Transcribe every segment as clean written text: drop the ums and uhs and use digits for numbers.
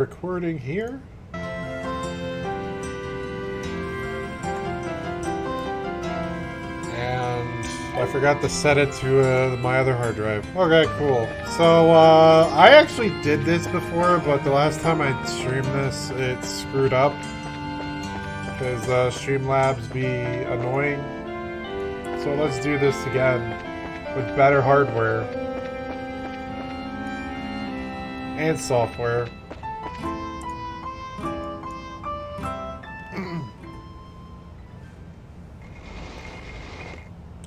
Recording here? And I forgot to set it to my other hard drive. Okay, cool. So, I actually did this before, but the last time I streamed this, it screwed up. Because Streamlabs be annoying. So let's do this again with better hardware. And software.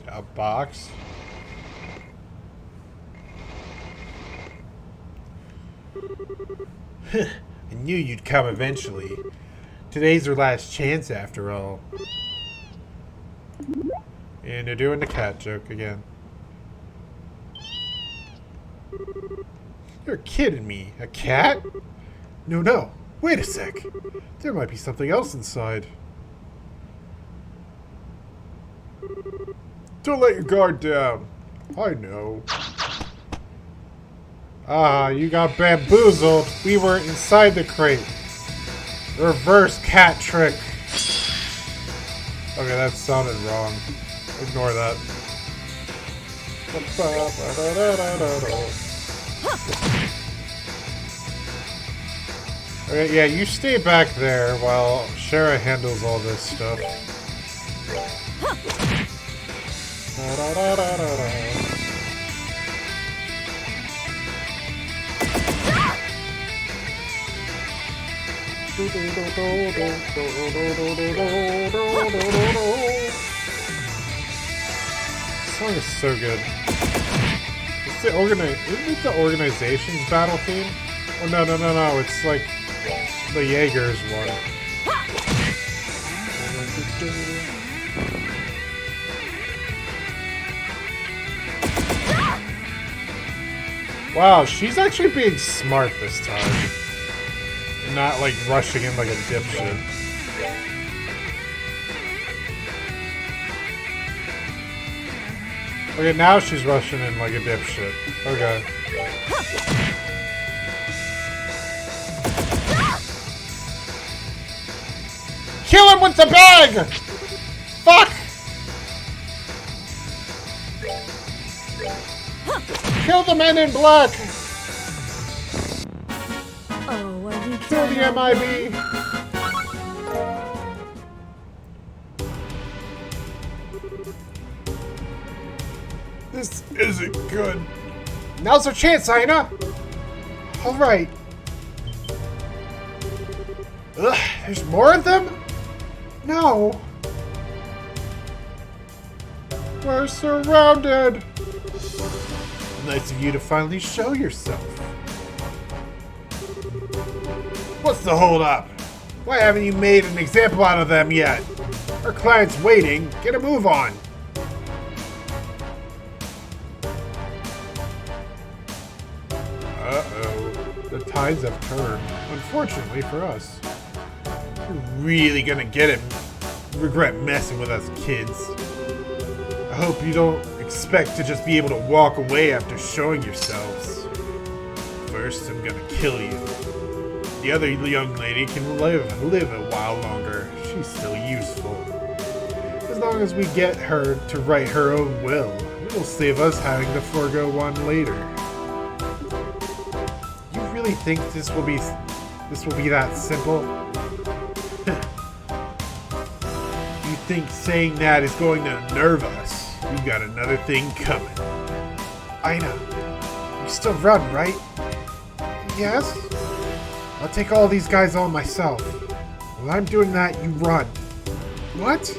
A box. I knew you'd come eventually. Today's our last chance after all. And they're doing the cat joke again. You're kidding me. A cat? No. Wait a sec. There might be something else inside. Don't let your guard down. I know. Ah, you got bamboozled. We were inside the crate. Reverse cat trick. Okay, that sounded wrong. Ignore that. Okay, yeah, you stay back there while Shara handles all this stuff. This song is so good. Isn't it the organization's battle theme? Oh no, it's like the Jaeger's one. Wow, she's actually being smart this time. Not like rushing in like a dipshit. Okay, now she's rushing in like a dipshit. Okay. Kill him with the bag! Fuck! Kill the men in black! Oh, are you Kill the MIB! This isn't good. Now's our chance, Aina! Alright. Ugh, there's more of them? No. We're surrounded! Nice of you to finally show yourself. What's the hold up? Why haven't you made an example out of them yet? Our client's waiting. Get a move on. Uh-oh. The tides have turned. Unfortunately for us. You're really gonna get it. Regret messing with us kids. I hope you don't expect to just be able to walk away after showing yourselves. First, I'm gonna kill you. The other young lady can live a while longer. She's still useful. As long as we get her to write her own will, it'll save us having to forego one later. You really think this will be that simple? You think saying that is going to unnerve us? We got another thing coming. Aina, you still run, right? Yes? I'll take all these guys on myself. While I'm doing that, you run. What?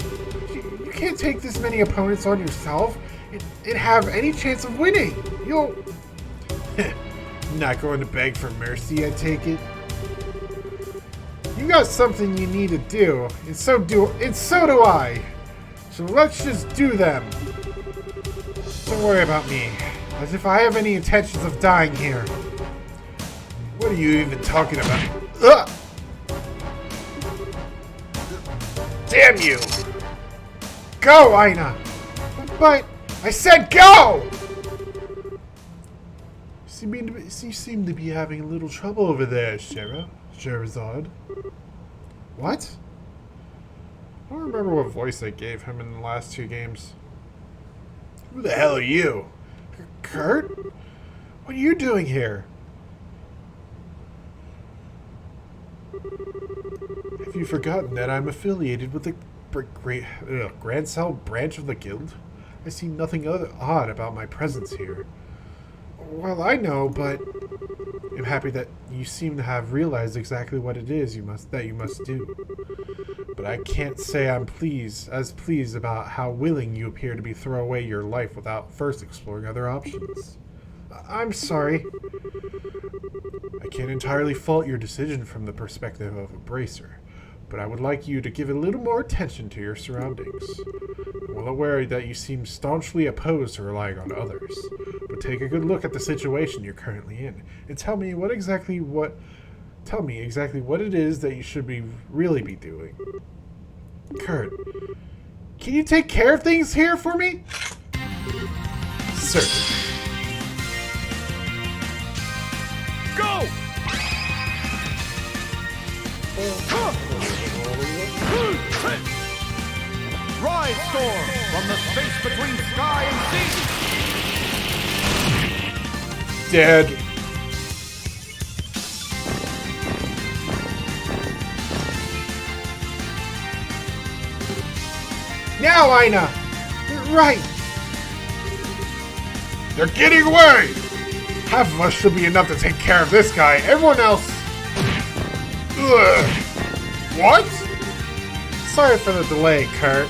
You can't take this many opponents on yourself and have any chance of winning. You'll... Not going to beg for mercy, I take it? You got something you need to do, and so do I. So let's just do them. Don't worry about me, as if I have any intentions of dying here. What are you even talking about? Ugh! Damn you! Go, Aina! But I said go! You seem to be having a little trouble over there, Shara. Scherazard. What? I don't remember what voice I gave him in the last 2 games. Who the hell are you? Kurt? What are you doing here? Have you forgotten that I'm affiliated with the Grand Cell branch of the Guild? I see nothing odd about my presence here. Well, I know, but I'm happy that you seem to have realized exactly what it is you must do. But I can't say I'm pleased about how willing you appear to be throw away your life without first exploring other options. I'm sorry. I can't entirely fault your decision from the perspective of a bracer, but I would like you to give a little more attention to your surroundings. I'm well aware that you seem staunchly opposed to relying on others, but take a good look at the situation you're currently in, and tell me exactly what it is that you should really be doing. Kurt, can you take care of things here for me? Certainly. Go! Rise, storm, from the space between sky and sea! Dead. Now, Aina! Right! They're getting away! Half of us should be enough to take care of this guy. Everyone else... Ugh. What? Sorry for the delay, Kurt.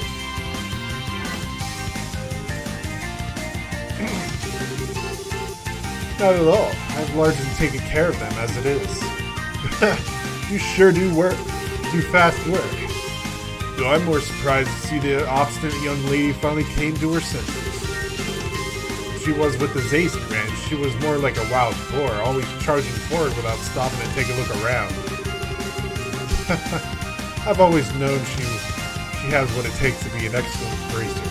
Not at all. I've largely taken care of them as it is. You sure do fast work. Though I'm more surprised to see the obstinate young lady finally came to her senses. She was with the Zace branch, she was more like a wild boar, always charging forward without stopping to take a look around. I've always known she has what it takes to be an excellent bracer.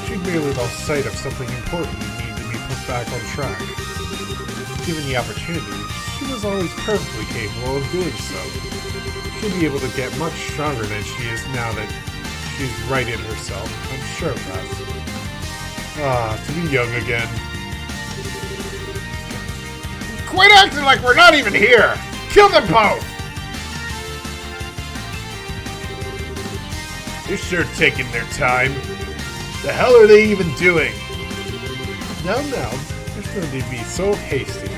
She'd merely lost sight of something important and needed to be put back on track. Given the opportunity, she was always perfectly capable of doing so. She'll be able to get much stronger than she is now that she's right in herself. I'm sure of that. Ah, to be young again. Quit acting like we're not even here! Kill them both! They're sure taking their time. The hell are they even doing? Now, there's no need to be so hasty.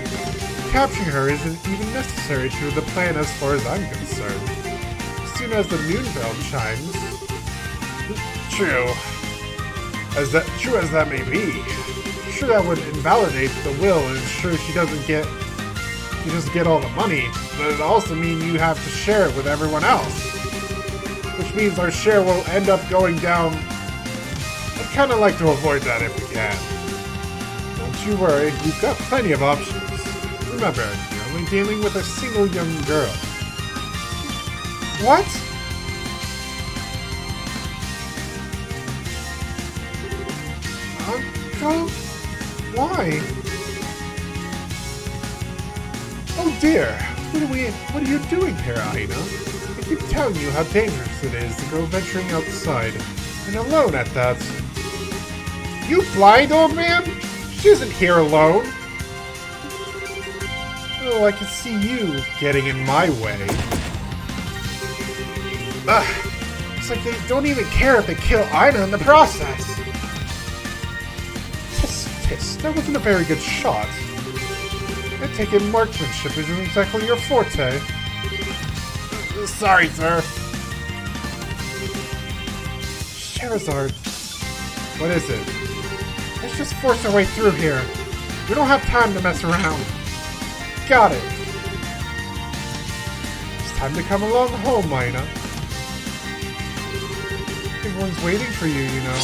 Capturing her isn't even necessary to the plan as far as I'm concerned. As soon as the noon bell chimes... True as that may be, sure that would invalidate the will and ensure she doesn't get all the money, but it also means you have to share it with everyone else. Which means our share will end up going down. I'd kind of like to avoid that if we can. Don't you worry, we've got plenty of options. Remember, you're only dealing with a single young girl. What? Uncle? Why? Oh dear, what are you doing here, Aina? I keep telling you how dangerous it is to go venturing outside, and alone at that. You blind, old man? She isn't here alone. Oh, I can see you getting in my way. Ugh, it's like they don't even care if they kill Aina in the process. Tisk, that wasn't a very good shot. I take it marksmanship isn't exactly your forte. Sorry, sir. Scherazard. What is it? Let's just force our way through here. We don't have time to mess around. Got it. It's time to come along home, Aina. Everyone's waiting for you, you know.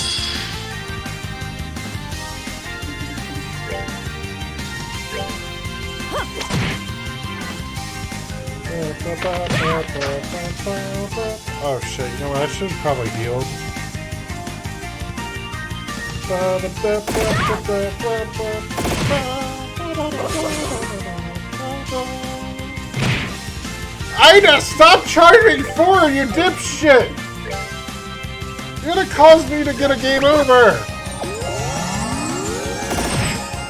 Oh shit, you know what? I should have probably healed. Ida, stop charging forward, you dipshit! You're gonna cause me to get a game over!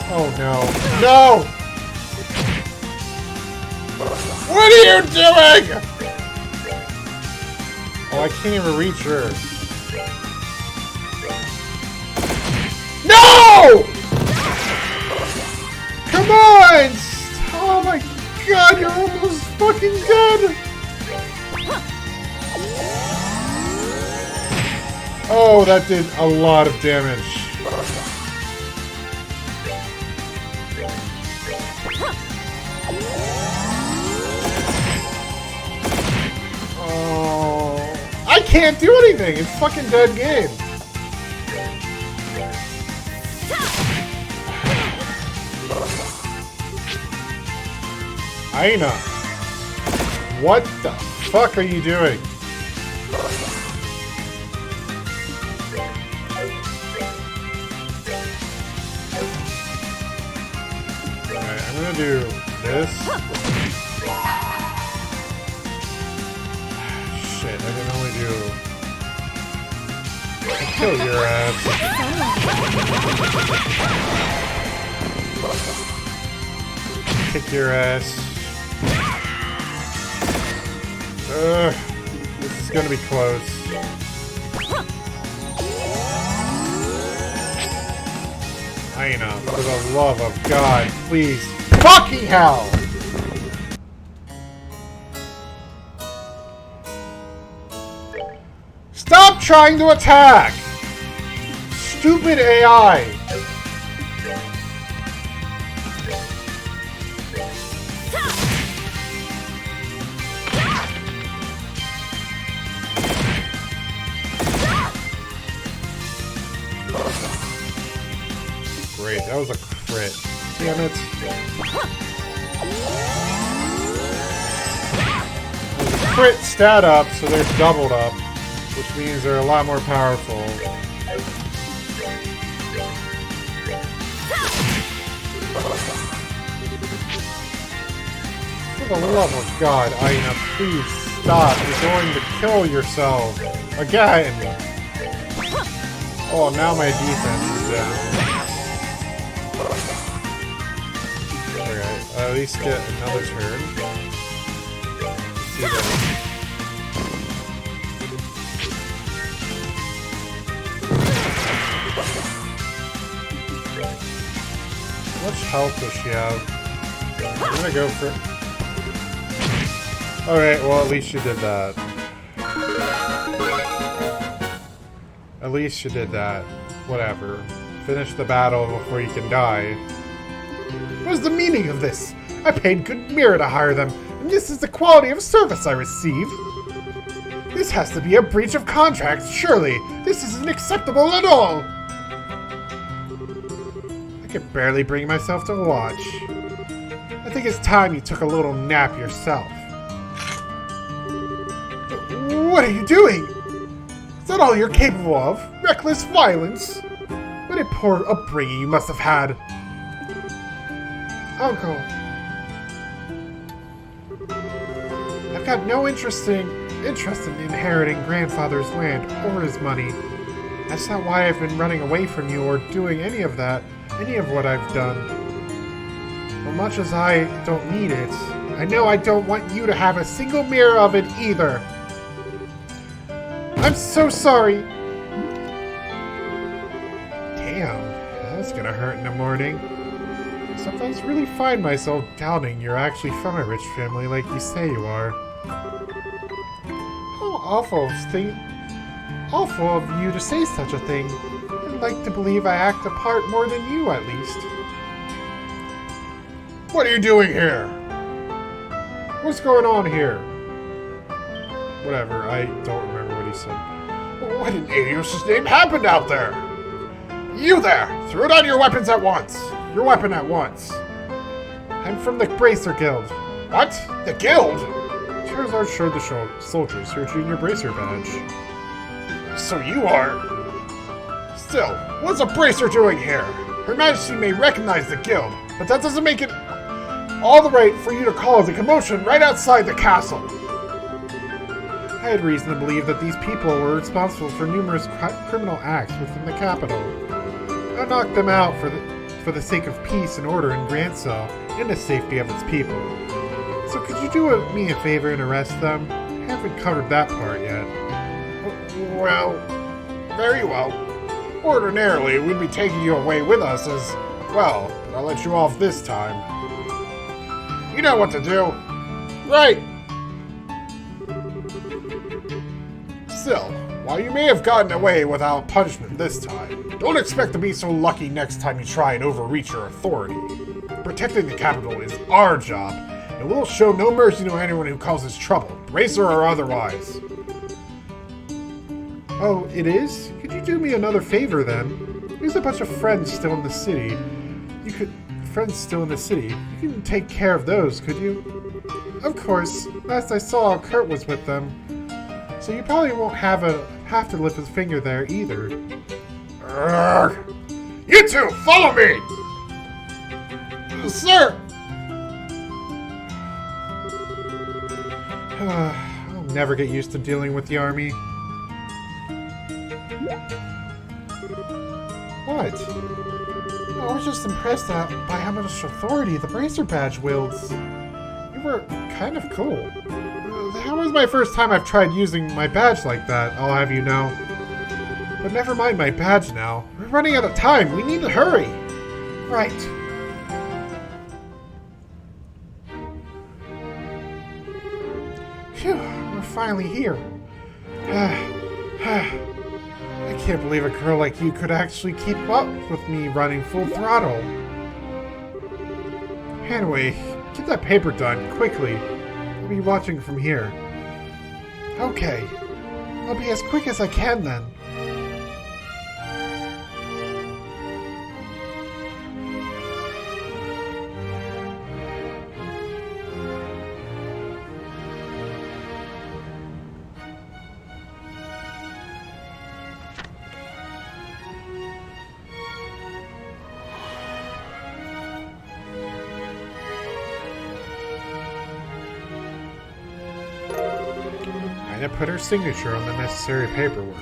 Oh no. No! What are you doing? Oh, I can't even reach her. No! Come on! Oh my god, you're almost fucking dead! Oh, that did a lot of damage. Oh, I can't do anything! It's fucking dead game. Aina, what the fuck are you doing? Alright, I'm gonna do this. Shit, I can only do... I'll kill your ass. Kick your ass. This is gonna be close. Aina, for the love of God, please. Fucking hell! Stop trying to attack! Stupid AI! Great, that was a crit. Damn it. There's a crit stat up, so they're doubled up, which means they're a lot more powerful. For the love of God, Aina, please stop. You're going to kill yourself. Again. Oh, now my defense is down. At least get another turn. See that. How much health does she have? I'm gonna go for... Alright, well at least she did that. At least she did that. Whatever. Finish the battle before you can die. What is the meaning of this? I paid good mirror to hire them, and this is the quality of service I receive. This has to be a breach of contract, surely. This isn't acceptable at all. I can barely bring myself to watch. I think it's time you took a little nap yourself. What are you doing? Is that all you're capable of? Reckless violence? What a poor upbringing you must have had. Uncle, I've got no interest in inheriting grandfather's land or his money. That's not why I've been running away from you or doing any of what I've done. As much as I don't need it, I know I don't want you to have a single mirror of it either. I'm so sorry. Damn, that's gonna hurt in the morning. I sometimes really find myself doubting you're actually from a rich family like you say you are. How awful of you to say such a thing. I'd like to believe I act a part more than you, at least. What are you doing here? What's going on here? Whatever, I don't remember what he said. What in Adios' name happened out there? You there! Throw down your weapons at once! Your weapon at once. I'm from the Bracer Guild. What? The Guild? Scherazard showed the soldiers searching your Bracer badge. So you are... Still, what's a Bracer doing here? Her Majesty may recognize the Guild, but that doesn't make it all the right for you to cause a commotion right outside the castle. I had reason to believe that these people were responsible for numerous criminal acts within the capital. I knocked them out for the sake of peace and order in Grand Cell and the safety of its people. So could you do me a favor and arrest them? I haven't covered that part yet. Well, very well. Ordinarily, we'd be taking you away with us as well, but I'll let you off this time. You know what to do. Right! Still, while you may have gotten away without punishment this time, don't expect to be so lucky next time you try and overreach your authority. Protecting the capital is our job, and we'll show no mercy to anyone who causes trouble, racer or otherwise. Oh, it is? Could you do me another favor then? There's a bunch of friends still in the city. You can take care of those, could you? Of course. Last I saw, Kurt was with them. So you probably won't have to lift a finger there either. You two, follow me! Sir! I'll never get used to dealing with the army. What? I was just impressed by how much authority the Bracer badge wields. You were kind of cool. That was my first time I've tried using my badge like that, I'll have you know. But never mind my badge now. We're running out of time. We need to hurry. Right. Phew, we're finally here. I can't believe a girl like you could actually keep up with me running full throttle. Anyway, get that paper done, quickly. I'll be watching from here. Okay. I'll be as quick as I can then. I put her signature on the necessary paperwork.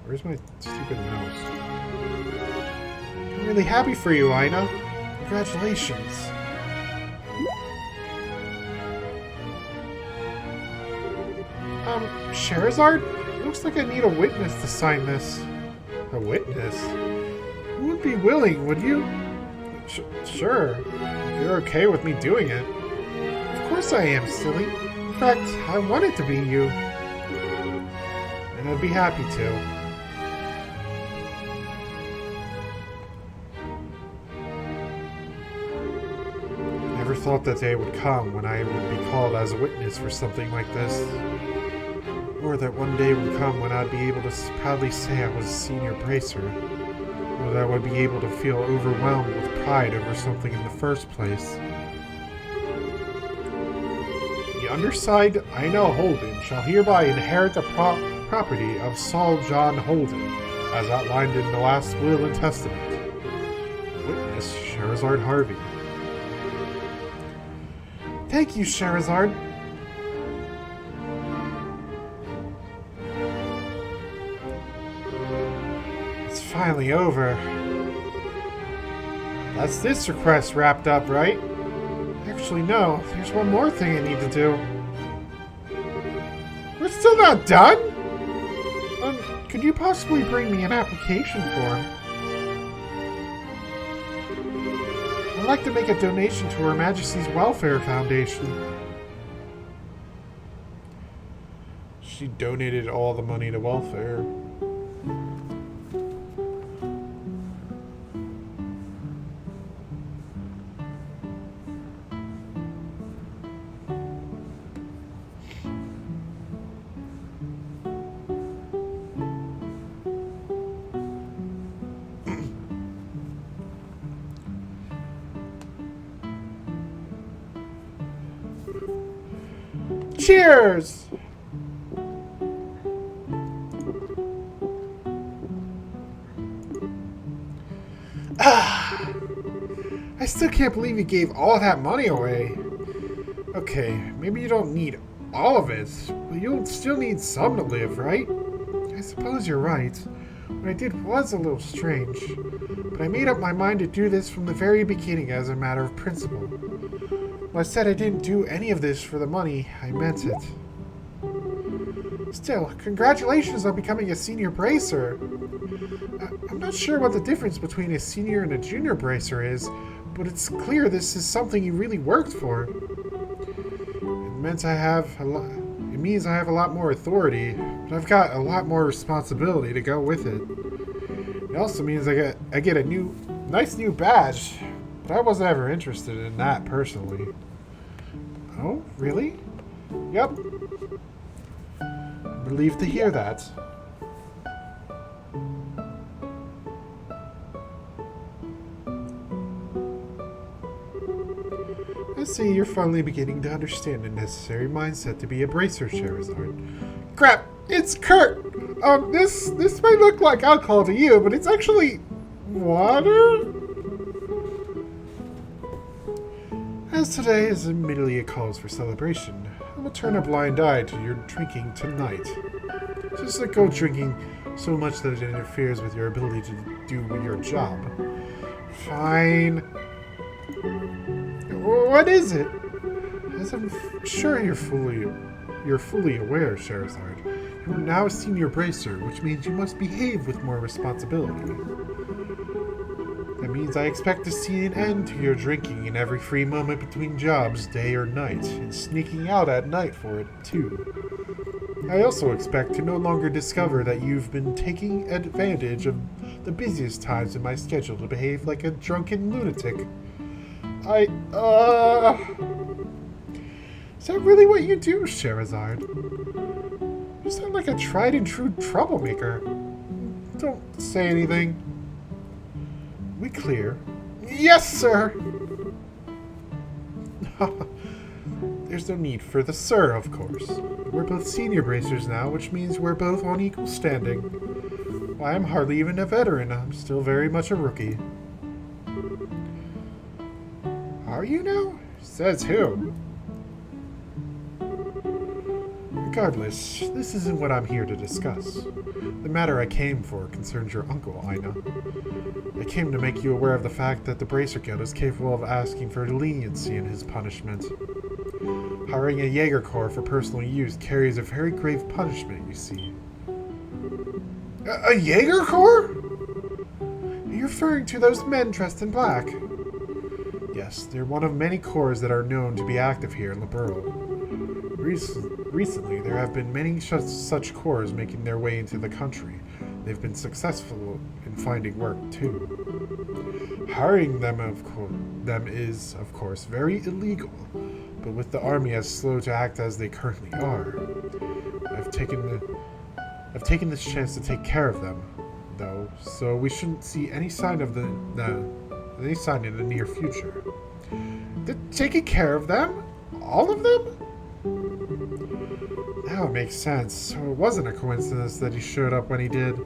Where's my stupid mouse? I'm really happy for you, Ina. Congratulations. Scherazard? Looks like I need a witness to sign this. A witness? You wouldn't be willing, would you? Sure. You're okay with me doing it. Of course I am, silly. In fact, I want it to be you. And I'd be happy to. Never thought that day would come when I would be called as a witness for something like this. Or that one day would come when I'd be able to proudly say I was a senior bracer. Or that I would be able to feel overwhelmed with pride over something in the first place. The undersigned, Ina Holden, shall hereby inherit the property of Saul John Holden, as outlined in the last will and testament. Witness, Scherazard Harvey. Thank you, Scherazard. It's finally over. That's this request wrapped up, right? Actually, no. There's one more thing I need to do. We're still not done? Could you possibly bring me an application form? I'd like to make a donation to Her Majesty's Welfare Foundation. She donated all the money to welfare. Cheers! I still can't believe you gave all that money away. Okay, maybe you don't need All of it? But you'll still need some to live, right? I suppose you're right. What I did was a little strange. But I made up my mind to do this from the very beginning as a matter of principle. When I said I didn't do any of this for the money, I meant it. Still, congratulations on becoming a senior bracer. I'm not sure what the difference between a senior and a junior bracer is, but it's clear this is something you really worked for. It means I have a lot more authority, but I've got a lot more responsibility to go with it. It also means I get a nice new badge, but I wasn't ever interested in that personally. Oh, really? Yep. I'm relieved to hear that. I see you're finally beginning to understand the necessary mindset to be a bracer, Scherazard. Crap! It's Kurt! This may look like alcohol to you, but it's actually water? As today is admittedly a cause for celebration, I will turn a blind eye to your drinking tonight. Just let go drinking so much that it interferes with your ability to do your job. Fine. What is it? As I'm sure you're fully aware, Scherazard, you are now a senior bracer, which means you must behave with more responsibility. That means I expect to see an end to your drinking in every free moment between jobs, day or night, and sneaking out at night for it, too. I also expect to no longer discover that you've been taking advantage of the busiest times in my schedule to behave like a drunken lunatic. Is that really what you do, Scherazard? You sound like a tried and true troublemaker. Don't say anything. We clear? Yes, sir! There's no need for the sir, of course. We're both senior bracers now, which means we're both on equal standing. Why, I'm hardly even a veteran. I'm still very much a rookie. Are you now? Says who? Regardless, this isn't what I'm here to discuss. The matter I came for concerns your uncle, Ina. I came to make you aware of the fact that the Bracer Guild is capable of asking for leniency in his punishment. Hiring a Jaeger Corps for personal use carries a very grave punishment, you see. A Jaeger Corps? You're referring to those men dressed in black? Yes, they're one of many corps that are known to be active here in Liberl. Recently, there have been many such corps making their way into the country. They've been successful in finding work, too. Hiring them is, of course, very illegal, but with the army as slow to act as they currently are, I've taken this chance to take care of them, though, so we shouldn't see any sign of any sign in the near future. Taking care of them? All of them? Now it makes sense. So it wasn't a coincidence that he showed up when he did.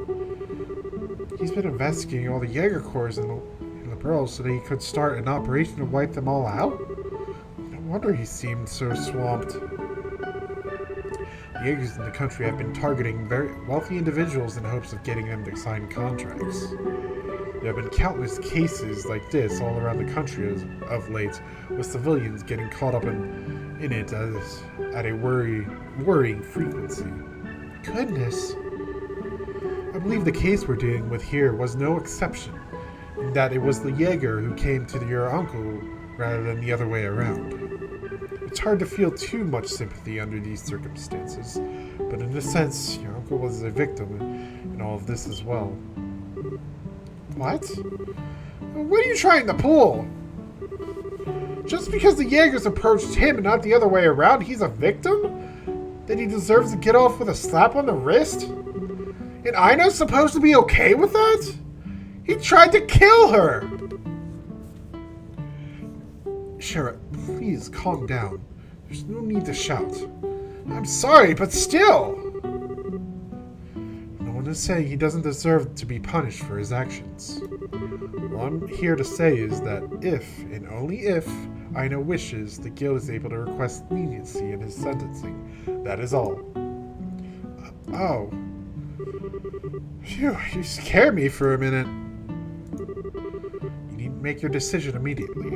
He's been investigating all the Jaeger Corps in the Liberl so that he could start an operation to wipe them all out? No wonder he seemed so swamped. The Jaegers in the country have been targeting very wealthy individuals in hopes of getting them to sign contracts. There have been countless cases like this all around the country of late, with civilians getting caught up in it at a worrying frequency. Goodness! I believe the case we're dealing with here was no exception, in that it was the Jaeger who came to your uncle rather than the other way around. It's hard to feel too much sympathy under these circumstances, but in a sense, your uncle was a victim in all of this as well. What? What are you trying to pull? Just because the Jaegers approached him and not the other way around, he's a victim? Then he deserves to get off with a slap on the wrist? And Ina's supposed to be okay with that? He tried to kill her! Sheriff, please calm down. There's no need to shout. I'm sorry, but still! No one is saying he doesn't deserve to be punished for his actions. All I'm here to say is that if, and only if, Aina wishes, the guild is able to request leniency in his sentencing. That is all. Oh. Phew, you scared me for a minute. You need to make your decision immediately.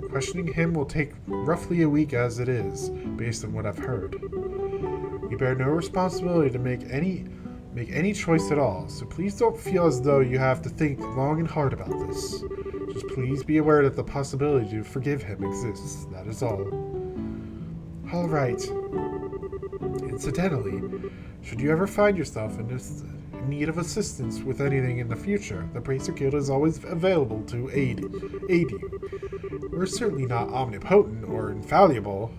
Questioning him will take roughly a week as it is, based on what I've heard. You bear no responsibility to make any choice at all, so please don't feel as though you have to think long and hard about this. Just please be aware that the possibility to forgive him exists, that is all. Alright. Incidentally, should you ever find yourself in need of assistance with anything in the future, the Bracer Guild is always available to aid you. We're certainly not omnipotent or infallible,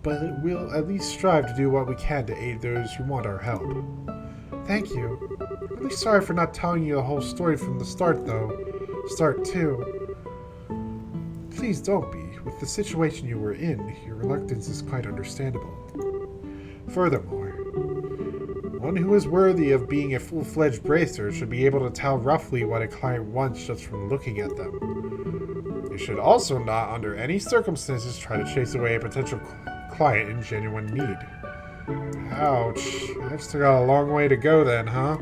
but we'll at least strive to do what we can to aid those who want our help. Thank you. I'm really sorry for not telling you the whole story from the start, though. Start, too. Please don't be. With the situation you were in, your reluctance is quite understandable. Furthermore, one who is worthy of being a full-fledged bracer should be able to tell roughly what a client wants just from looking at them. You should also not, under any circumstances, try to chase away a potential client in genuine need. Ouch. I've still got a long way to go then, huh?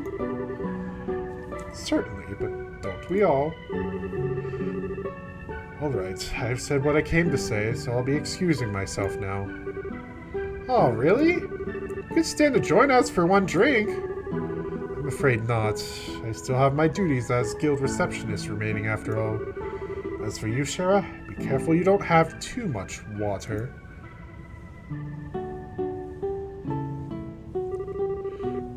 Certainly, but don't we all? Alright, I've said what I came to say, so I'll be excusing myself now. Oh, really? You could stand to join us for one drink. I'm afraid not. I still have my duties as guild receptionist remaining after all. As for you, Shara, be careful you don't have too much water.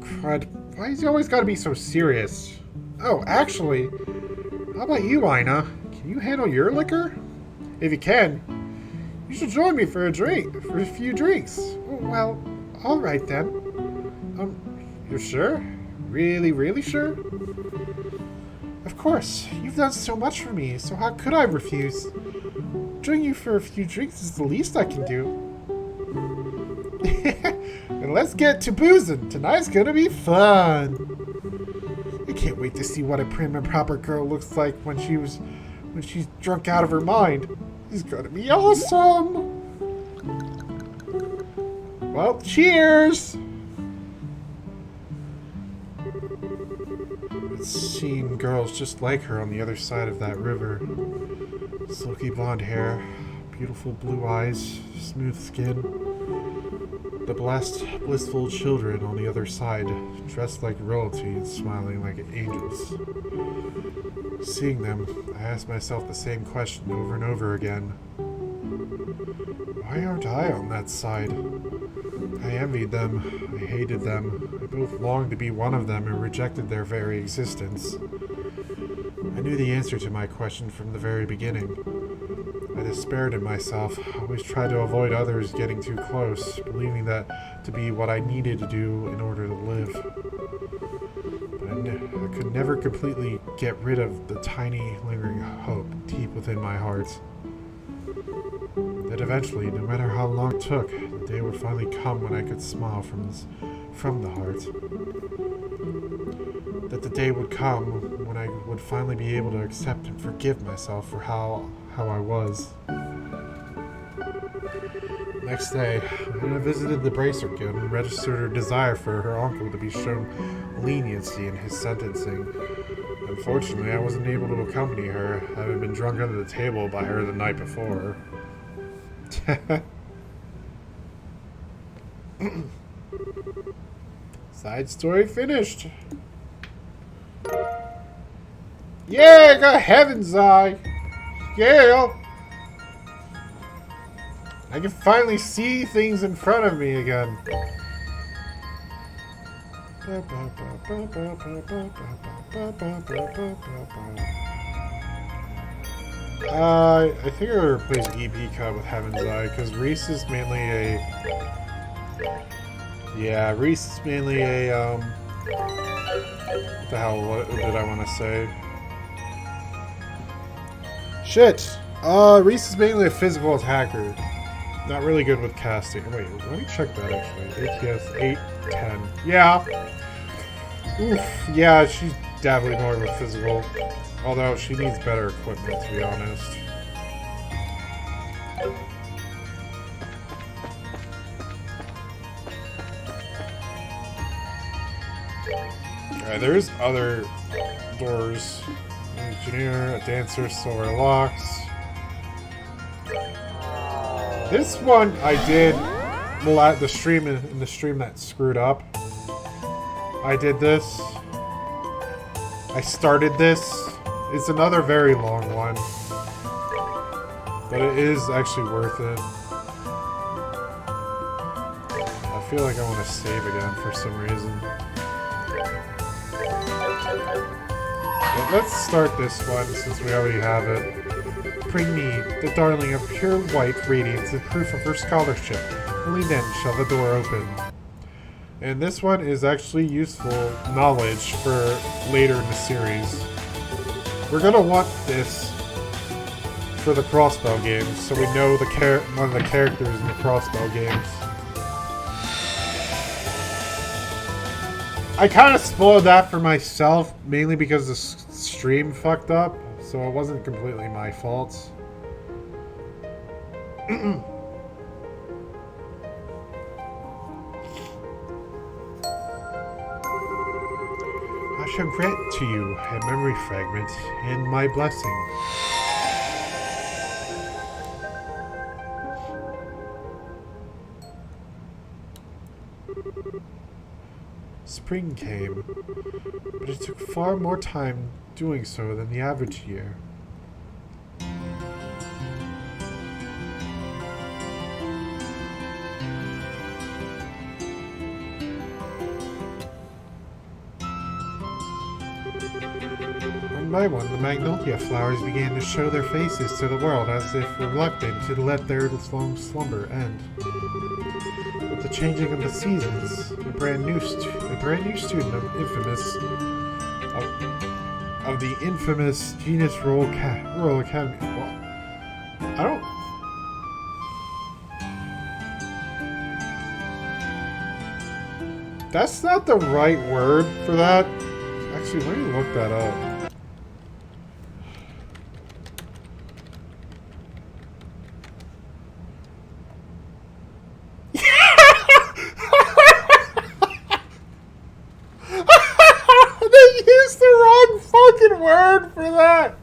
Crud, why's he always gotta be so serious? Oh, actually, how about you, Aina? Can you handle your liquor? If you can, you should join me for a few drinks. Well, alright then. You're sure? Really, really sure? Of course, you've done so much for me, so how could I refuse? Joining you for a few drinks is the least I can do. And let's get to boozing. Tonight's gonna be fun. I can't wait to see what a prim and proper girl looks like when she's drunk out of her mind. It's gonna be awesome. Well, cheers. It's seeing girls just like her on the other side of that river. Silky blonde hair, beautiful blue eyes, smooth skin. The blissful children on the other side, dressed like royalty and smiling like angels. Seeing them, I asked myself the same question over and over again. Why aren't I on that side? I envied them, I hated them, I both longed to be one of them and rejected their very existence. I knew the answer to my question from the very beginning. I despaired in myself, always tried to avoid others getting too close, believing that to be what I needed to do in order to live. But I could never completely get rid of the tiny, lingering hope deep within my heart. That eventually, no matter how long it took, the day would finally come when I could smile from the heart. That the day would come when I would finally be able to accept and forgive myself for how I was. Next day, I visited the Bracer Guild and registered her desire for her uncle to be shown leniency in his sentencing. Unfortunately, I wasn't able to accompany her, having been drunk under the table by her the night before. Side story finished. Yeah, I got Heaven's Eye. Yeah. I can finally see things in front of me again. I think I'll replace EP Cut with Heaven's Eye, because Reese is mainly a... Yeah, Reese is mainly a, what the hell, what did I want to say? Shit! Reese is mainly a physical attacker. Not really good with casting. Wait, let me check that actually. ATS 810. Yeah. Oof. Yeah, she's definitely more of a physical. Although she needs better equipment, to be honest. Alright, there's other doors. Engineer, a dancer, silver locks. This one I did the stream in the stream that screwed up. I did this. I started this. It's another very long one. But it is actually worth it. I feel like I want to save again for some reason. But let's start this one since we already have it. Bring me, the darling of pure white radiance, as proof of her scholarship. Only then shall the door open. And this one is actually useful knowledge for later in the series. We're gonna want this for the crossbow games, so we know one of the characters in the crossbow games. I kind of spoiled that for myself, mainly because the stream fucked up, so it wasn't completely my fault. I shall grant to you a memory fragment and my blessing. Spring came, but it took far more time doing so than the average year. One by one, the magnolia flowers began to show their faces to the world as if reluctant to let their long slumber end. With the changing of the seasons, a brand new student of the infamous Genus Royal Academy. Well, I don't. That's not the right word for that. Actually, let me look that up. Word for that.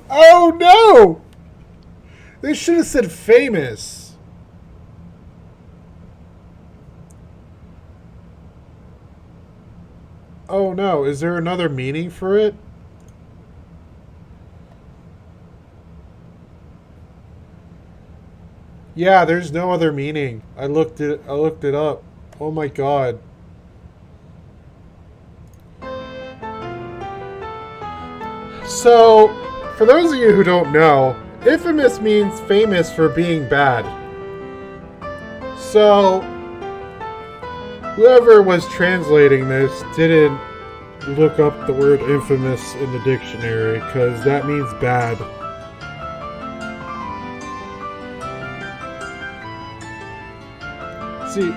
Oh no! They should have said famous. Oh no, is there another meaning for it? Yeah, there's no other meaning. I looked it up. Oh my god. So, for those of you who don't know, infamous means famous for being bad. So, whoever was translating this didn't look up the word infamous in the dictionary, because that means bad. See,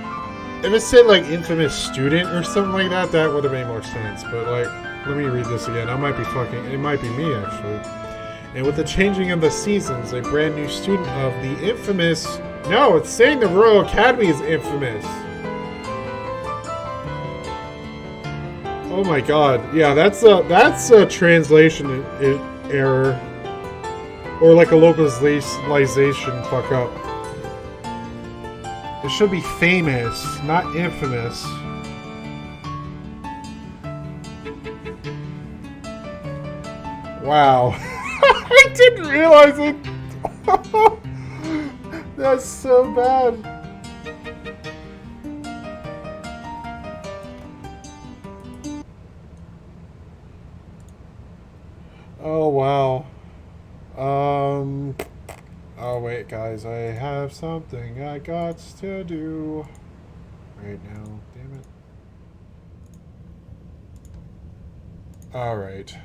if it said like infamous student or something like that, that would have made more sense, but like, let me read this again. It might be me, actually. And with the changing of the seasons, a brand new student of the infamous... No, it's saying the Royal Academy is infamous. Oh my god. Yeah, that's a translation error. Or like a localization fuck up. It should be famous, not infamous. Wow. I didn't realize it. That's so bad. Oh, wow. Oh, wait, guys. I have something I got to do right now. Damn it. Alright.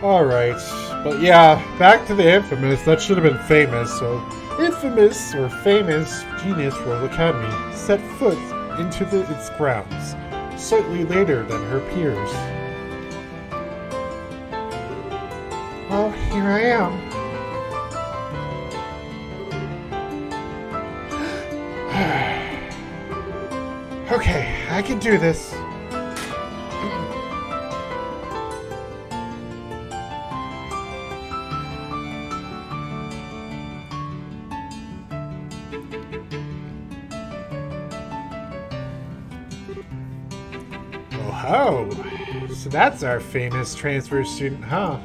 Alright, but yeah, back to the infamous. That should have been famous, so infamous or famous Genus Royal Academy set foot into its grounds slightly later than her peers. Well, here I am. Okay, I can do this. Oh, so that's our famous transfer student, huh?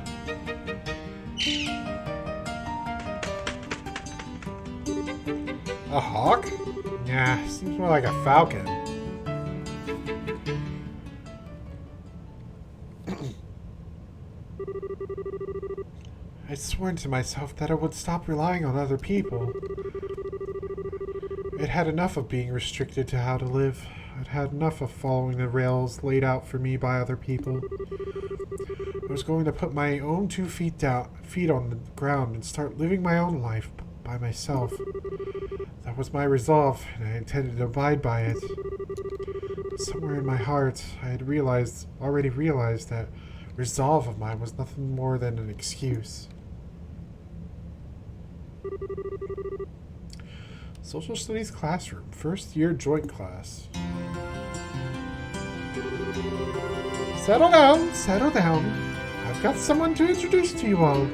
A hawk? Nah, seems more like a falcon. I'd sworn to myself that I would stop relying on other people. I'd had enough of being restricted to how to live. I'd had enough of following the rails laid out for me by other people. I was going to put my own 2 feet on the ground and start living my own life by myself. That was my resolve, and I intended to abide by it. Somewhere in my heart, I had already realized that resolve of mine was nothing more than an excuse. Social Studies classroom, first year joint class. Settle down, settle down. I've got someone to introduce to you all.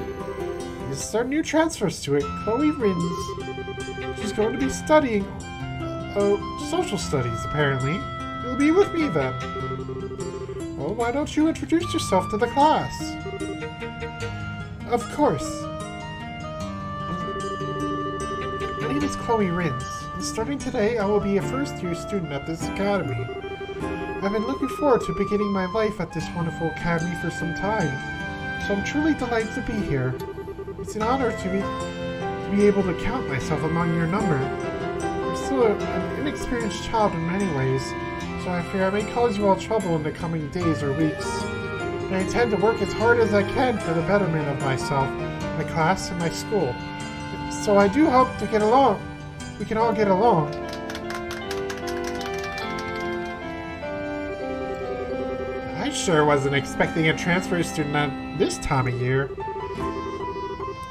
This is our new transfer student, Kloe Rins. She's going to be studying social studies, apparently. You'll be with me then. Well, why don't you introduce yourself to the class? Of course. My name is Kloe Rins, and starting today I will be a first-year student at this academy. I've been looking forward to beginning my life at this wonderful academy for some time, so I'm truly delighted to be here. It's an honor to be able to count myself among your number. I'm still an inexperienced child in many ways, so I fear I may cause you all trouble in the coming days or weeks. But I intend to work as hard as I can for the betterment of myself, my class, and my school. So I do hope to get along. We can all get along. I sure wasn't expecting a transfer student at this time of year.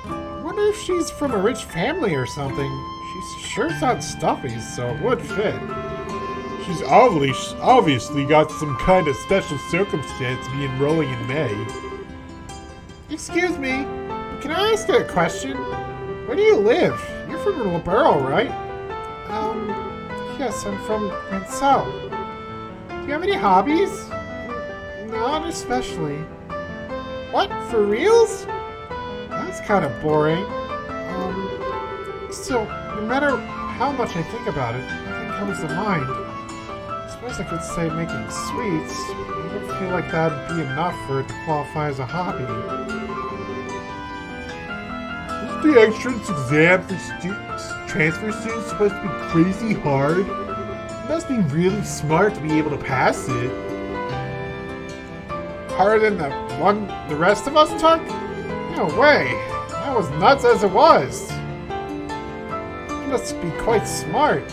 I wonder if she's from a rich family or something. She sure sounds stuffy, so it would fit. She's obviously got some kind of special circumstance to be enrolling in May. Excuse me, can I ask you a question? Where do you live? You're from Liberal, right? Yes, I'm from Rancel. Do you have any hobbies? Not especially. What, for reals? That's kind of boring. Still, no matter how much I think about it, nothing comes to mind. I suppose I could say making sweets, but I don't feel like that'd be enough for it to qualify as a hobby. Is the entrance exam for transfer students supposed to be crazy hard? You must be really smart to be able to pass it. Harder than the one the rest of us took? No way. That was nuts as it was. You must be quite smart.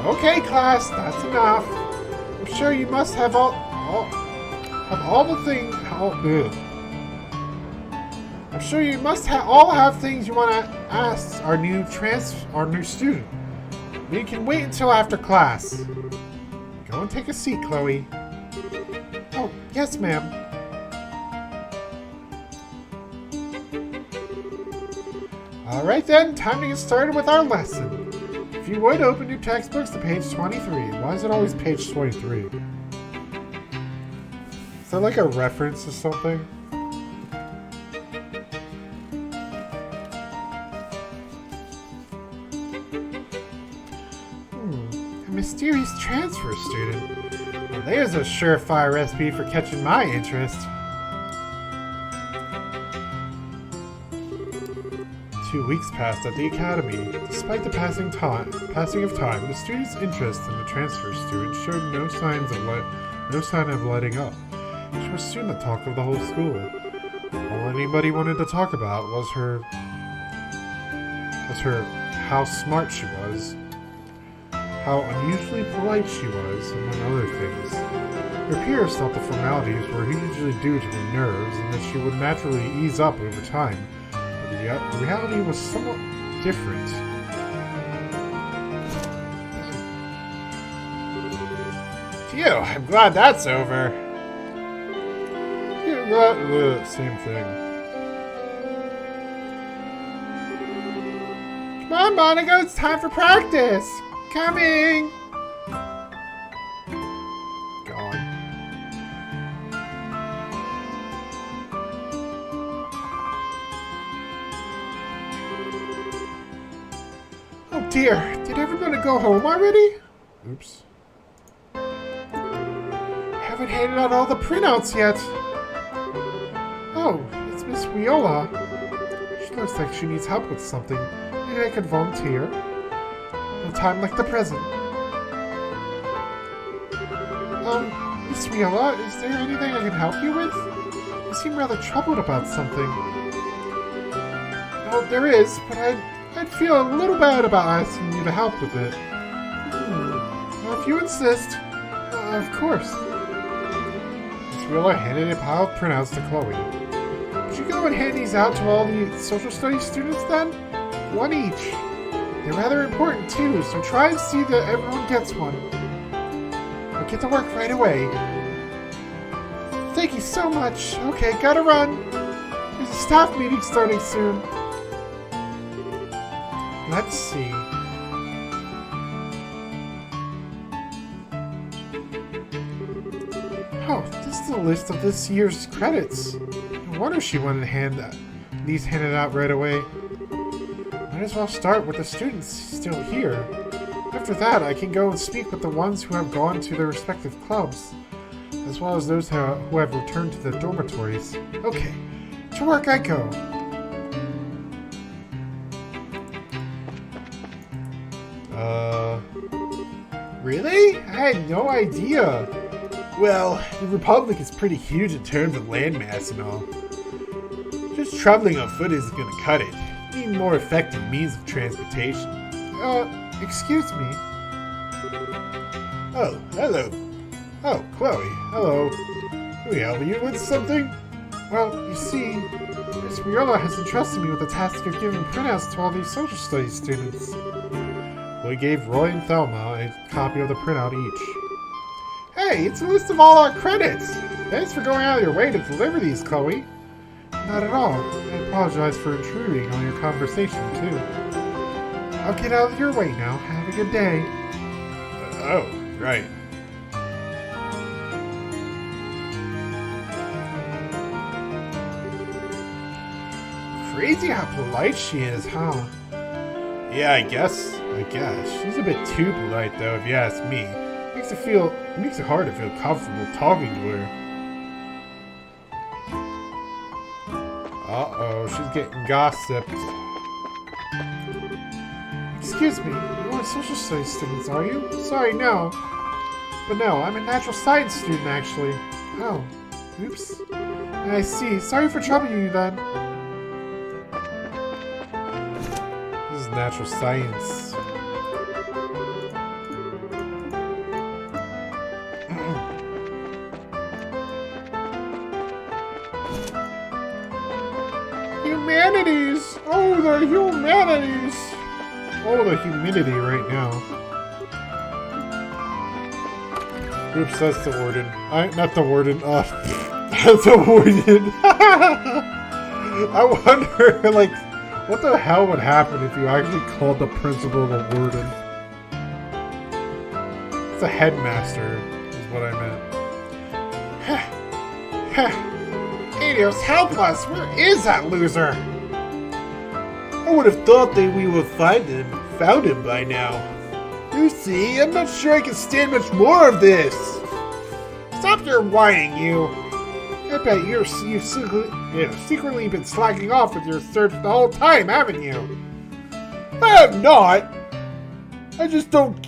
Okay, class, that's enough. I'm sure you must have all the things. I'm sure you must all have things you want to ask our new student. We can wait until after class. Go and take a seat, Kloe. Oh, yes, ma'am. Alright then, time to get started with our lesson. If you would, open your textbooks to page 23. Why is it always page 23? Is that like a reference to something? A mysterious transfer student. Well, there's a surefire recipe for catching my interest. 2 weeks passed at the academy. Despite the passing of time, the student's interest in the transfer student showed no sign of letting up. She was soon the talk of the whole school. All anybody wanted to talk about was how smart she was, how unusually polite she was, among other things. Her peers thought the formalities were usually due to her nerves and that she would naturally ease up over time. The reality was somewhat different. Phew, I'm glad that's over. Yeah, same thing. Come on, Monica, it's time for practice. Coming. Gone. Oh dear, did everybody go home already? Oops. Haven't handed out all the printouts yet. Oh, it's Miss Viola. She looks like she needs help with something. Maybe I could volunteer. No time like the present. Miss Viola, is there anything I can help you with? You seem rather troubled about something. Well, there is, but I'd feel a little bad about asking you to help with it. Well, if you insist, of course. Miss Viola handed a pile of printouts to Kloe. Would you go and hand these out to all the social studies students then? One each. They're rather important too, so try and see that everyone gets one. I'll get to work right away. Thank you so much. Okay, gotta run. There's a staff meeting starting soon. Let's see. Oh, this is a list of this year's credits. No wonder she wanted to hand these handed out right away. Might as well start with the students still here. After that, I can go and speak with the ones who have gone to their respective clubs, as well as those who have returned to their dormitories. Okay, to work I go. Really? I had no idea. Well, the Republic is pretty huge in terms of landmass and all. Just traveling on foot isn't gonna cut it. You need more effective means of transportation. Excuse me. Oh, hello. Oh, Kloe, hello. Can we help you with something? Well, you see, Miss Viola has entrusted me with the task of giving printouts to all these social studies students. We gave Roy and Thelma a copy of the printout each. Hey, it's a list of all our credits! Thanks for going out of your way to deliver these, Kloe. Not at all. I apologize for intruding on your conversation, too. I'll get out of your way now. Have a good day. Oh, right. Crazy how polite she is, huh? Yeah, I guess. She's a bit too polite, though, if you ask me. Makes it hard to feel comfortable talking to her. Uh-oh, she's getting gossiped. Excuse me, you aren't social studies students, are you? Sorry, no. But no, I'm a natural science student, actually. Oh, oops. I see. Sorry for troubling you, then. This is natural science. Humanities! Oh, the humanities! Oh, the humidity right now. Oops, that's the warden. Not the warden. That's the warden. I wonder, like, what the hell would happen if you actually called the principal the warden? It's a headmaster, is what I meant. Adios, help us! Where is that loser? I would have thought that we would found him by now. You see, I'm not sure I can stand much more of this. Stop your whining, you! I bet you've secretly been slacking off with your search the whole time, haven't you? I have not. I just don't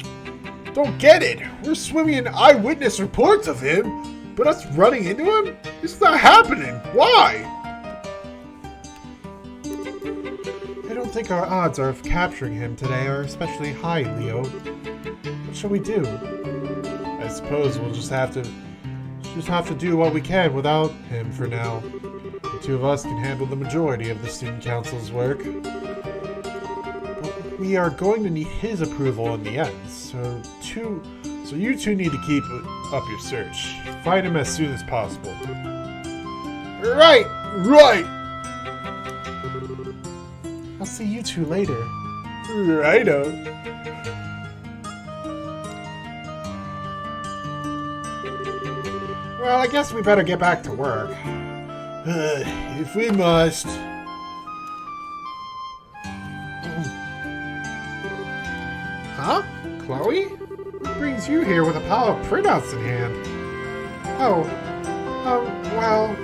get it. We're swimming in eyewitness reports of him, but us running into him? It's not happening. Why? I don't think our odds of capturing him today are especially high, Leo. What shall we do? I suppose we'll just have to do what we can without him for now. The two of us can handle the majority of the student council's work. But we are going to need his approval in the end, so So you two need to keep up your search. Find him as soon as possible. Right! Right! I'll see you two later. Righto. Well, I guess we better get back to work. If we must. Huh? Chloe? What brings you here with a pile of printouts in hand? Oh, well,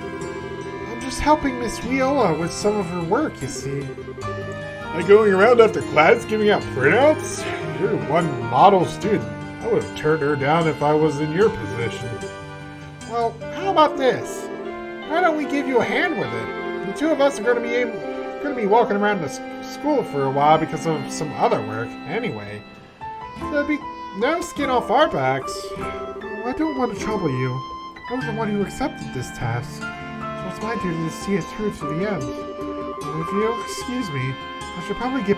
I'm just helping Miss Viola with some of her work, you see. Like going around after class giving out printouts? You're one model student. I would have turned her down if I was in your position. Well, how about this? Why don't we give you a hand with it? The two of us are going to be walking around the school for a while because of some other work, anyway. There'll be no skin off our backs. Well, I don't want to trouble you. I was the one who accepted this task, so it's my duty to see it through to the end. And if you'll excuse me, I should probably be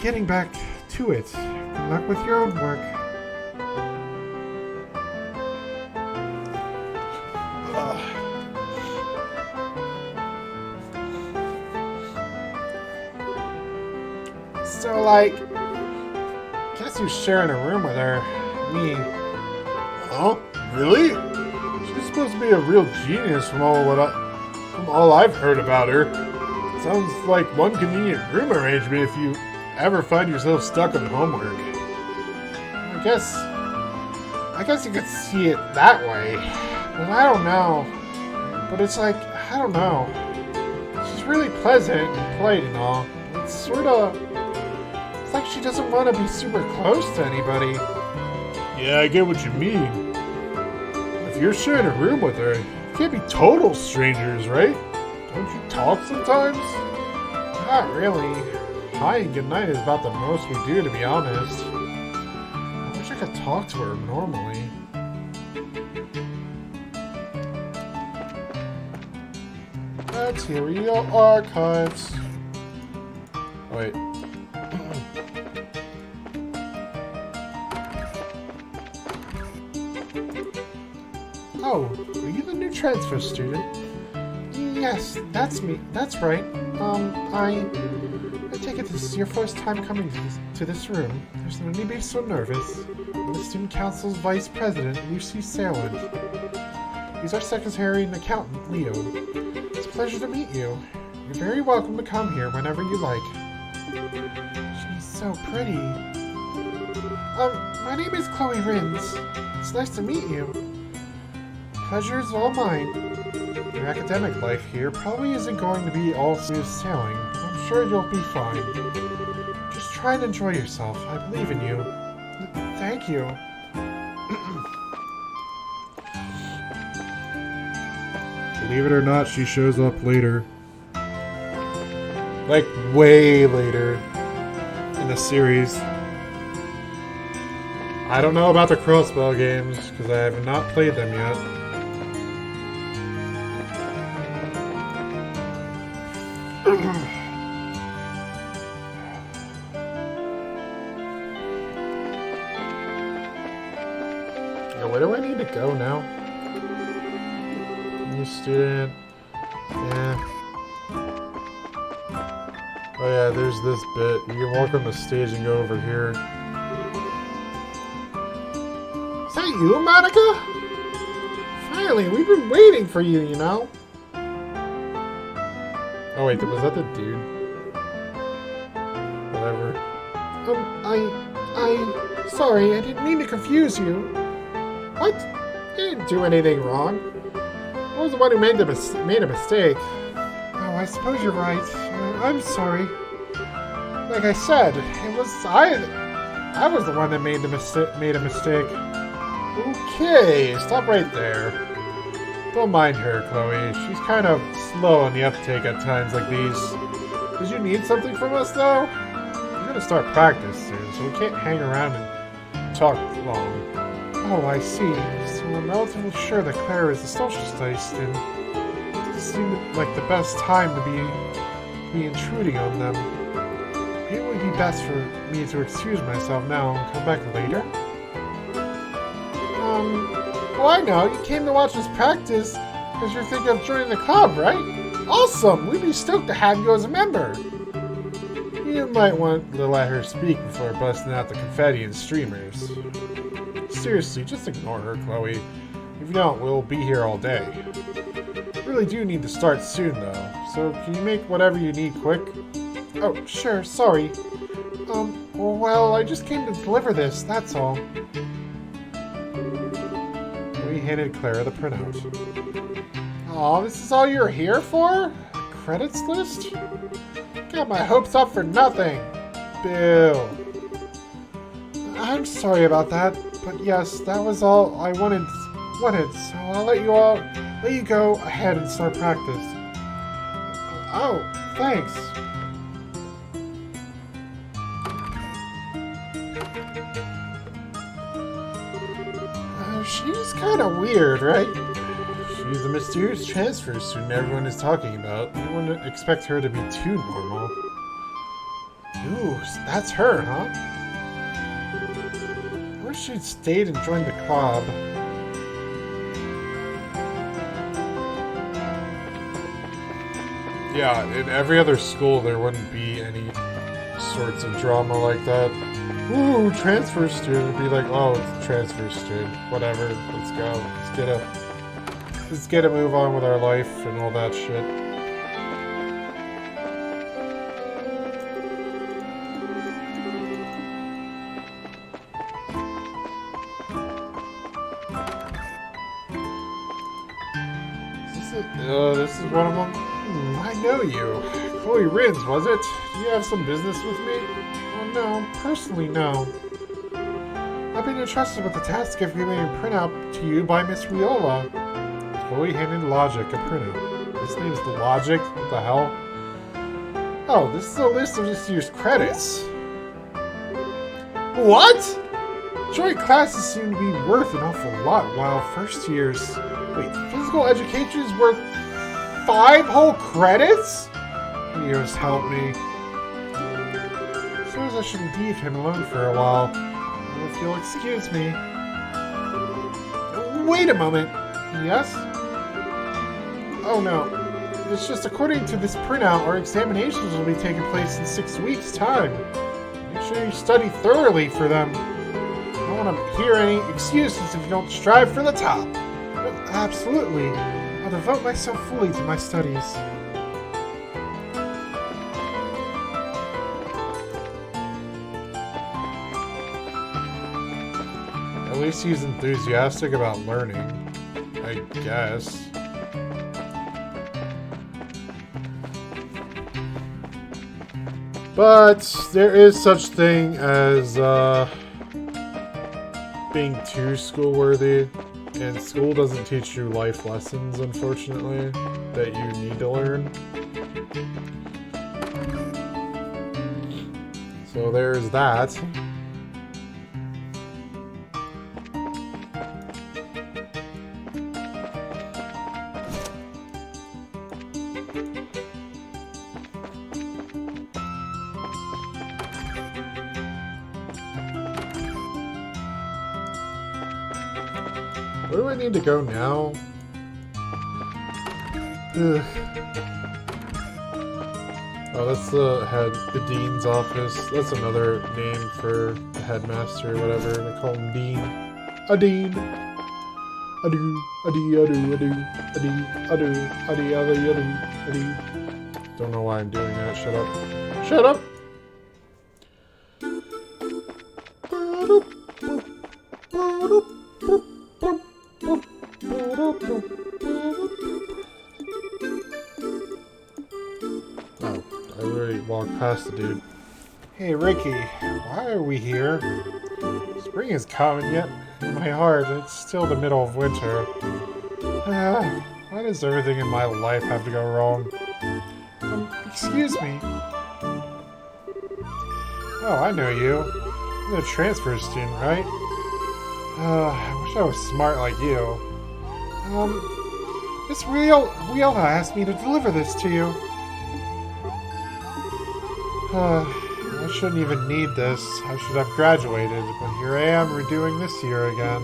getting back to it. Good luck with your own work. So, like, guess you're sharing a room with her. Me. Huh? Really? She's supposed to be a real genius from all I've heard about her. Sounds like one convenient room arrangement if you ever find yourself stuck on homework. I guess you could see it that way. But I don't know. But it's like, I don't know. She's really pleasant and polite and all. It's sort of... It's like she doesn't want to be super close to anybody. Yeah, I get what you mean. If you're sharing a room with her, you can't be total strangers, right? Don't you talk sometimes? Not really. Hi and good night is about the most we do, to be honest. I wish I could talk to her normally. Material archives. Wait. Oh, are you the new transfer student? Yes, that's me. That's right. I take it this is your first time coming to this room. There's no need to be so nervous. I'm the Student Council's Vice President, Lucy Sayland. He's our secretary and accountant, Leo. It's a pleasure to meet you. You're very welcome to come here whenever you like. She's so pretty. My name is Chloe Rins. It's nice to meet you. Pleasure is all mine. Your academic life here probably isn't going to be all smooth sailing, but I'm sure you'll be fine. Just try and enjoy yourself. I believe in you. Thank you. Believe it or not, she shows up later. Like, way later in the series. I don't know about the crossbow games, because I have not played them yet. Yeah, where do I need to go now? New student. Yeah. Oh yeah, there's this bit. You can walk on the stage and go over here. Is that you, Monica? Finally, we've been waiting for you, you know? Oh wait, was that the dude? Whatever. Sorry, I didn't mean to confuse you. What? You didn't do anything wrong. I was the one who made a mistake. Oh, I suppose you're right. I'm sorry. Like I said, it was I was the one that made a mistake. Okay, stop right there. Don't mind her, Chloe. She's kind of slow on the uptake at times like these. Did you need something from us, though? We're gonna start practice soon, so we can't hang around and talk long. Oh, I see. So I'm relatively sure that Claire is a social studies student. It doesn't seem like the best time to be intruding on them. Maybe it would be best for me to excuse myself now and come back later? Oh, I know. You came to watch us practice because you're thinking of joining the club, right? Awesome! We'd be stoked to have you as a member. You might want to let her speak before busting out the confetti and streamers. Seriously, just ignore her, Kloe. If you don't, we'll be here all day. Really do need to start soon, though. So, can you make whatever you need quick? Oh, sure, sorry. Well, I just came to deliver this, that's all. We handed Clara the printout. Aw, this is all you're here for? A credits list? Got my hopes up for nothing. Boo. I'm sorry about that, but yes, that was all I wanted, so I'll let you go ahead and start practice. Oh, thanks. She's kind of weird, right? She's the mysterious transfer student everyone is talking about. You wouldn't expect her to be too normal. Ooh, that's her, huh? I wish she'd stayed and joined the club. Yeah, in every other school there wouldn't be any sorts of drama like that. Ooh, transfer student would be like, oh, it's a transfer student. Whatever, let's go. Let's get a move on with our life and all that shit. This is one of them. I know you. Kloe Rins, was it? Do you have some business with me? Oh no, personally no. I've been entrusted with the task of giving a printout to you by Miss Riola. Kloe handed Logic a printout. This name's the Logic? What the hell? Oh, this is a list of this year's credits. What? Joint classes seem to be worth an awful lot, while first year's... Wait, physical education is worth 5 whole credits? You just help me. Suppose I should leave him alone for a while. If you'll excuse me. Wait a moment. Yes? Oh no. It's just according to this printout, our examinations will be taking place in 6 weeks' time. Make sure you study thoroughly for them. I don't want to hear any excuses if you don't strive for the top. Absolutely. I'll devote myself fully to my studies. At least he's enthusiastic about learning, I guess. But there is such thing as being too school-worthy, and school doesn't teach you life lessons, unfortunately, that you need to learn. So there's that. Where do I need to go now? Ugh. Oh, that's the dean's office. That's another name for the headmaster or whatever. They call him Dean. A dean. A-do, a-dee, a-do, a-do, a-dee, a-do, a-dee, a-dee, a-doo, a-dee. Don't know why I'm doing that. Shut up. Shut up! Oh, I already walked past the dude. Hey Ricky, why are we here? Spring is coming, yet in my heart it's still the middle of winter. Why does everything in my life have to go wrong? Excuse me. Oh, I know you. You're a transfer student, right? I wish I was smart like you. Miss Riola asked me to deliver this to you. I shouldn't even need this. I should have graduated, but here I am redoing this year again.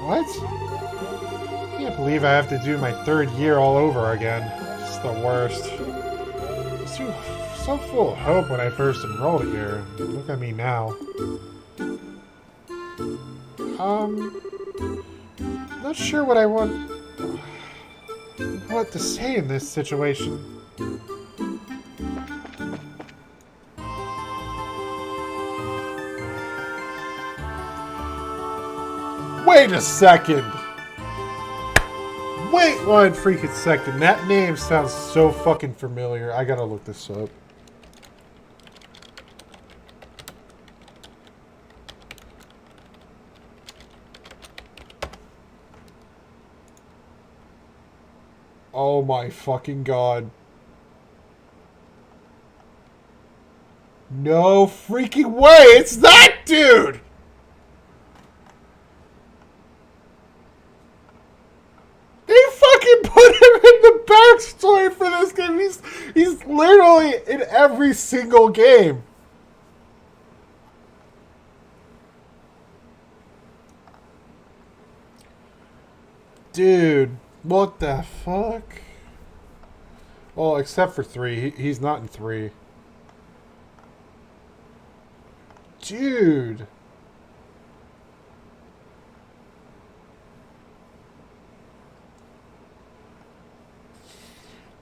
What? I can't believe I have to do my 3rd year all over again. It's the worst. So full of hope when I first enrolled here. Look at me now. Not sure what I want to say in this situation. Wait a second! Wait one freaking second. That name sounds so fucking familiar. I gotta look this up. Oh my fucking god. No freaking way! It's that dude! They fucking put him in the backstory for this game. He's literally in every single game. Dude, what the fuck? Well, except for 3. He's not in 3. Dude.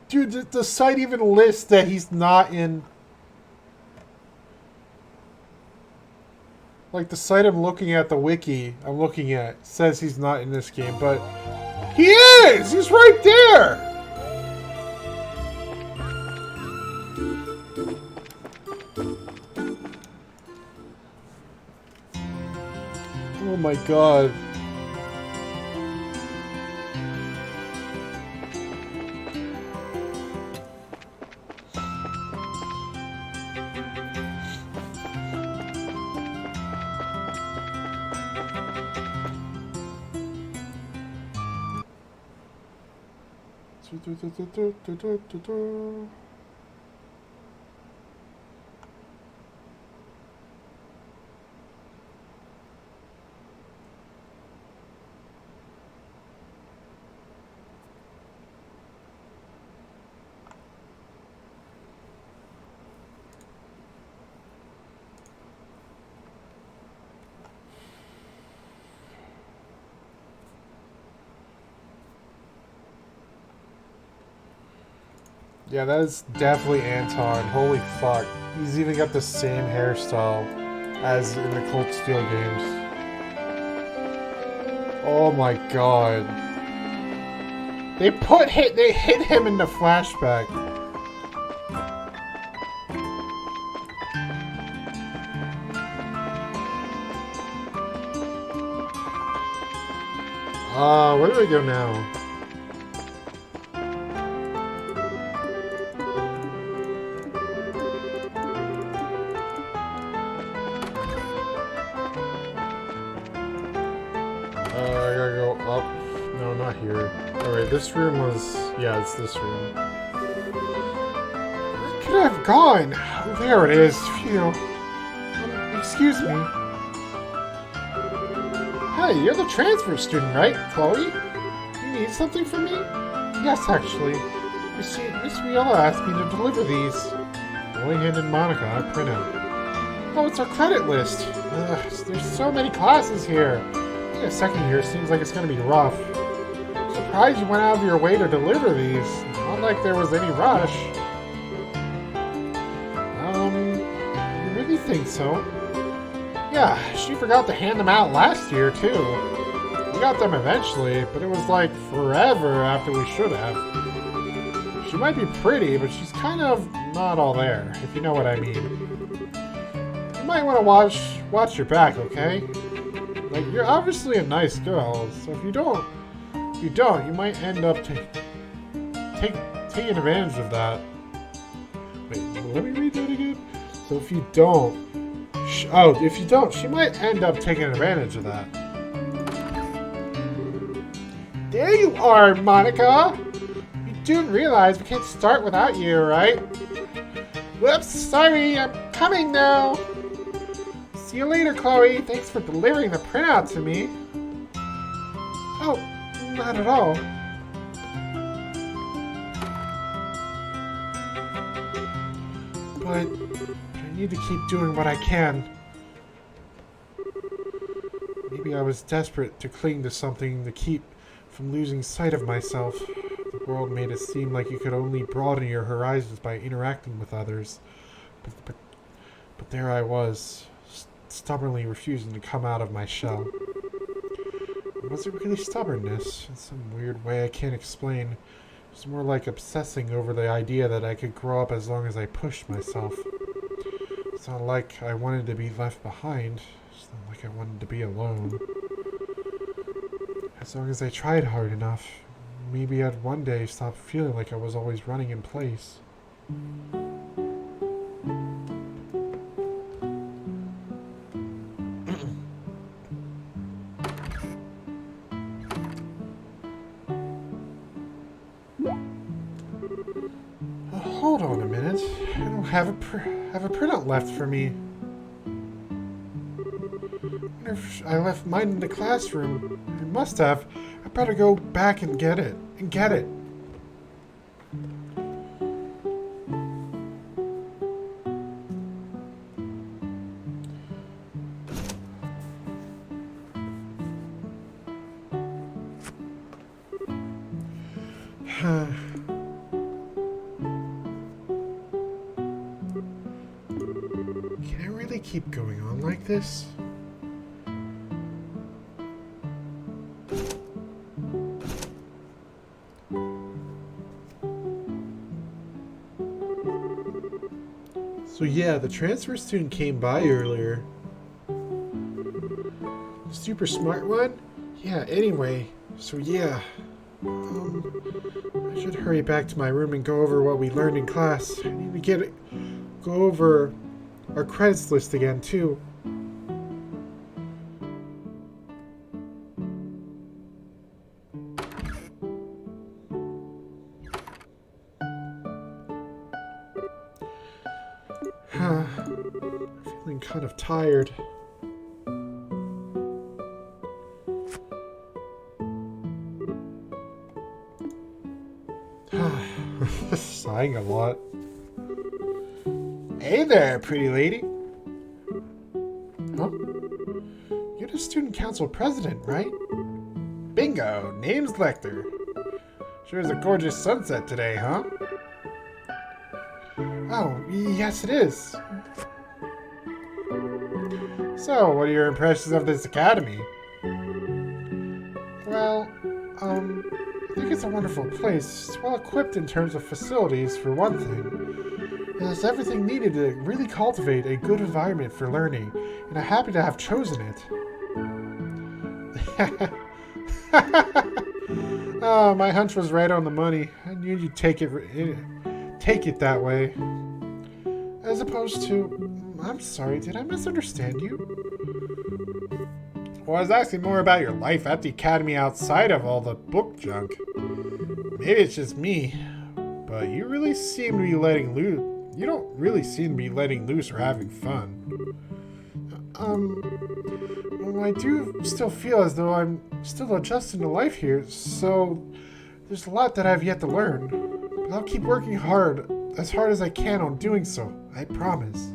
Dude, the site even lists that he's not in... Like, the site I'm looking at, the wiki I'm looking at, says he's not in this game, but... He is! He's right there! Oh my god. Yeah, that is definitely Anton. Holy fuck. He's even got the same hairstyle as in the Cold Steel games. Oh my god. They hit him in the flashback. Where do I go now? I gotta go up. No, not here. Alright, this room was... Yeah, it's this room. Where could I have gone? Oh, there it is. Phew. Excuse me. Hey, you're the transfer student, right, Kloe? You need something from me? Yes, actually. You see, Miss Viola asked me to deliver these. Only handed Monica a printout. Oh, it's our credit list. Ugh, there's so many classes here. The second year seems like it's going to be rough. Surprised you went out of your way to deliver these. Not like there was any rush. You really think so? Yeah, she forgot to hand them out last year, too. We got them eventually, but it was like forever after we should have. She might be pretty, but she's kind of not all there, if you know what I mean. You might want to watch your back, okay? Like, you're obviously a nice girl, so if you don't, you might end up taking advantage of that. Wait, let me read that again. So if you don't, she might end up taking advantage of that. There you are, Monica! You do realize we can't start without you, right? Whoops, sorry, I'm coming now! See you later, Kloe. Thanks for delivering the printout to me. Oh, not at all. But I need to keep doing what I can. Maybe I was desperate to cling to something to keep from losing sight of myself. The world made it seem like you could only broaden your horizons by interacting with others. But there I was, stubbornly refusing to come out of my shell. Was it really stubbornness? In some weird way I can't explain. It's more like obsessing over the idea that I could grow up as long as I pushed myself. It's not like I wanted to be left behind. It's not like I wanted to be alone. As long as I tried hard enough, maybe I'd one day stop feeling like I was always running in place. Hold on a minute. I don't have a printout left for me. I wonder if I left mine in the classroom. I must have. I better go back and get it. Can I really keep going on like this? So yeah, the transfer student came by earlier. Super smart one? Yeah, anyway. So yeah. I should hurry back to my room and go over what we learned in class. I need to go over our credits list again, too. Feeling kind of tired. Sighing a lot. Hey there, pretty lady. Huh? You're the student council president, right? Bingo! Name's Lecter. Sure is a gorgeous sunset today, huh? Oh, yes it is. So, what are your impressions of this academy? Well, I think it's a wonderful place. It's well equipped in terms of facilities, for one thing. It has everything needed to really cultivate a good environment for learning, and I'm happy to have chosen it. Oh, my hunch was right on the money. I knew you'd take it that way. As opposed to... I'm sorry, did I misunderstand you? Well, I was asking more about your life at the academy outside of all the book junk. Maybe it's just me, but you really seem to be letting loose. You don't really seem to be letting loose or having fun. Well, I do still feel as though I'm still adjusting to life here, so there's a lot that I've yet to learn. But I'll keep working as hard as I can on doing so, I promise.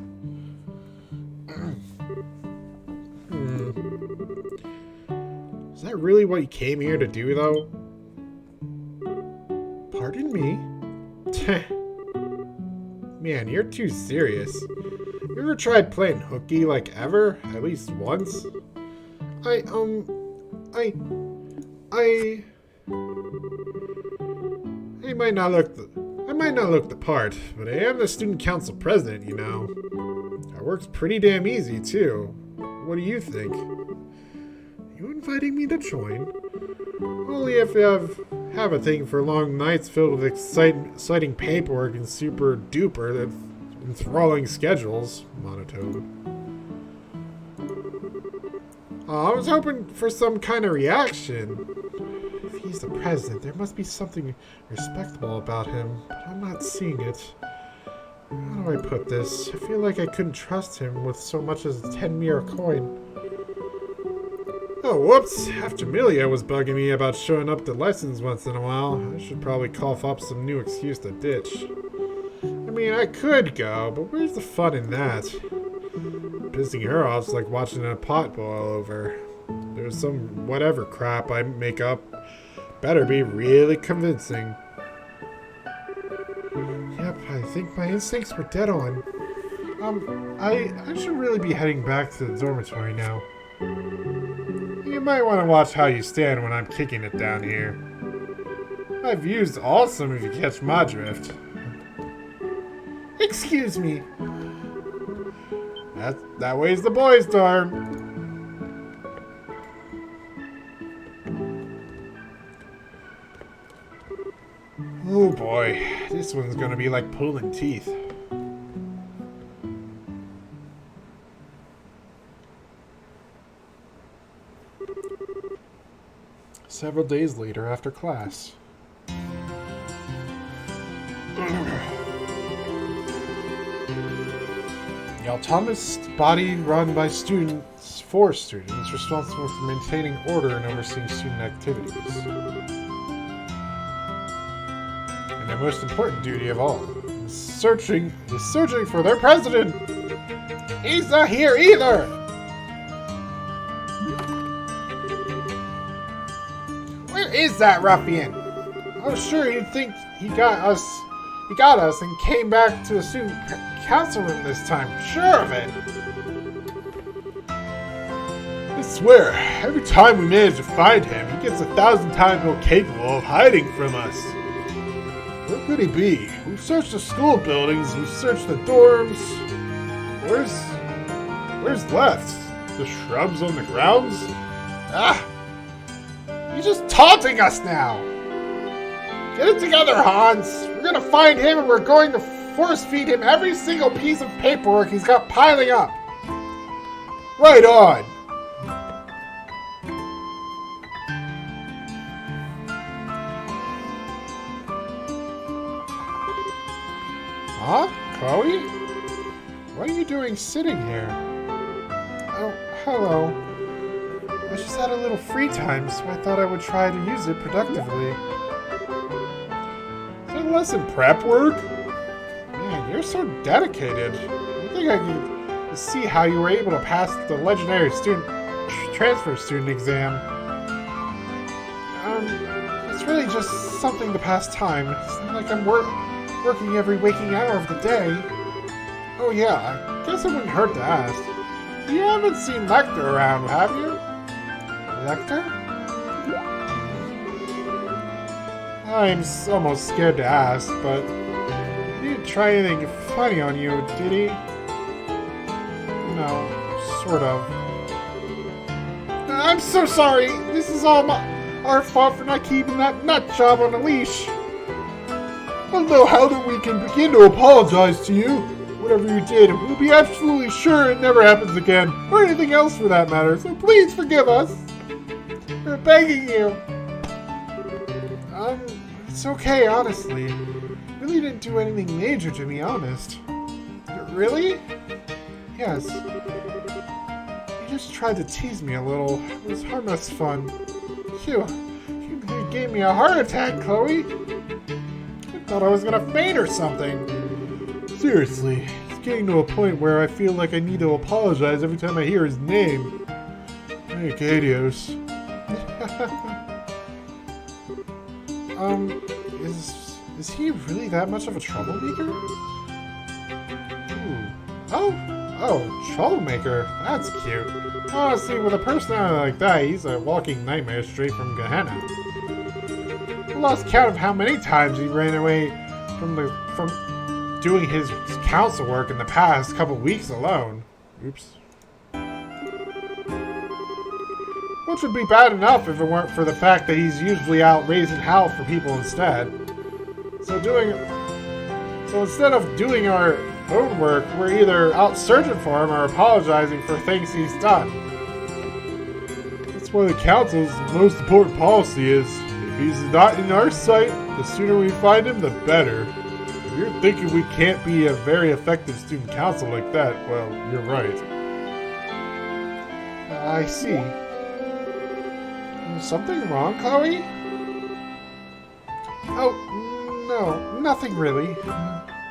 Is that really what you came here to do, though? Pardon me? Man, you're too serious. You ever tried playing hooky, like, ever? At least once? I might not look the part, but I am the student council president, you know. That works pretty damn easy, too. What do you think? You inviting me to join? Only if you have a thing for long nights filled with exciting paperwork and super duper enthralling schedules. Monotone. I was hoping for some kind of reaction. If he's the president, there must be something respectable about him, but I'm not seeing it. How do I put this? I feel like I couldn't trust him with so much as a 10 mirror coin. Oh, whoops. Aftermilia was bugging me about showing up to lessons once in a while. I should probably cough up some new excuse to ditch. I mean, I could go, but where's the fun in that? Pissing her off's like watching a pot boil over. There's some whatever crap I make up. Better be really convincing. Yep, I think my instincts were dead on. I should really be heading back to the dormitory now. You might want to watch how you stand when I'm kicking it down here. My view's awesome if you catch my drift. Excuse me. That way's the boys' dorm. Oh boy, this one's gonna be like pulling teeth. Several days later after class. The autonomous body run by students, for students, responsible for maintaining order and overseeing student activities. And their most important duty of all is searching for their president. He's not here either. Where is that ruffian? Oh, sure, you'd think he got us and came back to the student council room this time. Sure of it. I swear, every time we manage to find him, he gets 1,000 times more capable of hiding from us. Where could he be? We've searched the school buildings, we've searched the dorms. Where's left? The shrubs on the grounds? Ah! He's just taunting us now! Get it together, Hans! We're gonna find him and we're going to force feed him every single piece of paperwork he's got piling up! Right on! Huh? Chloe? What are you doing sitting here? Oh, hello. I just had a little free time, so I thought I would try to use it productively. Is that lesson prep work? Man, you're so dedicated. I think I can see how you were able to pass the legendary transfer student exam. It's really just something to pass time. It's not like I'm working every waking hour of the day. Oh yeah, I guess it wouldn't hurt to ask. You haven't seen Lecter around, have you? Lecter? I'm almost scared to ask, but he didn't try anything funny on you, did he? No, sort of. I'm so sorry! This is all our fault for not keeping that nut job on a leash. I don't know how that we can begin to apologize to you. Whatever you did, we'll be absolutely sure it never happens again, or anything else for that matter, so please forgive us. We're begging you. It's okay, honestly. Really didn't do anything major, to be honest. Really? Yes. You just tried to tease me a little. It was harmless fun. You gave me a heart attack, Chloe. I thought I was gonna faint or something. Seriously, it's getting to a point where I feel like I need to apologize every time I hear his name. Hey, adios. Is he really that much of a troublemaker? Ooh. Oh, troublemaker. That's cute. Honestly, with a personality like that, he's a walking nightmare straight from Gehenna. I lost count of how many times he ran away from doing his council work in the past couple weeks alone. Oops. Which would be bad enough if it weren't for the fact that he's usually out raising hell for people instead. So instead of doing our own work, we're either out searching for him or apologizing for things he's done. That's why the council's most important policy is, if he's not in our sight, the sooner we find him, the better. If you're thinking we can't be a very effective student council like that, well, you're right. I see. Is something wrong, Kloe? Oh, no, nothing really.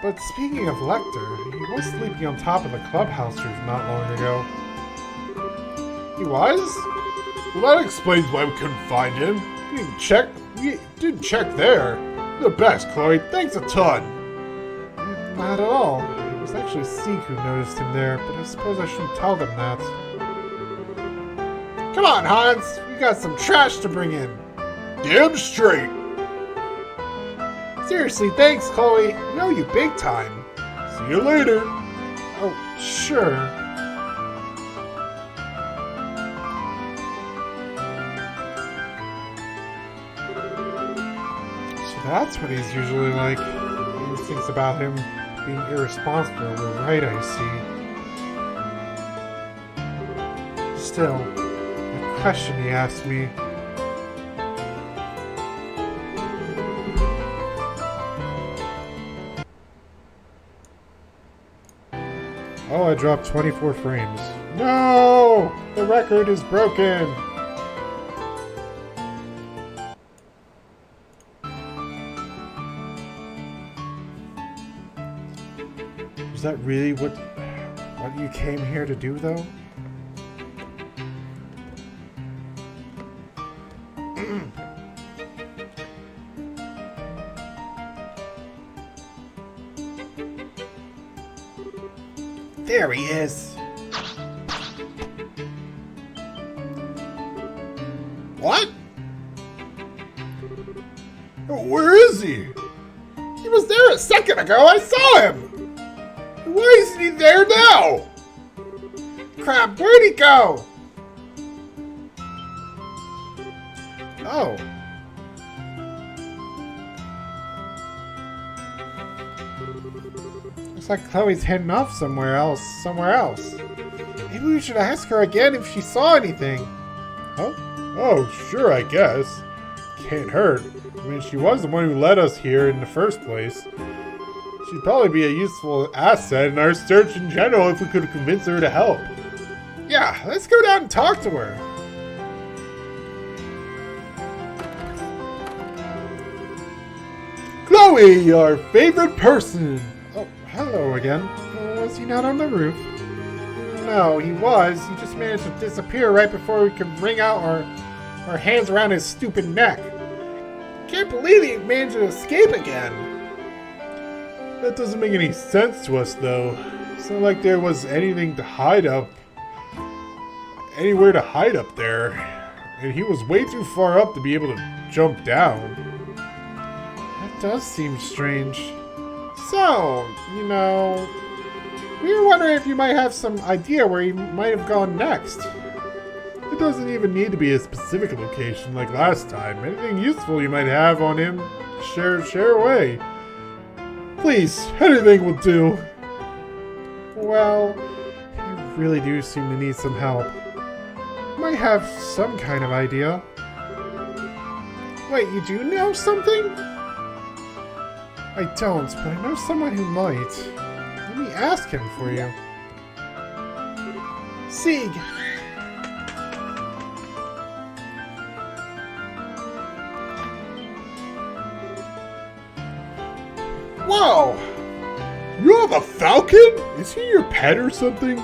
But speaking of Lecter, he was sleeping on top of the clubhouse roof not long ago. He was? Well, that explains why we couldn't find him. We didn't check there. You're the best, Kloe. Thanks a ton. Not at all. It was actually Seek who noticed him there, but I suppose I shouldn't tell them that. Come on, Hans. We got some trash to bring in. Damn straight. Seriously, thanks, Kloe. We owe you big time. See you later. Oh, sure. So that's what he's usually like. He thinks about him being irresponsible. We're right, I see. Still, the question he asked me. Oh, I dropped 24 frames. No! The record is broken! Is that really what you came here to do, though? There he is! What? Where is he? He was there a second ago. I saw him. Why isn't he there now? Crap, where'd he go? Oh. Looks like Chloe's heading off somewhere else. Maybe we should ask her again if she saw anything. Huh? Oh, sure, I guess. Can't hurt. I mean, she was the one who led us here in the first place. She'd probably be a useful asset in our search in general if we could convince her to help. Yeah, let's go down and talk to her. Kloe, our favorite person. Oh, hello again. Was he not on the roof? No, he was. He just managed to disappear right before we could wring out our hands around his stupid neck. Can't believe he managed to escape again. That doesn't make any sense to us, though. It's not like there was anything to hide up. Anywhere to hide up there. And he was way too far up to be able to jump down. That does seem strange. So, you know, we were wondering if you might have some idea where he might have gone next. It doesn't even need to be a specific location like last time. Anything useful you might have on him, share away. Please, anything will do. Well, you really do seem to need some help. Might have some kind of idea. Wait, you do know something? I don't, but I know someone who might. Let me ask him for you. Sieg! Whoa! You're the Falcon? Is he your pet or something?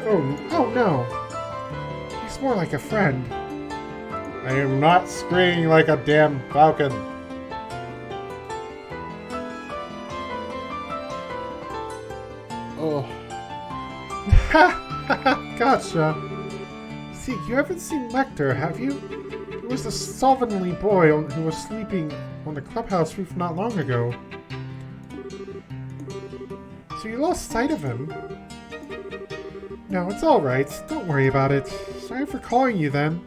Oh no. He's more like a friend. I am not screaming like a damn falcon. Oh. Ha! Gotcha. See, you haven't seen Lecter, have you? He was the slovenly boy who was sleeping on the clubhouse roof not long ago. So you lost sight of him? No, it's alright. Don't worry about it. Sorry for calling you then.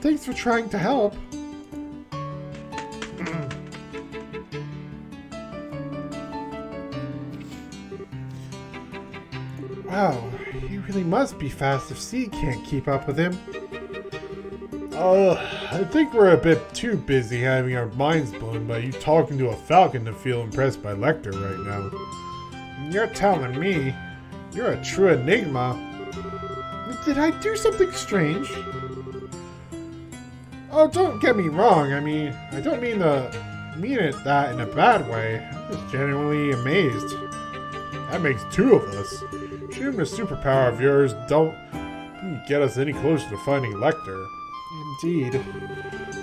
Thanks for trying to help. Wow, he really must be fast if Seed can't keep up with him. I think we're a bit too busy having our minds blown by you talking to a falcon to feel impressed by Lecter right now. You're telling me. You're a true enigma. Did I do something strange? Oh, don't get me wrong. I mean, I don't mean that in a bad way. I'm just genuinely amazed. That makes two of us. Shooting a superpower of yours don't get us any closer to finding Lecter. Indeed.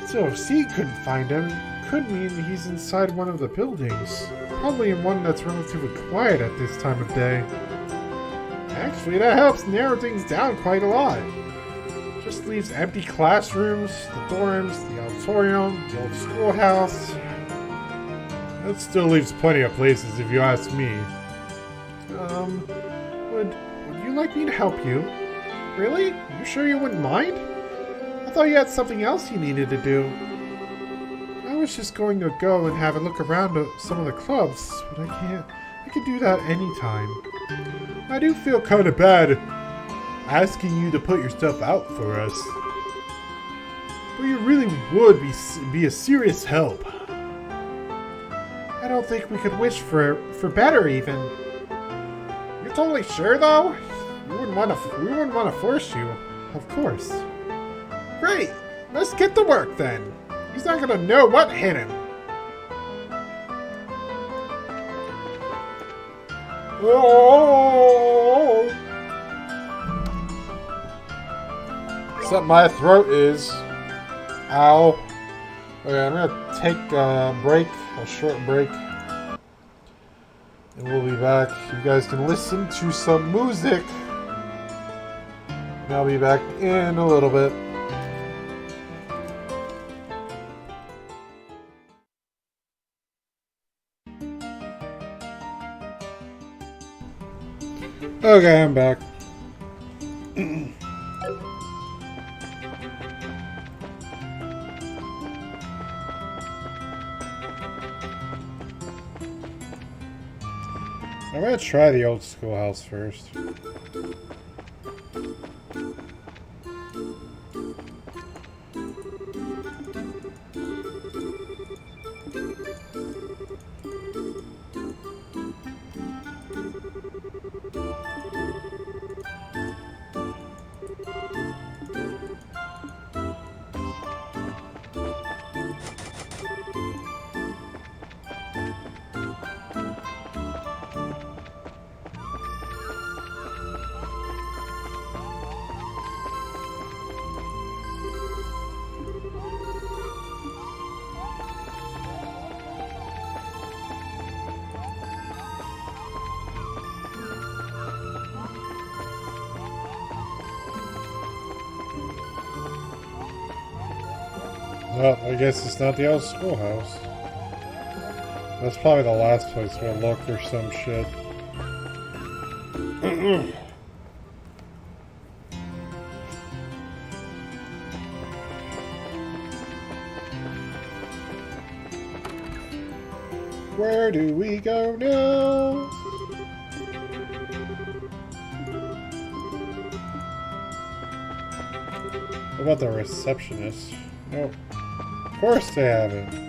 So if C couldn't find him, it could mean he's inside one of the buildings. Probably in one that's relatively quiet at this time of day. Actually, that helps narrow things down quite a lot. Just leaves empty classrooms, the dorms, the auditorium, the old schoolhouse. That still leaves plenty of places if you ask me. Would you like me to help you? Really? You sure you wouldn't mind? I thought you had something else you needed to do. I was just going to go and have a look around at some of the clubs, but I can't. I can do that anytime. I do feel kind of bad asking you to put your stuff out for us. But you really would be a serious help. I don't think we could wish for better, even. You're totally sure, though? We wouldn't want to force you. Of course. Great! Let's get to work, then. He's not gonna know what hit him. Oh! Except my throat is. Ow. Okay, I'm gonna take a short break. And we'll be back. You guys can listen to some music. And I'll be back in a little bit. Okay, I'm back. I'm gonna try the old schoolhouse first. Well, I guess it's not the old schoolhouse. That's probably the last place we'll look for some shit. Where do we go now? What about the receptionist? Nope. Of course they haven't.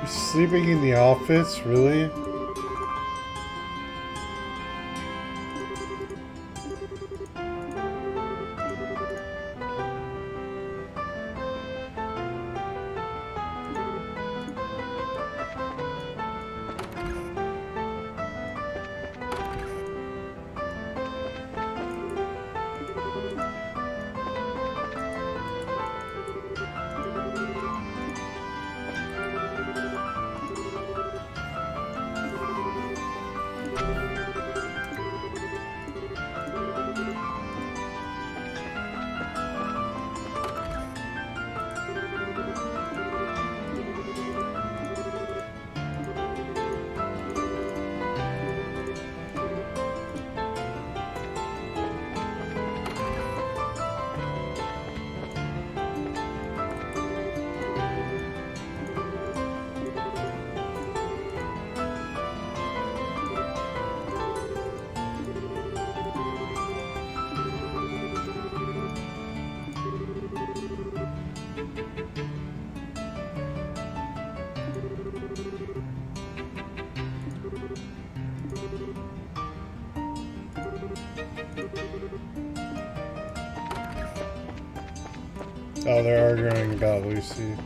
Sleeping in the office? Really? Oh, they're arguing about Lucy.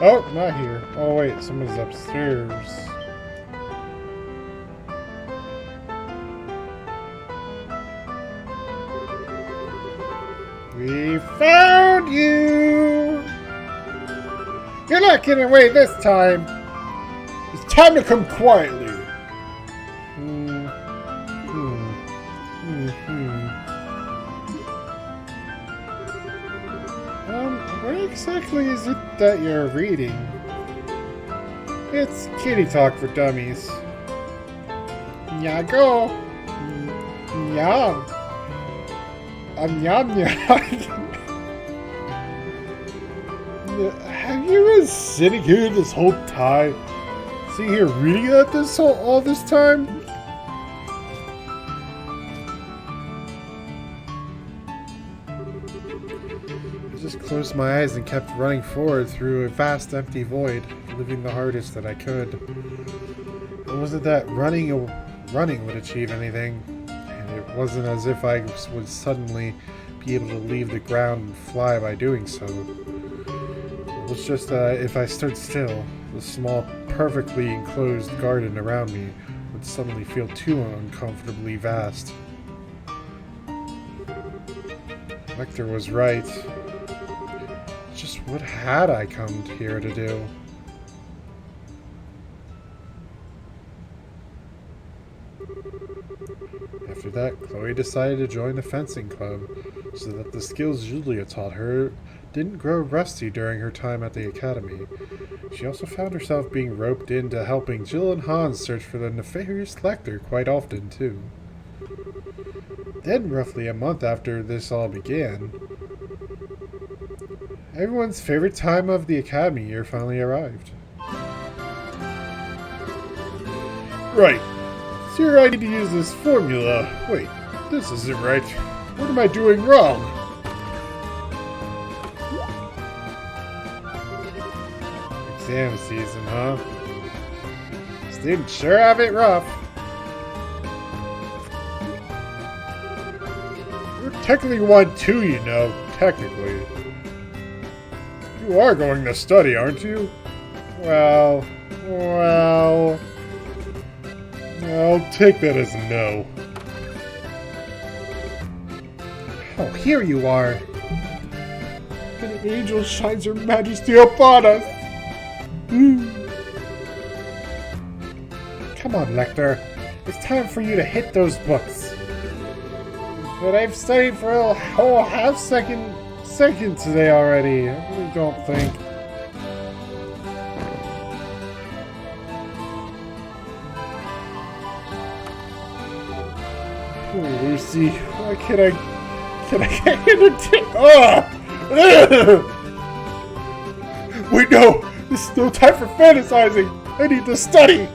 Oh, not here. Oh wait, someone's upstairs. We found you! You're not getting away this time! It's time to come quietly. What exactly is it that you're reading? It's kitty talk for dummies. Nyago! Yum! Yum yum! Have you been sitting here this whole time? Sitting here reading at this all this time? I just closed my eyes and kept running forward through a vast empty void, living the hardest that I could. It wasn't that running would achieve anything, and it wasn't as if I would suddenly be able to leave the ground and fly by doing so. It was just if I stood still, the small, perfectly enclosed garden around me would suddenly feel too uncomfortably vast. Lecter was right. Just what had I come here to do? After that, Kloe decided to join the fencing club so that the skills Julia taught her didn't grow rusty during her time at the academy. She also found herself being roped into helping Jill and Hans search for the nefarious Lecter quite often, too. Then, roughly a month after this all began, everyone's favorite time of the academy year finally arrived. Right. So I need to use this formula. Wait, this isn't right. What am I doing wrong? Exam season, huh? Students sure have it rough. You're technically one too, you know. Technically. You are going to study, aren't you? Well... I'll take that as a no. Oh, here you are. An angel shines her majesty upon us. Come on, Lecter. It's time for you to hit those books. But I've studied for a whole second today already. I really don't think. Lucy, why can't I get entertained? Wait, no! This is no time for fantasizing! I need to study!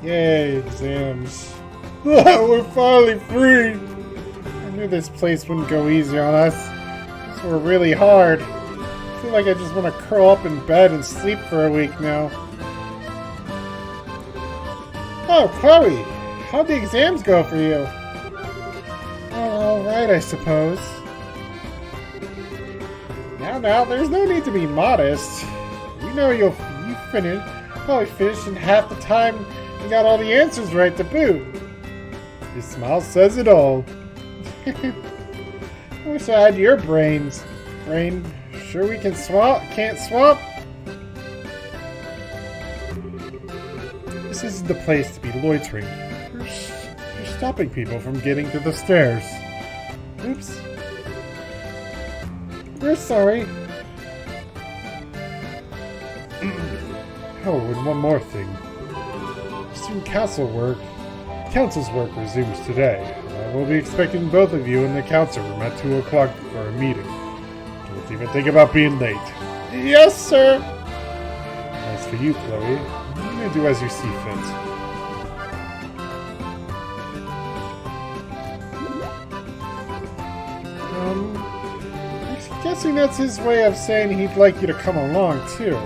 Yay, exams. We're finally free! I knew this place wouldn't go easy on us. These were really hard. I feel like I just want to curl up in bed and sleep for a week now. Oh, Kloe! How'd the exams go for you? Oh, alright, I suppose. Now, there's no need to be modest. You know you probably finished in half the time and got all the answers right to boot. Your smile says it all. I wish I had your brains. Brain, sure we can swap? Can't swap? This isn't the place to be loitering. You're stopping people from getting to the stairs. Oops. We're sorry. Oh, and one more thing. Student council's work resumes today. I will be expecting both of you in the council room at 2 o'clock for a meeting. Don't even think about being late. Yes, sir! As for you, Kloe, you may do as you see fit. I'm guessing that's his way of saying he'd like you to come along, too.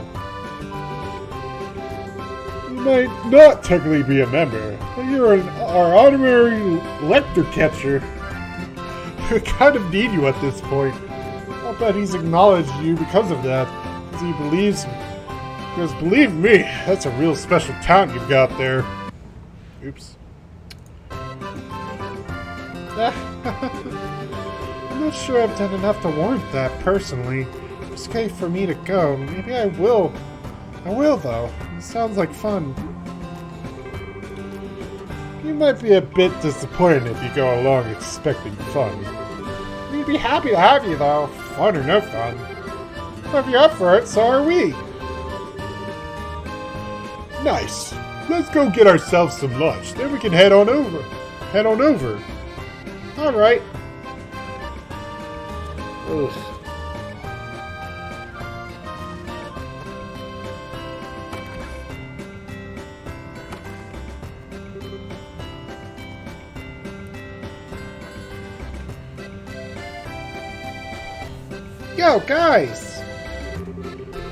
Might not technically be a member, but you're our honorary lector catcher. We kind of need you at this point. I'll bet he's acknowledged you because of that, because he believes me. Because believe me, that's a real special talent you've got there. Oops. I'm not sure I've done enough to warrant that, personally. It's okay for me to go. Maybe I will. I will, though. It sounds like fun. You might be a bit disappointed if you go along expecting fun. We'd be happy to have you, though. Fun or no fun. If you're up for it, so are we. Nice. Let's go get ourselves some lunch. Then we can head on over. Alright. Ugh. Yo, guys!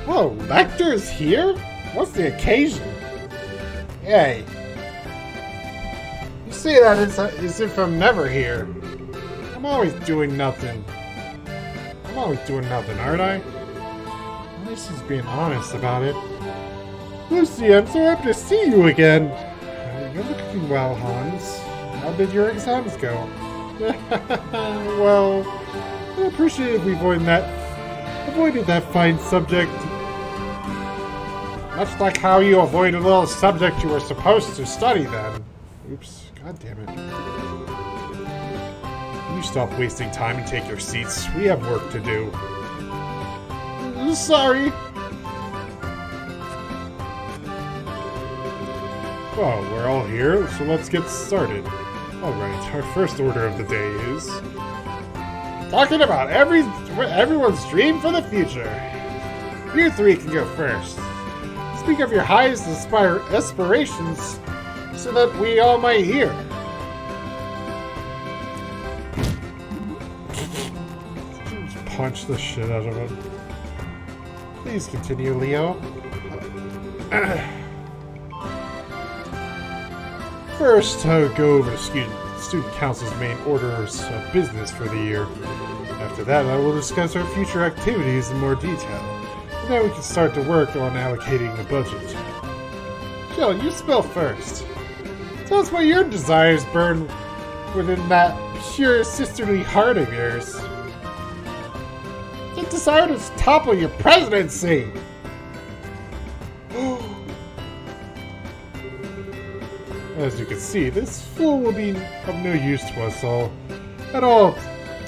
Whoa, Lecter's here? What's the occasion? Hey. You say that as if I'm never here. I'm always doing nothing. Aren't I? At least he's being honest about it. Lucy, I'm so happy to see you again. You're looking well, Hans. How did your exams go? Well, I appreciate if we avoided that fine subject. Much like how you avoided a little subject you were supposed to study then. Oops, god damn it. You stop wasting time and take your seats. We have work to do. Sorry. Well, we're all here, so let's get started. Alright, our first order of the day is talking about everyone's dream for the future. You three can go first. Speak of your highest aspirations so that we all might hear. Just punch the shit out of him. Please continue, Leo. First, I'll go over the student council's main orders of business for the year. After that, I will discuss our future activities in more detail. And then we can start to work on allocating the budget. Jill, you spell first. Tell us what your desires burn within that pure sisterly heart of yours. The desire to topple your presidency! As you can see, this fool will be of no use to us all at all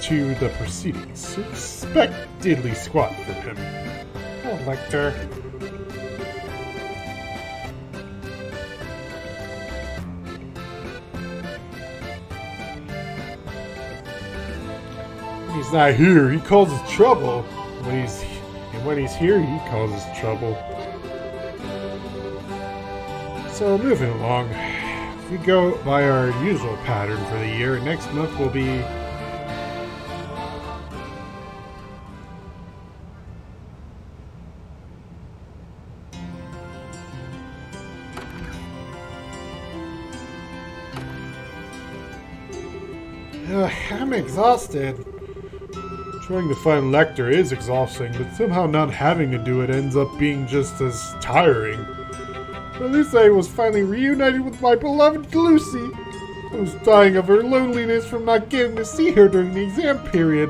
to the proceedings. Expect diddly squat from him. Oh, Lecter. When he's not here, he causes trouble. When he's here, he causes trouble. So, moving along. If we go by our usual pattern for the year, next month will be... I'm exhausted. Trying to find Lecter is exhausting, but somehow not having to do it ends up being just as tiring. But at least I was finally reunited with my beloved Lucy. I was dying of her loneliness from not getting to see her during the exam period.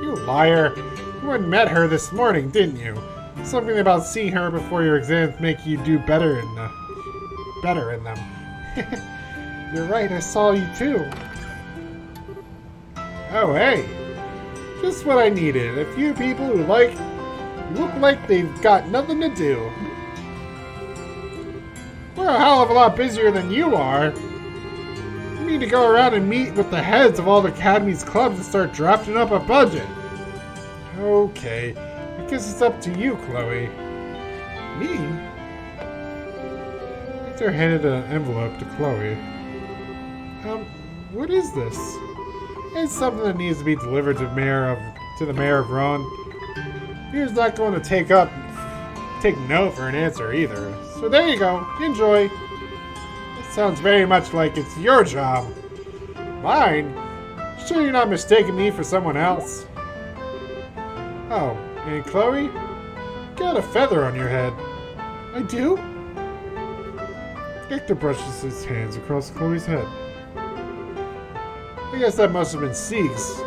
You liar. You went and met her this morning, didn't you? Something about seeing her before your exams make you do better in them. You're right, I saw you too. Oh, hey. Just what I needed. A few people who look like they've got nothing to do. We're a hell of a lot busier than you are. You need to go around and meet with the heads of all the Academy's clubs and start drafting up a budget. Okay. I guess it's up to you, Kloe. Me? Victor handed an envelope to Kloe. What is this? It's something that needs to be delivered to the mayor of Ron. He's not going to take no for an answer either. So there you go. Enjoy. It sounds very much like it's your job. Mine? Sure you're not mistaking me for someone else? Oh, and Kloe? You got a feather on your head. I do? Victor brushes his hands across Chloe's head. I guess that must have been Sieg's.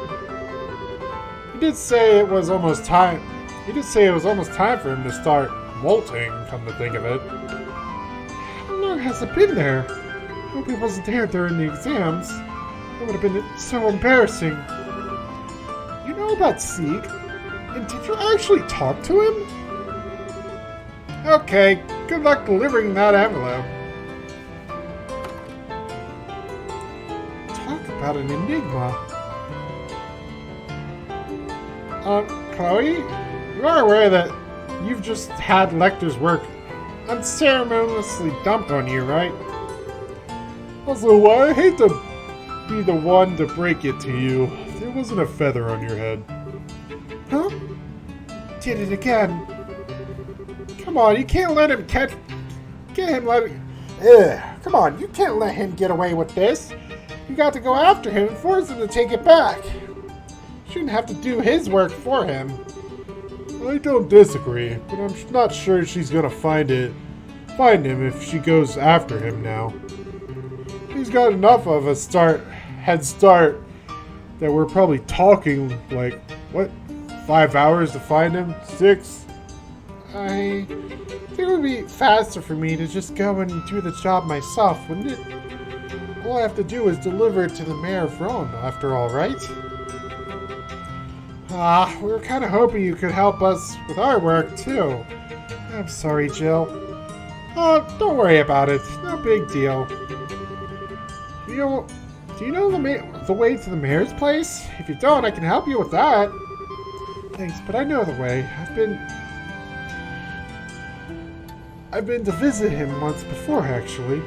He did say it was almost time for him to start molting, come to think of it. How long has it been there? I hope he wasn't there during the exams. That would have been so embarrassing. You know about Sieg? And did you actually talk to him? Okay, good luck delivering that envelope. About an enigma. Kloe, you are aware that you've just had Lecter's work unceremoniously dumped on you, right? Also, I hate to be the one to break it to you. There wasn't a feather on your head. Huh? Did it again. Come on, you can't let him come on, you can't let him get away with this. You got to go after him and force him to take it back. Shouldn't have to do his work for him. I don't disagree, but I'm not sure she's gonna find him if she goes after him now. He's got enough of a head start that we're probably talking like, what, 5 hours to find him? 6? I think it would be faster for me to just go and do the job myself, wouldn't it? All I have to do is deliver it to the mayor of Rome, after all, right? We were kind of hoping you could help us with our work, too. I'm sorry, Jill. Don't worry about it. No big deal. Do you know the way to the mayor's place? If you don't, I can help you with that. Thanks, but I know the way. I've been to visit him once before, actually.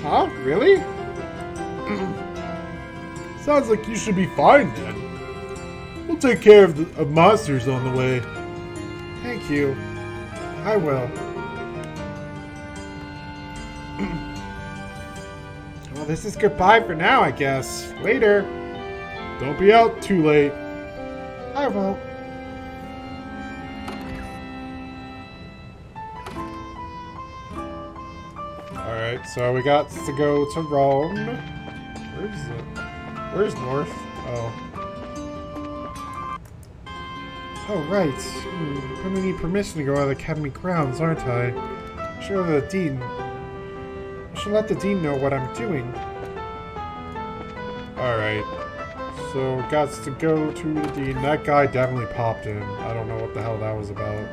Huh? Really? Sounds like you should be fine then. We'll take care of monsters on the way. Thank you. I will. Well, this is goodbye for now, I guess. Later. Don't be out too late. I won't. Alright, so we got to go to Rome. Where's it? Where's North? Oh. Oh, right. I'm gonna need permission to go out of the Academy grounds, aren't I? I should go to the Dean. I should let the Dean know what I'm doing. Alright. So, got to go to the Dean. That guy definitely popped in. I don't know what the hell that was about.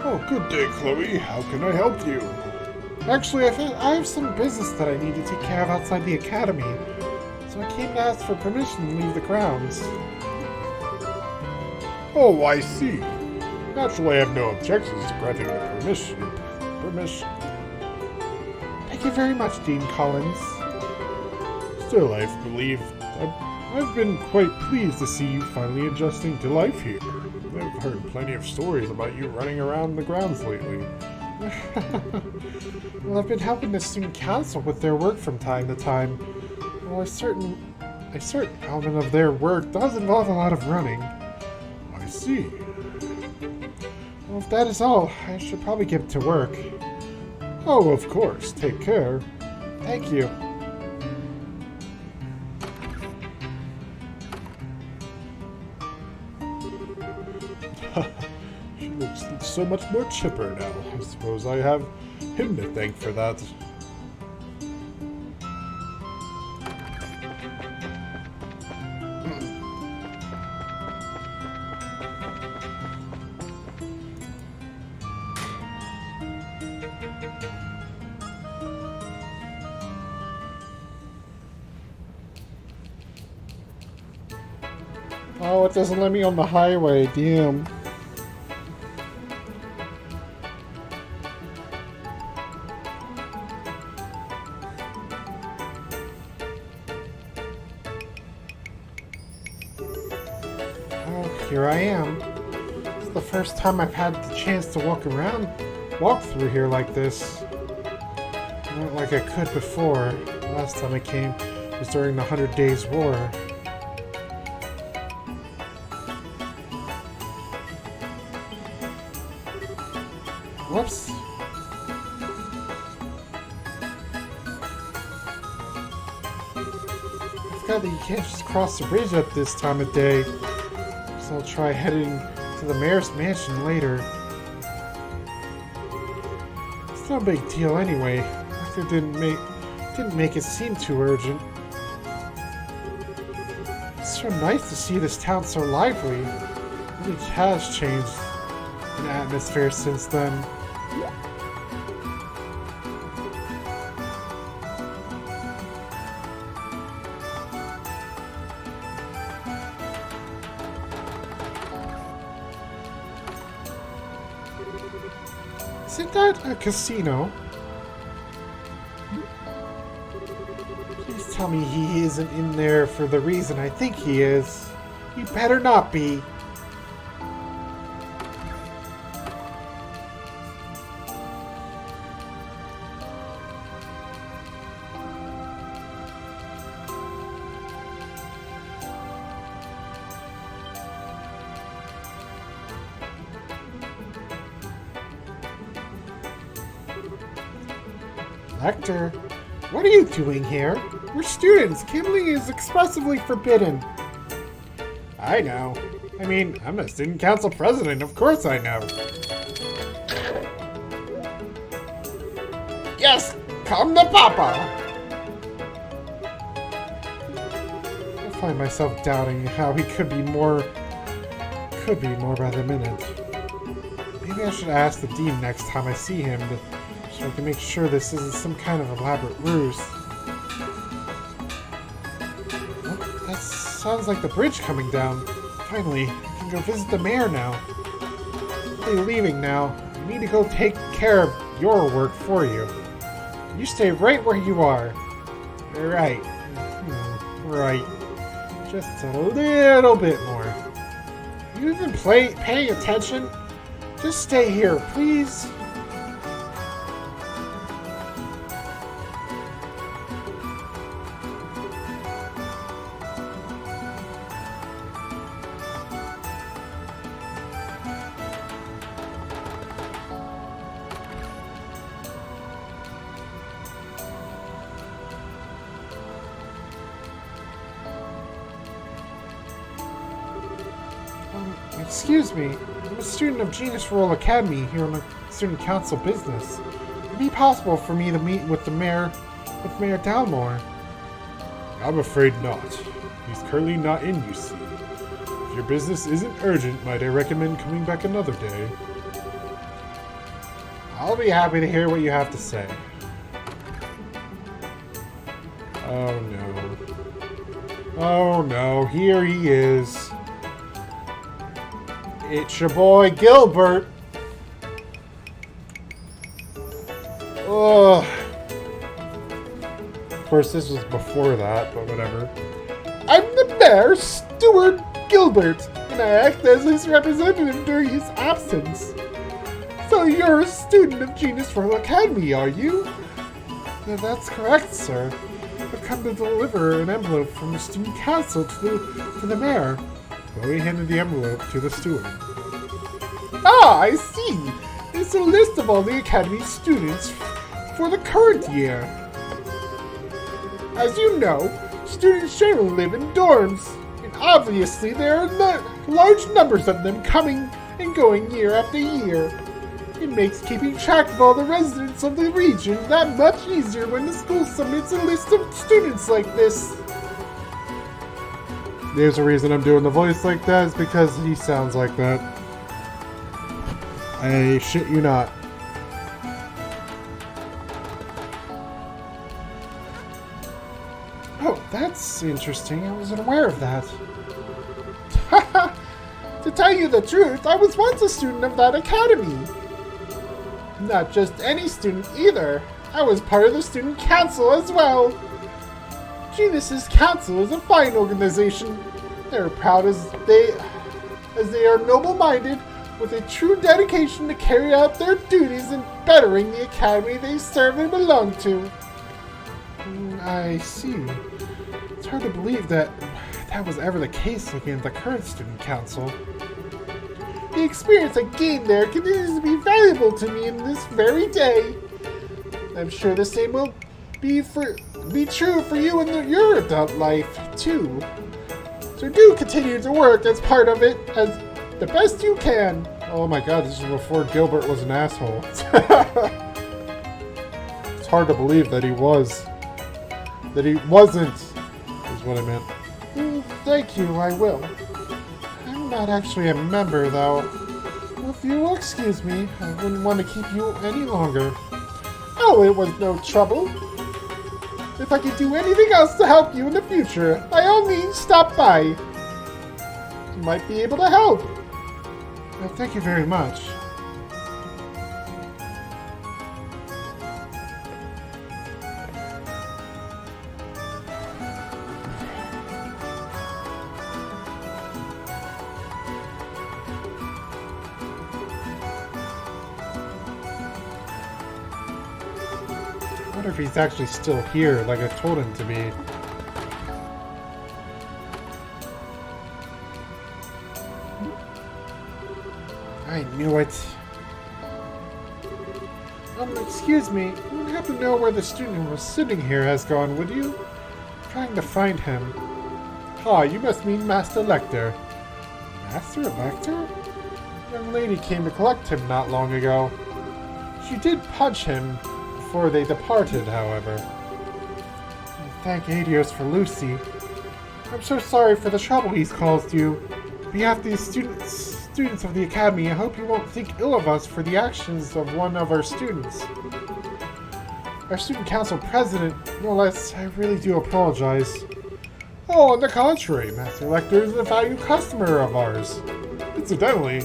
Oh, good day, Kloe. How can I help you? Actually, I have some business that I need to take care of outside the academy, so I came to ask for permission to leave the grounds. Oh, I see. Naturally, I have no objections to granting the permission. Thank you very much, Dean Collins. Still, I believe I've been quite pleased to see you finally adjusting to life here. I've heard plenty of stories about you running around the grounds lately. Well, I've been helping the student council with their work from time to time. Well, a certain element of their work does involve a lot of running. I see. Well, if that is all, I should probably get to work. Oh, of course. Take care. Thank you. She looks so much more chipper now. I suppose I have him to thank for that. Oh, it doesn't let me on the highway, damn. Oh, here I am. It's the first time I've had the chance to walk through here like this. Not like I could before. The last time I came was during the 100 Days War. Whoops. I forgot that you can't just cross the bridge at this time of day. So I'll try heading to the mayor's mansion later. It's no big deal anyway. Arthur didn't make it seem too urgent. It's so nice to see this town so lively. It really has changed in atmosphere since then. Isn't that a casino? Please tell me he isn't in there for the reason I think he is. He better not be. Lecter, what are you doing here? We're students. Gambling is expressly forbidden. I know. I mean, I'm a student council president. Of course I know. Yes, come to Papa. I find myself doubting how he could be more by the minute. Maybe I should ask the dean next time I see him so I can make sure this isn't some kind of elaborate ruse. Oh, that sounds like the bridge coming down. Finally, I can go visit the mayor now. I'll be leaving now. I need to go take care of your work for you. You stay right where you are. Right. Right. Just a little bit more. You even paying attention? Just stay here, please. Excuse me, I'm a student of Genius Roll Academy here on the Student Council business. Would it be possible for me to meet with Mayor Dalmore? I'm afraid not. He's currently not in, you see. If your business isn't urgent, might I recommend coming back another day? I'll be happy to hear what you have to say. Oh no. Oh no, here he is. It's your boy Gilbert. Ugh. Of course, this was before that, but whatever. I'm the mayor, Stuart Gilbert, and I act as his representative during his absence. So you're a student of Genius Roll Academy, are you? Yeah, that's correct, sir. I've come to deliver an envelope from the student council to the mayor. Chloe handed the envelope to the steward. Ah, I see. It's a list of all the Academy students for the current year. As you know, students generally live in dorms, and obviously there are large numbers of them coming and going year after year. It makes keeping track of all the residents of the region that much easier when the school submits a list of students like this. There's a reason I'm doing the voice like that, is because he sounds like that. I shit you not. Oh, that's interesting. I wasn't aware of that. To tell you the truth, I was once a student of that academy. Not just any student either. I was part of the student council as well. Genius's council is a fine organization. They're proud as they are noble-minded, with a true dedication to carry out their duties in bettering the academy they serve and belong to. I see. It's hard to believe that was ever the case looking at the current student council. The experience I gained there continues to be valuable to me in this very day. I'm sure the same will be true for you in your adult life, too. So do continue to work as part of it as the best you can. Oh my god, this is before Gilbert was an asshole. It's hard to believe that he was. That he wasn't, is what I meant. Thank you, I will. I'm not actually a member, though. If you will excuse me, I wouldn't want to keep you any longer. Oh, it was no trouble. If I could do anything else to help you in the future, by all means stop by. You might be able to help. Well, thank you very much. I wonder if he's actually still here, like I told him to be. I knew it. Excuse me, you would happen to know where the student who was sitting here has gone, would you? I'm trying to find him. Ah, you must mean Master Lecter. Master Lecter? A young lady came to collect him not long ago. She did punch him before they departed, however. Thank Adios for Lucy. I'm so sorry for the trouble he's caused you. On behalf of these students of the Academy, I hope you won't think ill of us for the actions of one of our students. Our student council president, no less, I really do apologize. Oh, on the contrary, Master Lecter is a valued customer of ours. Incidentally,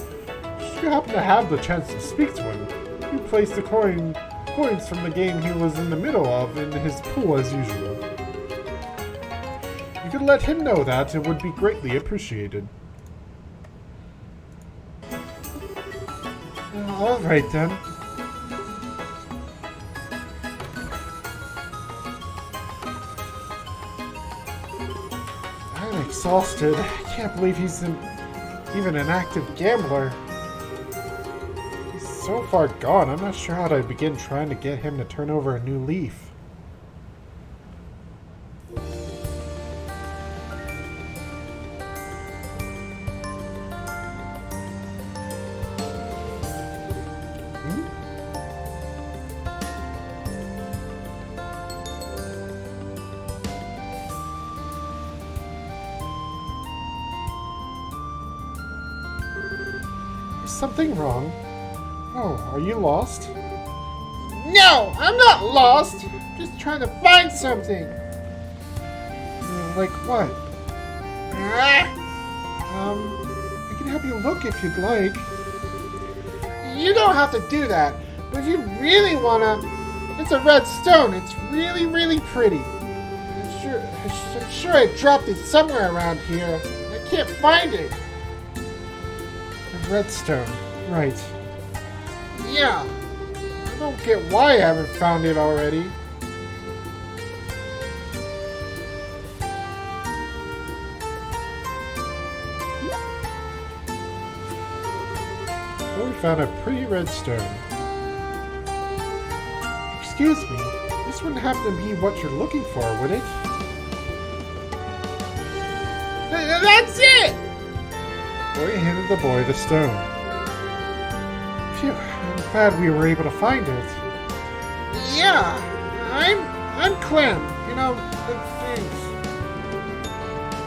should you happen to have the chance to speak to him, you placed the coins from the game he was in the middle of in his pool as usual. You could let him know that, it would be greatly appreciated. Alright then. I'm exhausted. I can't believe he's even an active gambler. He's so far gone, I'm not sure how to begin trying to get him to turn over a new leaf. Is something wrong? Oh, are you lost? No, I'm not lost. Just trying to find something. Like what? Ah, I can help you look if you'd like. you don't have to do that. But if you really wanna, it's a red stone. It's really, really pretty. I'm sure I dropped it somewhere around here. I can't find it. A redstone, right. Yeah. I don't get why I haven't found it already. Well, we found a pretty redstone. Excuse me, this wouldn't happen to be what you're looking for, would it? That's it! Boy handed the boy the stone. Phew, I'm glad we were able to find it. Yeah, I'm Clem. You know, thanks.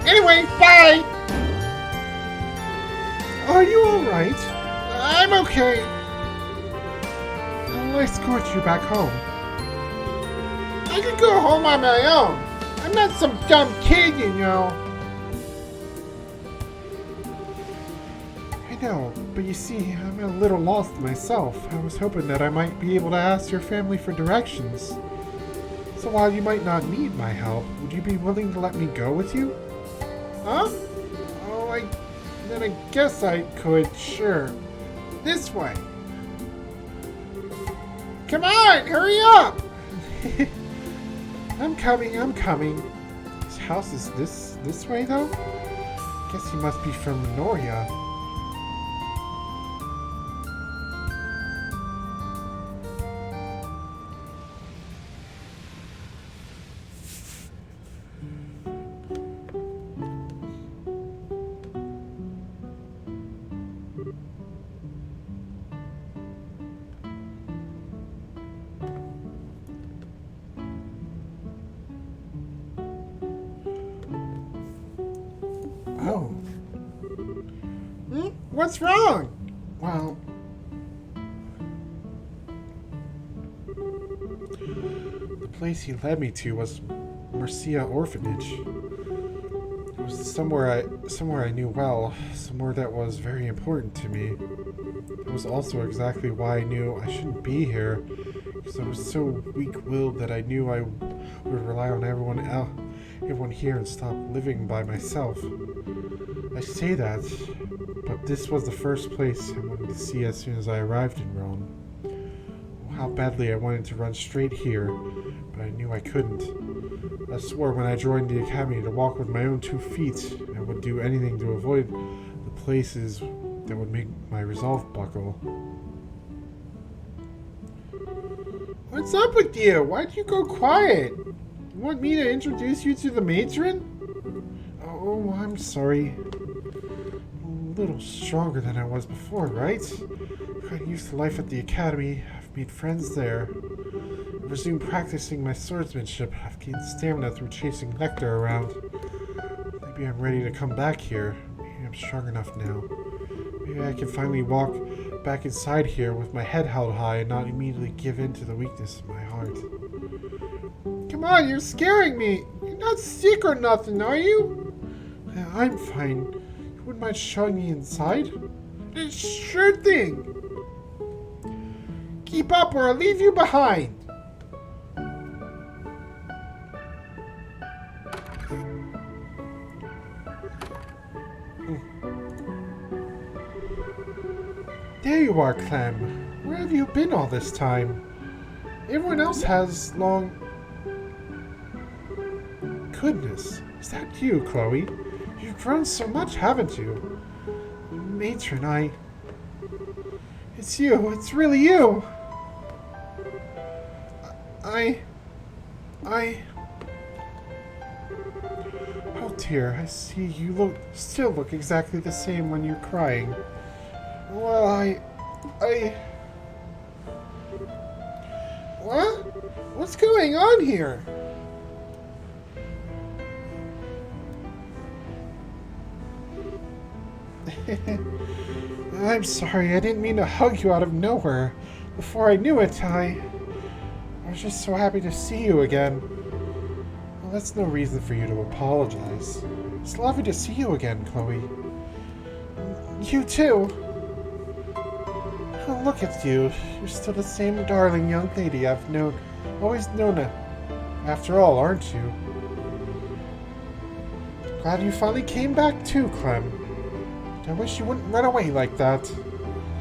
Anyway, bye! Are you alright? I'm okay. I'll escort you back home. I could go home on my own. I'm not some dumb kid, you know. I know, but you see, I'm a little lost myself. I was hoping that I might be able to ask your family for directions. So while you might not need my help, would you be willing to let me go with you? Huh? Oh, then I guess I could, sure. This way. Come on, hurry up! I'm coming. His house is this way though? Guess he must be from Noria. Oh, What's wrong? well, the place he led me to was Mercia Orphanage. It was somewhere I knew well, somewhere that was very important to me. It was also exactly why I knew I shouldn't be here, because I was so weak-willed that I knew I would rely on everyone here and stop living by myself. I say that, but this was the first place I wanted to see as soon as I arrived in Rome. How badly I wanted to run straight here, but I knew I couldn't. I swore when I joined the academy to walk with my own 2 feet and would do anything to avoid the places that would make my resolve buckle. What's up with you? Why'd you go quiet? You want me to introduce you to the matron? Oh, I'm sorry. A little stronger than I was before, right? I got used to life at the academy. I've made friends there. I've resumed practicing my swordsmanship. I've gained stamina through chasing nectar around. Maybe I'm ready to come back here. Maybe I'm strong enough now. Maybe I can finally walk back inside here with my head held high and not immediately give in to the weakness of my heart. Come on, you're scaring me. You're not sick or nothing, are you? I'm fine. You wouldn't mind showing me inside? Sure thing. Keep up or I'll leave you behind. There you are, Clem. Where have you been all this time? Everyone else has long... Goodness, is that you, Kloe? You've grown so much, haven't you? Matron, It's you. It's really you. Oh dear, I see you still look exactly the same when you're crying. Well, What? What's going on here? I'm sorry, I didn't mean to hug you out of nowhere. Before I knew it, I was just so happy to see you again. Well, that's no reason for you to apologize. It's lovely to see you again, Kloe. You too. Oh, look at you. You're still the same darling young lady I've always known her. After all, aren't you? Glad you finally came back too, Clem. I wish you wouldn't run away like that.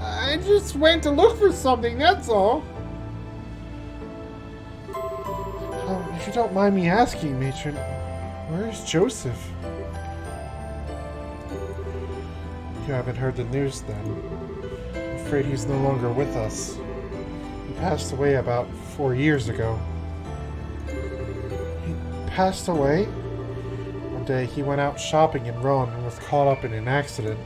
I just went to look for something, that's all. If you don't mind me asking, Matron, where's Joseph? You haven't heard the news then. I'm afraid he's no longer with us. He passed away about 4 years ago. He passed away? One day he went out shopping in Rouen and was caught up in an accident.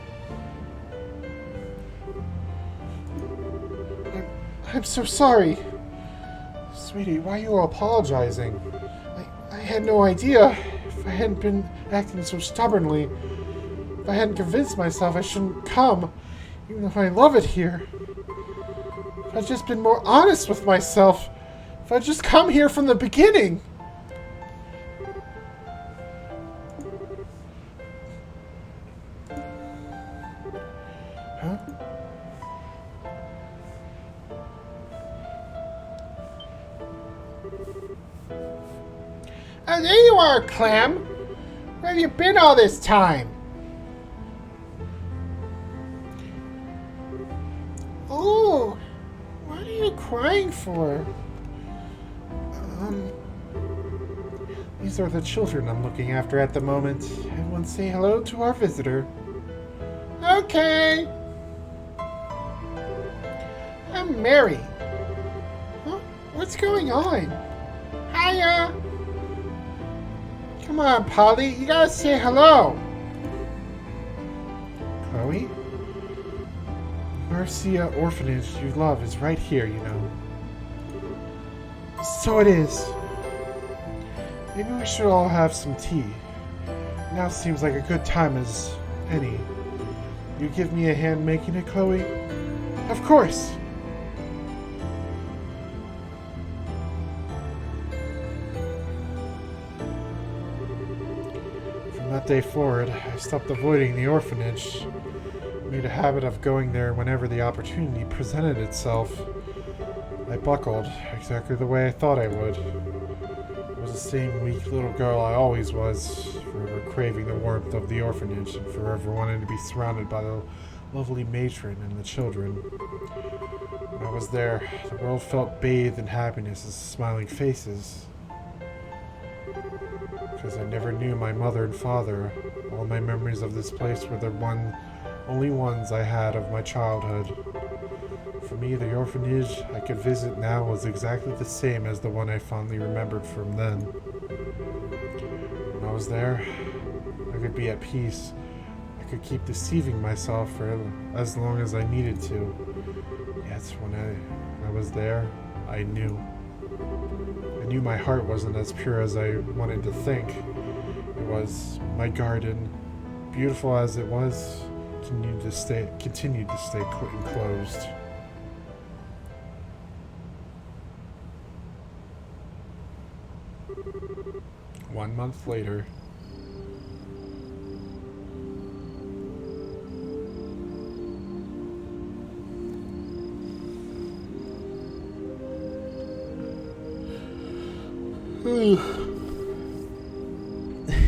I'm so sorry. Sweetie, why are you apologizing? I had no idea. If I hadn't been acting so stubbornly, if I hadn't convinced myself I shouldn't come, even though I love it here. If I'd just been more honest with myself. If I'd just come here from the beginning. Huh? Oh, there you are, Clem! Where have you been all this time? Oh, what are you crying for? These are the children I'm looking after at the moment. Everyone say hello to our visitor. Okay. I'm Mary. Huh? What's going on? Hiya! Come on, Polly, you gotta say hello. Kloe? Marcia Orphanage you love is right here, you know. So it is. Maybe we should all have some tea. Now seems like a good time as any. You give me a hand making it, Kloe? Of course! From that day forward, I stopped avoiding the orphanage. Made a habit of going there whenever the opportunity presented itself. I buckled, exactly the way I thought I would. I was the same weak little girl I always was, forever craving the warmth of the orphanage and forever wanting to be surrounded by the lovely matron and the children. When I was there, the world felt bathed in happiness and smiling faces. Because I never knew my mother and father, all my memories of this place were the only ones I had of my childhood. For me, the orphanage I could visit now was exactly the same as the one I fondly remembered from then. When I was there, I could be at peace. I could keep deceiving myself for as long as I needed to. Yet when I was there, I knew. I knew my heart wasn't as pure as I wanted to think. It was my garden, beautiful as it was, continued to stay enclosed. 1 month later.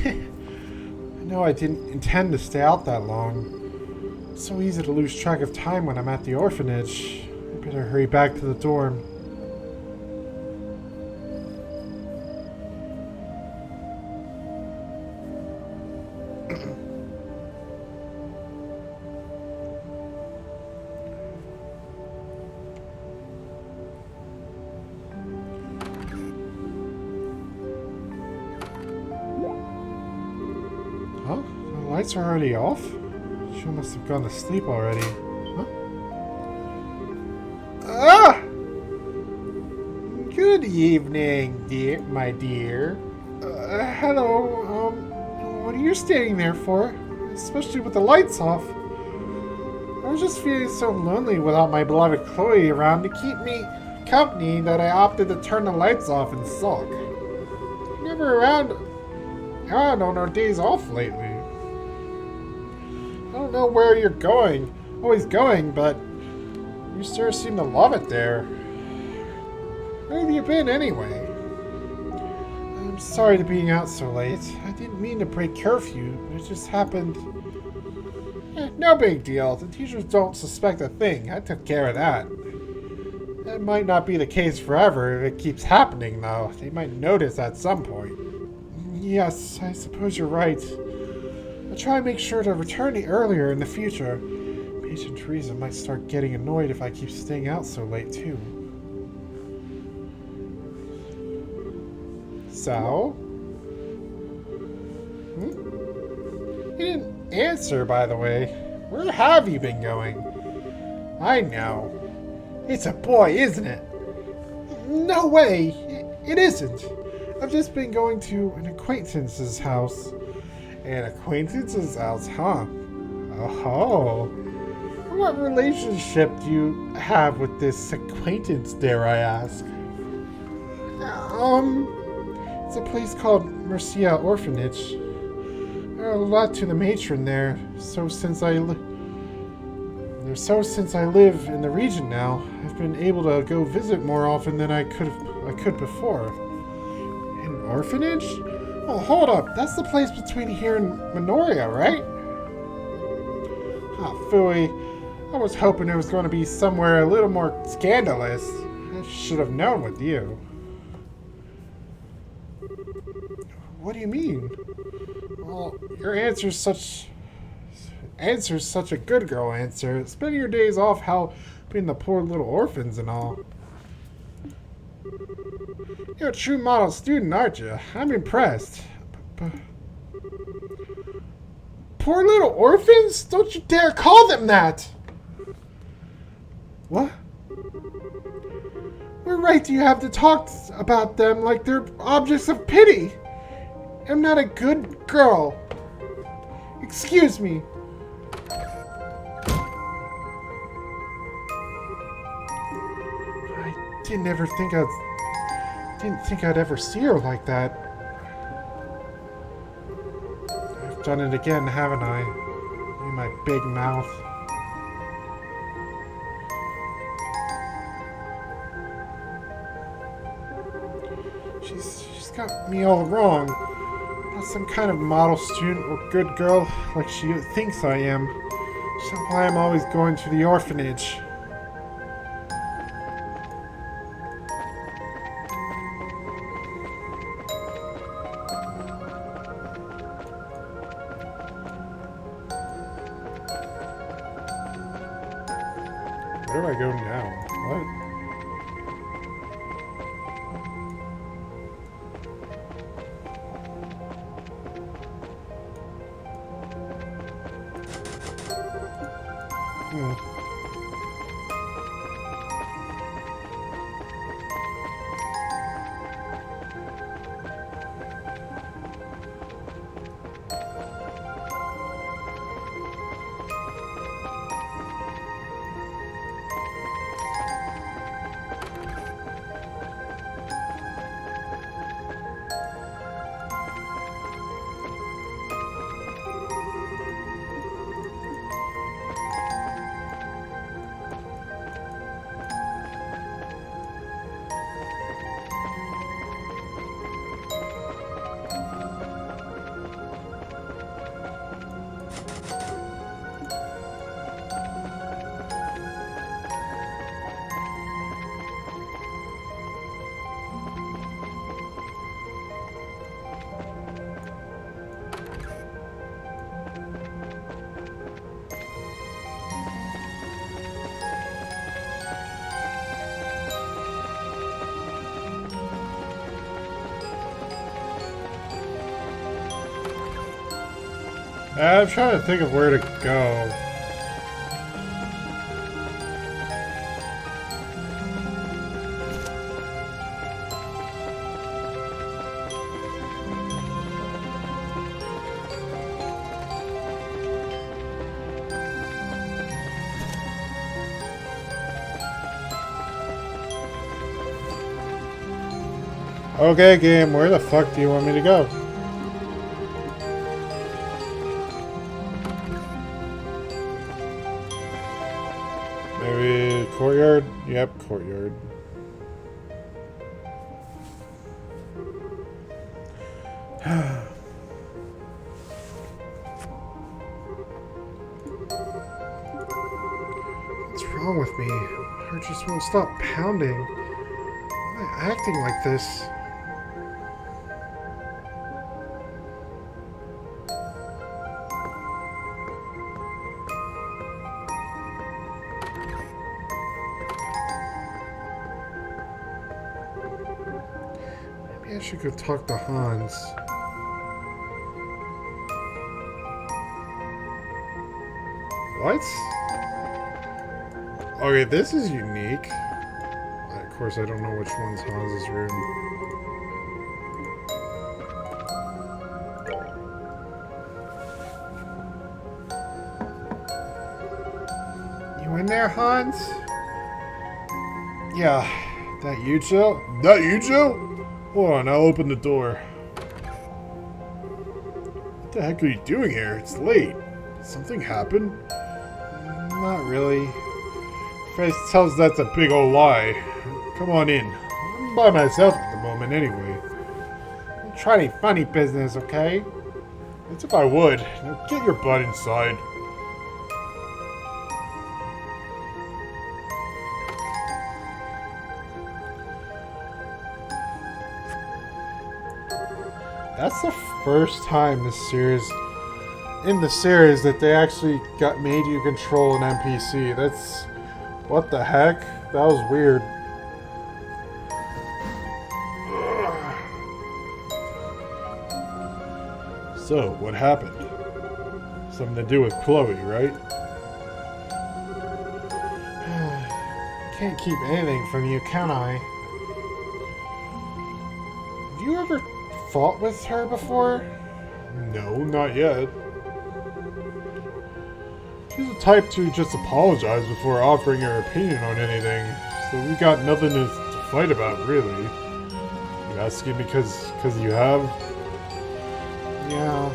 I know I didn't intend to stay out that long. It's so easy to lose track of time when I'm at the orphanage. I better hurry back to the dorm. Huh? The lights are already off? She must have gone to sleep already. Huh? Ah! Good evening, my dear. Hello, what are you standing there for? Especially with the lights off. I was just feeling so lonely without my beloved Kloe around to keep me company that I opted to turn the lights off and sulk. Never around on our days off lately. I don't know where you're always going, but you sure seem to love it there. Where have you been anyway? I'm sorry to being out so late. I didn't mean to break curfew, but it just happened. No big deal. The teachers don't suspect a thing. I took care of that. That might not be the case forever if it keeps happening, though. They might notice at some point. Yes, I suppose you're right. I'll try and make sure to return earlier in the future. Patient Teresa might start getting annoyed if I keep staying out so late, too. So? You didn't answer, by the way. Where have you been going? I know. It's a boy, isn't it? No way! It isn't. I've just been going to an acquaintance's house. An acquaintance's house, huh? Oh. What relationship do you have with this acquaintance, dare I ask? It's a place called Mercia Orphanage. There are a lot to the matron there, since I live in the region now, I've been able to go visit more often than I could before. An orphanage? Oh, hold up. That's the place between here and Minoria, right? Ah, phooey. I was hoping it was going to be somewhere a little more scandalous. I should have known with you. What do you mean? Well, your answer's such a good girl answer. Spending your days off helping the poor little orphans and all. You're a true model student, aren't you? I'm impressed. Poor little orphans? Don't you dare call them that! What? What right do you have to talk about them like they're objects of pity? I'm not a good girl. Excuse me. I didn't think I'd ever see her like that. I've done it again, haven't I? In my big mouth. She's got me all wrong. Not some kind of model student or good girl like she thinks I am. That's why I'm always going to the orphanage. Where do I go now? What? I'm trying to think of where to go. Okay, game, where the fuck do you want me to go? Maybe courtyard? Yep, courtyard. What's wrong with me? My heart just won't stop pounding. Why am I acting like this? Maybe I should go talk to Hans. What? Okay, this is unique. Of course, I don't know which one's Hans's room. You in there, Hans? Yeah, that you, Joe? That you, Joe? Hold on, I'll open the door. What the heck are you doing here? It's late. Did something happen? Not really. Face tells that's a big old lie. Come on in. I'm by myself at the moment anyway. Don't try any funny business, okay? That's if I would. Now get your butt inside. That's the first time in the series that they actually made you control an NPC. That's... what the heck? That was weird. So, what happened? Something to do with Kloe, right? Can't keep anything from you, can I? Have you ever fought with her before? No, not yet. She's the type to just apologize before offering her opinion on anything, so we got nothing to fight about, really. You asking because you have? Yeah.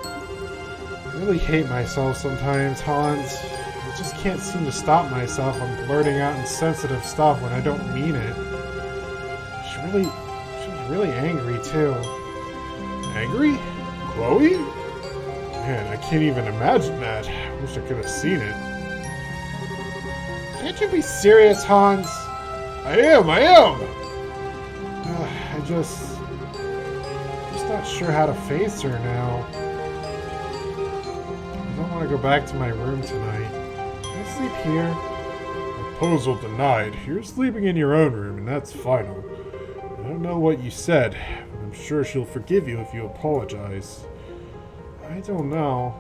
I really hate myself sometimes, Hans. I just can't seem to stop myself from blurting out insensitive stuff when I don't mean it. She was really angry, too. Angry? Kloe? Man, I can't even imagine that. Wish I could have seen it. Can't you be serious, Hans? I am! I'm just not sure how to face her now. I don't want to go back to my room tonight. Can I sleep here? Proposal denied. You're sleeping in your own room, and that's final. I don't know what you said, but I'm sure she'll forgive you if you apologize. I don't know.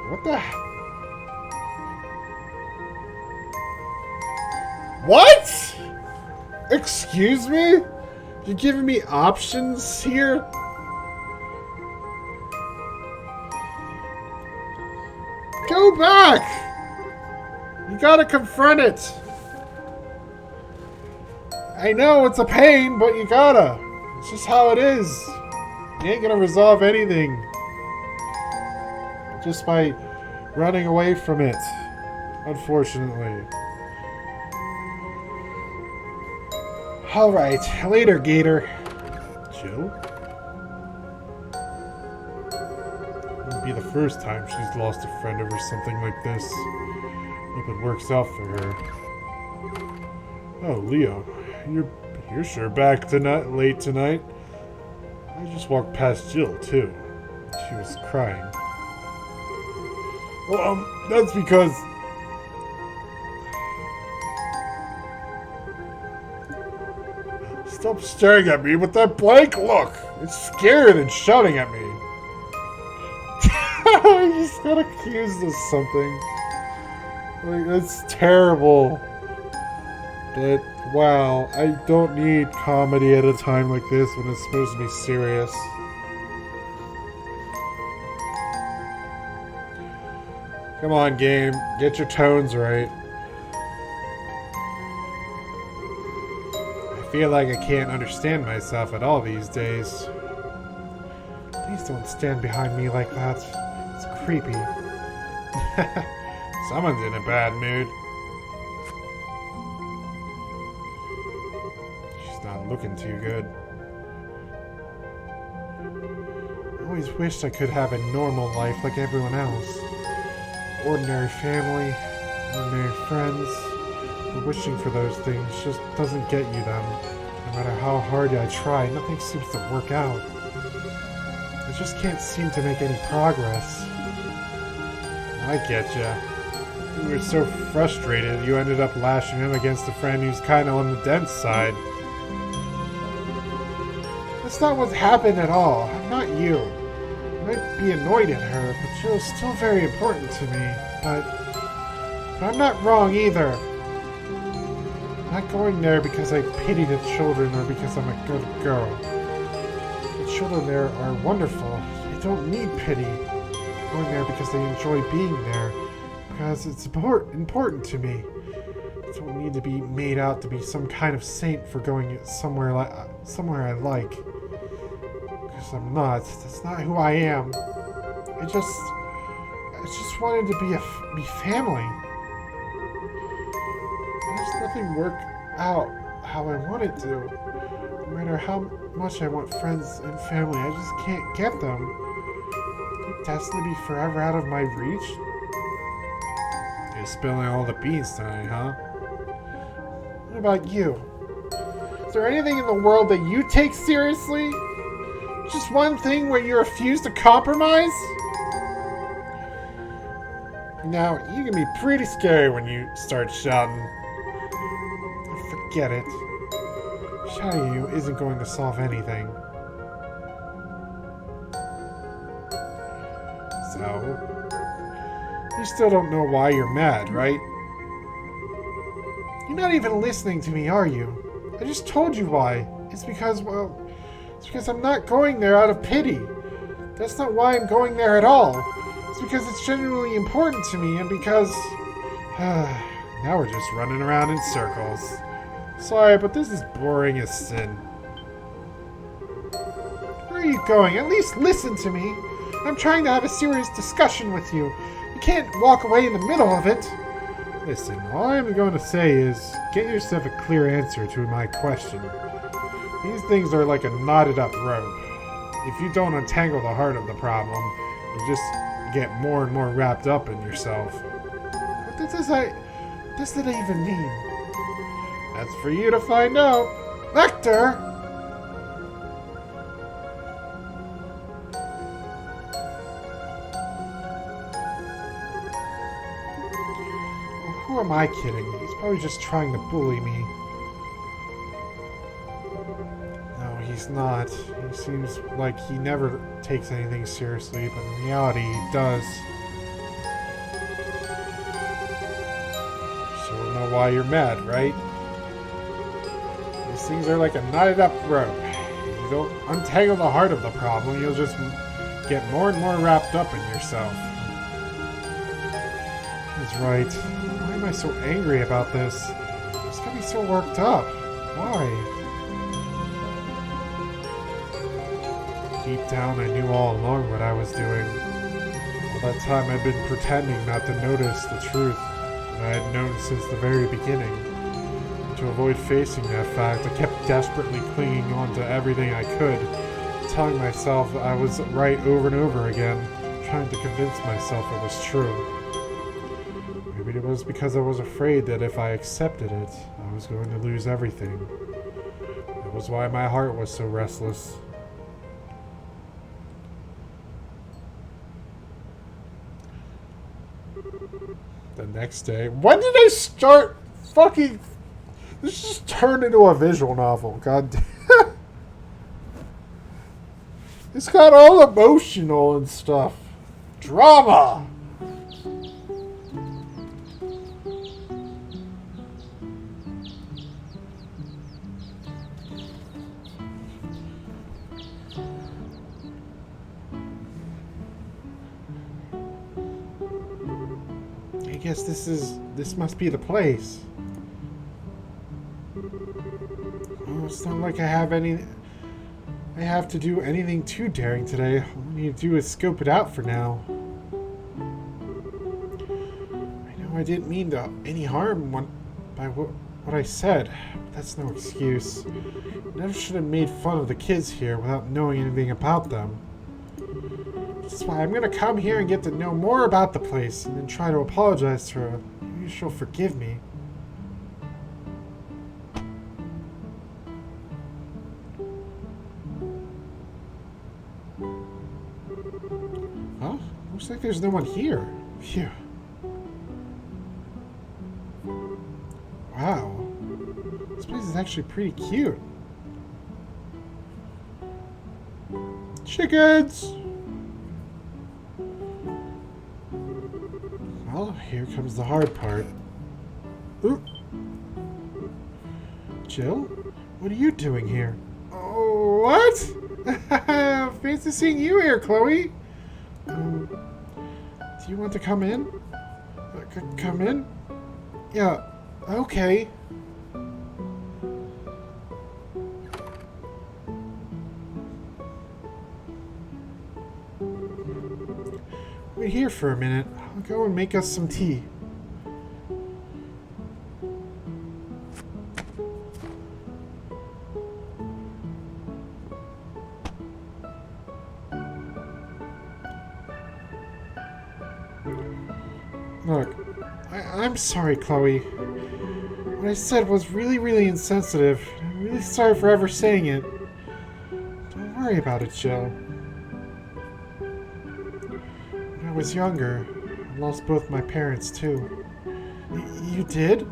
What the? What? Excuse me? You're giving me options here? Go back! You gotta confront it! I know it's a pain, but you gotta. It's just how it is. You ain't gonna resolve anything just by running away from it, unfortunately. Alright, later, Gator. Jill? Wouldn't be the first time she's lost a friend over something like this. Hope it works out for her. Oh, Leo, you're sure back late tonight. I just walked past Jill too. She was crying. Well, that's because Stop staring at me with that blank look. It's scarier than shouting at me. I just got accused of something. Like, that's terrible. But, wow, I don't need comedy at a time like this when it's supposed to be serious. Come on, game. Get your tones right. I feel like I can't understand myself at all these days. Please don't stand behind me like that. It's creepy. Someone's in a bad mood. She's not looking too good. I always wished I could have a normal life like everyone else. Ordinary family, ordinary friends. But wishing for those things just doesn't get you them. No matter how hard I try, nothing seems to work out. I just can't seem to make any progress. I get ya. You were so frustrated, you ended up lashing him against a friend who's kinda on the dense side. That's not what happened at all. Not you. I might be annoyed at her, but she was still very important to me. But I'm not wrong either. I'm not going there because I pity the children or because I'm a good girl. The children there are wonderful. They don't need pity. I'm going there because they enjoy being there. Because it's important to me. I don't need to be made out to be some kind of saint for going somewhere I like. Because I'm not. That's not who I am. I just wanted to be family. There's nothing work out how I want it to. No matter how much I want friends and family, I just can't get them. They're destined to be forever out of my reach. You're spilling all the beans tonight, huh? What about you? Is there anything in the world that you take seriously? Just one thing where you refuse to compromise? Now, you can be pretty scary when you start shouting. Forget it. Shouting at you isn't going to solve anything. So, you still don't know why you're mad, right? You're not even listening to me, are you? I just told you why. It's because I'm not going there out of pity. That's not why I'm going there at all. It's because it's genuinely important to me and because... now we're just running around in circles. Sorry, but this is boring as sin. Where are you going? At least listen to me. I'm trying to have a serious discussion with you. You can't walk away in the middle of it. Listen, all I'm going to say is, get yourself a clear answer to my question. These things are like a knotted up rope. If you don't untangle the heart of the problem, you just get more and more wrapped up in yourself. What does that even mean? That's for you to find out. Lecter! Who am I kidding? He's probably just trying to bully me. No, he's not. He seems like he never takes anything seriously, but in reality he does. So you know why you're mad, right? These things are like a knotted up rope. If you don't untangle the heart of the problem, you'll just get more and more wrapped up in yourself. He's right. Why am I so angry about this? It's got me so worked up. Why? Deep down, I knew all along what I was doing. All that time I'd been pretending not to notice the truth that I had known since the very beginning. And to avoid facing that fact, I kept desperately clinging on to everything I could, telling myself that I was right over and over again, trying to convince myself it was true. Maybe it was because I was afraid that if I accepted it, I was going to lose everything. That was why my heart was so restless. The next day... When did I start fucking... This just turned into a visual novel. God damn. Just got all emotional and stuff. Drama! I guess this must be the place. Oh, it's not like I have to do anything too daring today. All I need to do is scope it out for now. I know I didn't mean any harm by what I said, but that's no excuse. I never should have made fun of the kids here without knowing anything about them. That's why I'm gonna come here and get to know more about the place and then try to apologize to her. Maybe she'll forgive me. Huh? Looks like there's no one here. Phew. Wow. This place is actually pretty cute. Chickens! Well, here comes the hard part. Ooh. Jill? What are you doing here? Oh, what? Fancy seeing you here, Kloe. Do you want to come in? Come in? Yeah, okay. Wait here for a minute. I'll go and make us some tea. Look, I'm sorry, Kloe. What I said was really insensitive. I'm really sorry for ever saying it. Don't worry about it, Jill. When I was younger, I lost both my parents, too. You did?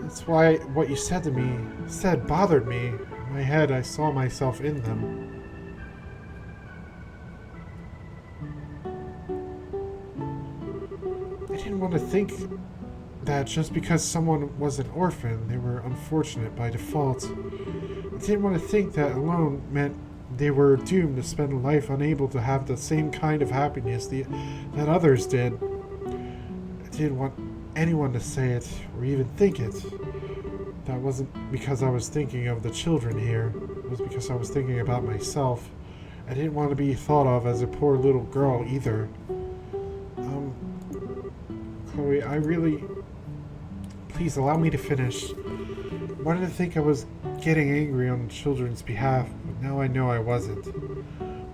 That's why what you said to me bothered me. In my head, I saw myself in them. I didn't want to think that just because someone was an orphan, they were unfortunate by default. I didn't want to think that alone meant they were doomed to spend a life unable to have the same kind of happiness that others did. I didn't want anyone to say it or even think it. That wasn't because I was thinking of the children here. It was because I was thinking about myself. I didn't want to be thought of as a poor little girl either. Kloe, I really... Please allow me to finish. I wanted to think I was getting angry on the children's behalf, but now I know I wasn't.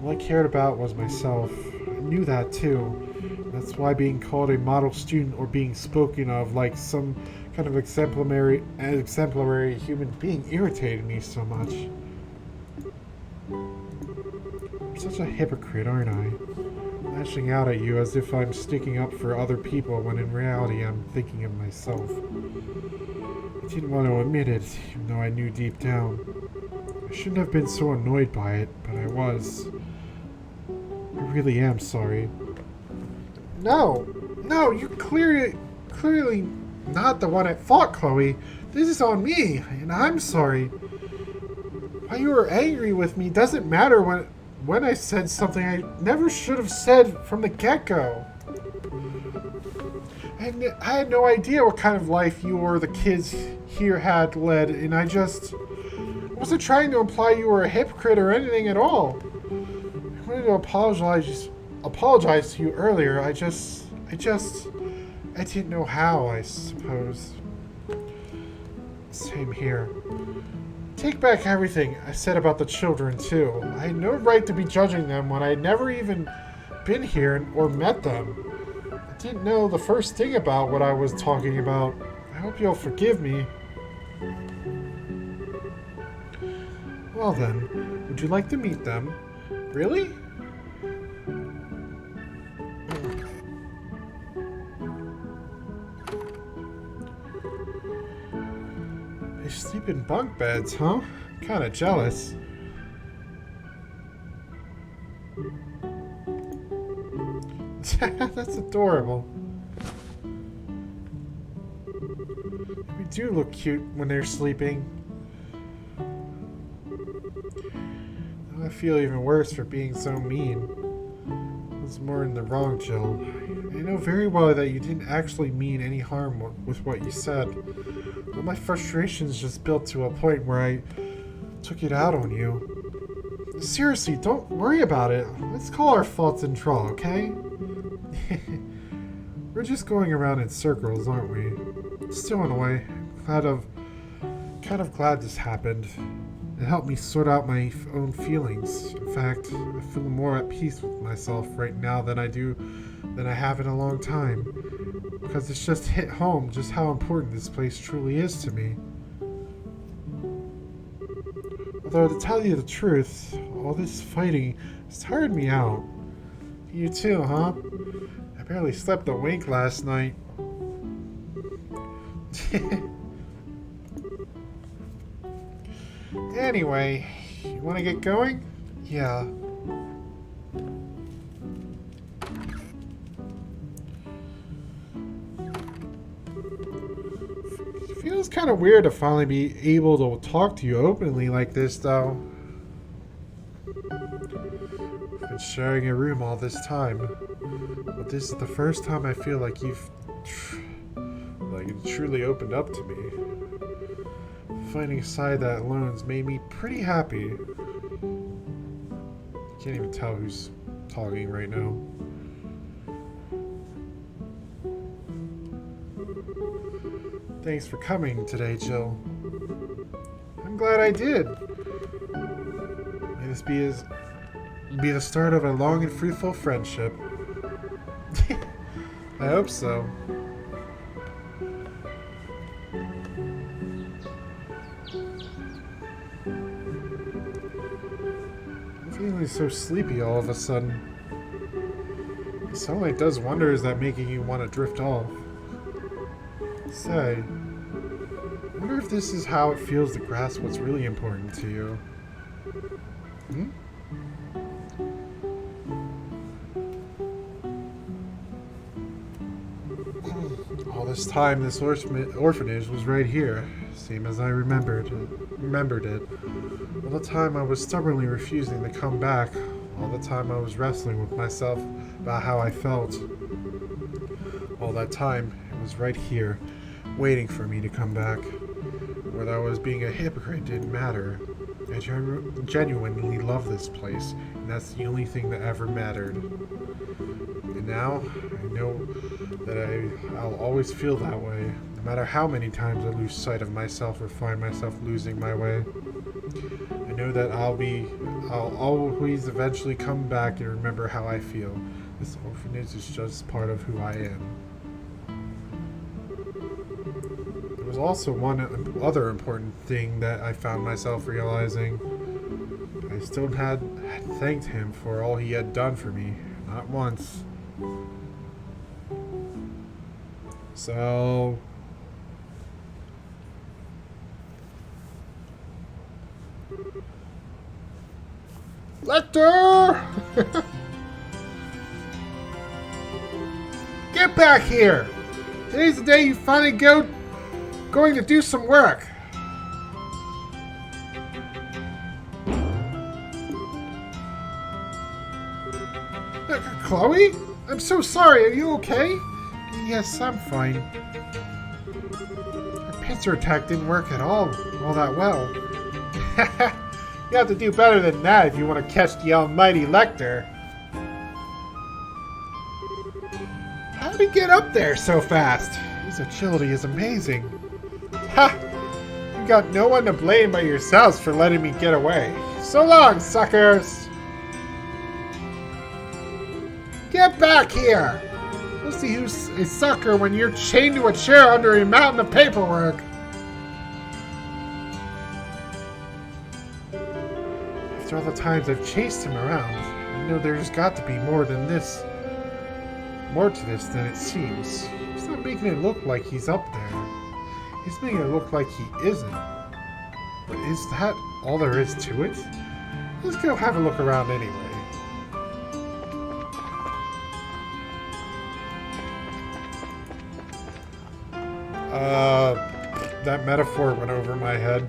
All I cared about was myself. I knew that too. That's why being called a model student or being spoken of like some kind of exemplary human being irritated me so much. I'm such a hypocrite, aren't I? Lashing out at you as if I'm sticking up for other people when in reality I'm thinking of myself. I didn't want to admit it, even though I knew deep down. I shouldn't have been so annoyed by it, but I was. I really am sorry. No, you're clearly not the one at fault, Kloe. This is on me, and I'm sorry. Why you were angry with me doesn't matter when I said something I never should have said from the get-go. I had no idea what kind of life you or the kids here had led, and I wasn't trying to imply you were a hypocrite or anything at all. I wanted to apologize to you earlier. I didn't know how, I suppose. Same here. Take back everything I said about the children, too. I had no right to be judging them when I'd never even been here or met them. I didn't know the first thing about what I was talking about. I hope you'll forgive me. Well then, would you like to meet them? Really? They sleep in bunk beds, huh? Kinda jealous. That's adorable. They do look cute when they're sleeping. I feel even worse for being so mean. I was more in the wrong, Jill. I know very well that you didn't actually mean any harm with what you said. But my frustrations just built to a point where I took it out on you. Seriously, don't worry about it. Let's call our faults and draw, okay? We're just going around in circles, aren't we? Still, in a way, kind of glad this happened. It helped me sort out my own feelings. In fact, I feel more at peace with myself right now than I have in a long time. Because it's just hit home just how important this place truly is to me. Although, to tell you the truth, all this fighting has tired me out. You too, huh? I barely slept a wink last night. Anyway, you want to get going? Yeah. Feels kind of weird to finally be able to talk to you openly like this, though. We've been sharing a room all this time, but this is the first time I feel like you've truly opened up to me. Finding a side that alone's made me pretty happy. Can't even tell who's talking right now. Thanks for coming today, Jill. I'm glad I did. May this be the start of a long and fruitful friendship. I hope so. I'm feeling so sleepy all of a sudden. The sunlight does wonders that making you want to drift off. Say, I wonder if this is how it feels to grasp what's really important to you. Hmm? All this time, this orphanage was right here, same as I remembered it. All the time I was stubbornly refusing to come back. All the time I was wrestling with myself about how I felt. All that time, it was right here, waiting for me to come back. Whether I was being a hypocrite didn't matter. I genuinely love this place, and that's the only thing that ever mattered. And now, I know that I'll always feel that way, no matter how many times I lose sight of myself or find myself losing my way. I know that I'll always eventually come back and remember how I feel. This orphanage is just part of who I am. There was also one other important thing that I found myself realizing. I still had thanked him for all he had done for me, not once. So... Lecter! Get back here! Today's the day you finally going to do some work. Kloe? I'm so sorry, are you okay? Yes, I'm fine. Our pincer attack didn't work at all that well. You have to do better than that if you want to catch the almighty Lecter. How did he get up there so fast? His agility is amazing. Ha! You got no one to blame but yourselves for letting me get away. So long, suckers! Get back here! We'll see who's a sucker when you're chained to a chair under a mountain of paperwork. After all the times I've chased him around, I know there's got to be more to this than it seems. He's not making it look like he's up there. He's making it look like he isn't. But is that all there is to it? Let's go have a look around anyway. That metaphor went over my head.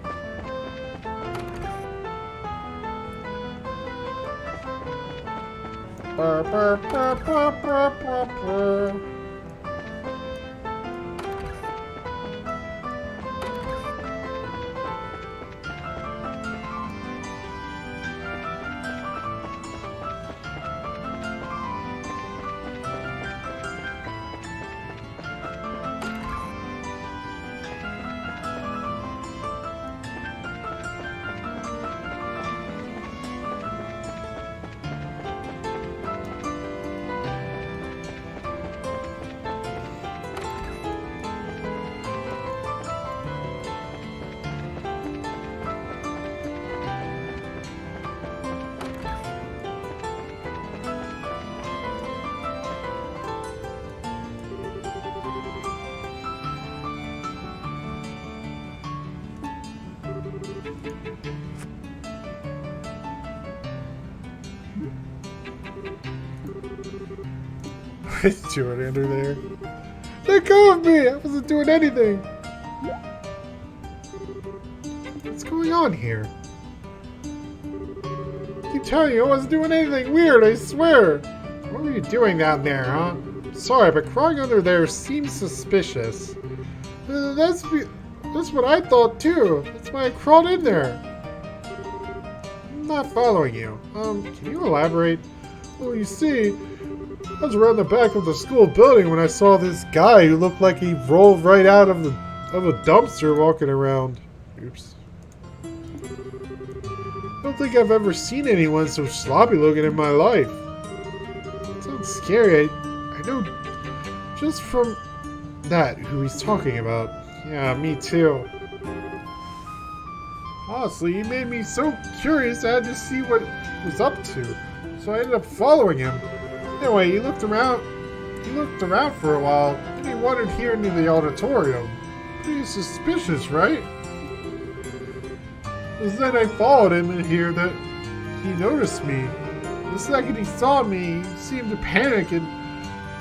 What are you doing under there? Let go of me! I wasn't doing anything! What's going on here? I keep telling you I wasn't doing anything weird, I swear! What were you doing down there, huh? Sorry, but crawling under there seems suspicious. That's what I thought too. That's why I crawled in there. I'm not following you. Can you elaborate? Well, you see, I was around the back of the school building when I saw this guy who looked like he rolled right out of a dumpster walking around. Oops. I don't think I've ever seen anyone so sloppy looking in my life. It sounds scary. I know just from that who he's talking about. Yeah, me too. Honestly, he made me so curious I had to see what he was up to. So I ended up following him. Anyway, he looked around for a while, and he wandered here into the auditorium. Pretty suspicious, right? It was then I followed him in here that he noticed me. The second he saw me, he seemed to panic and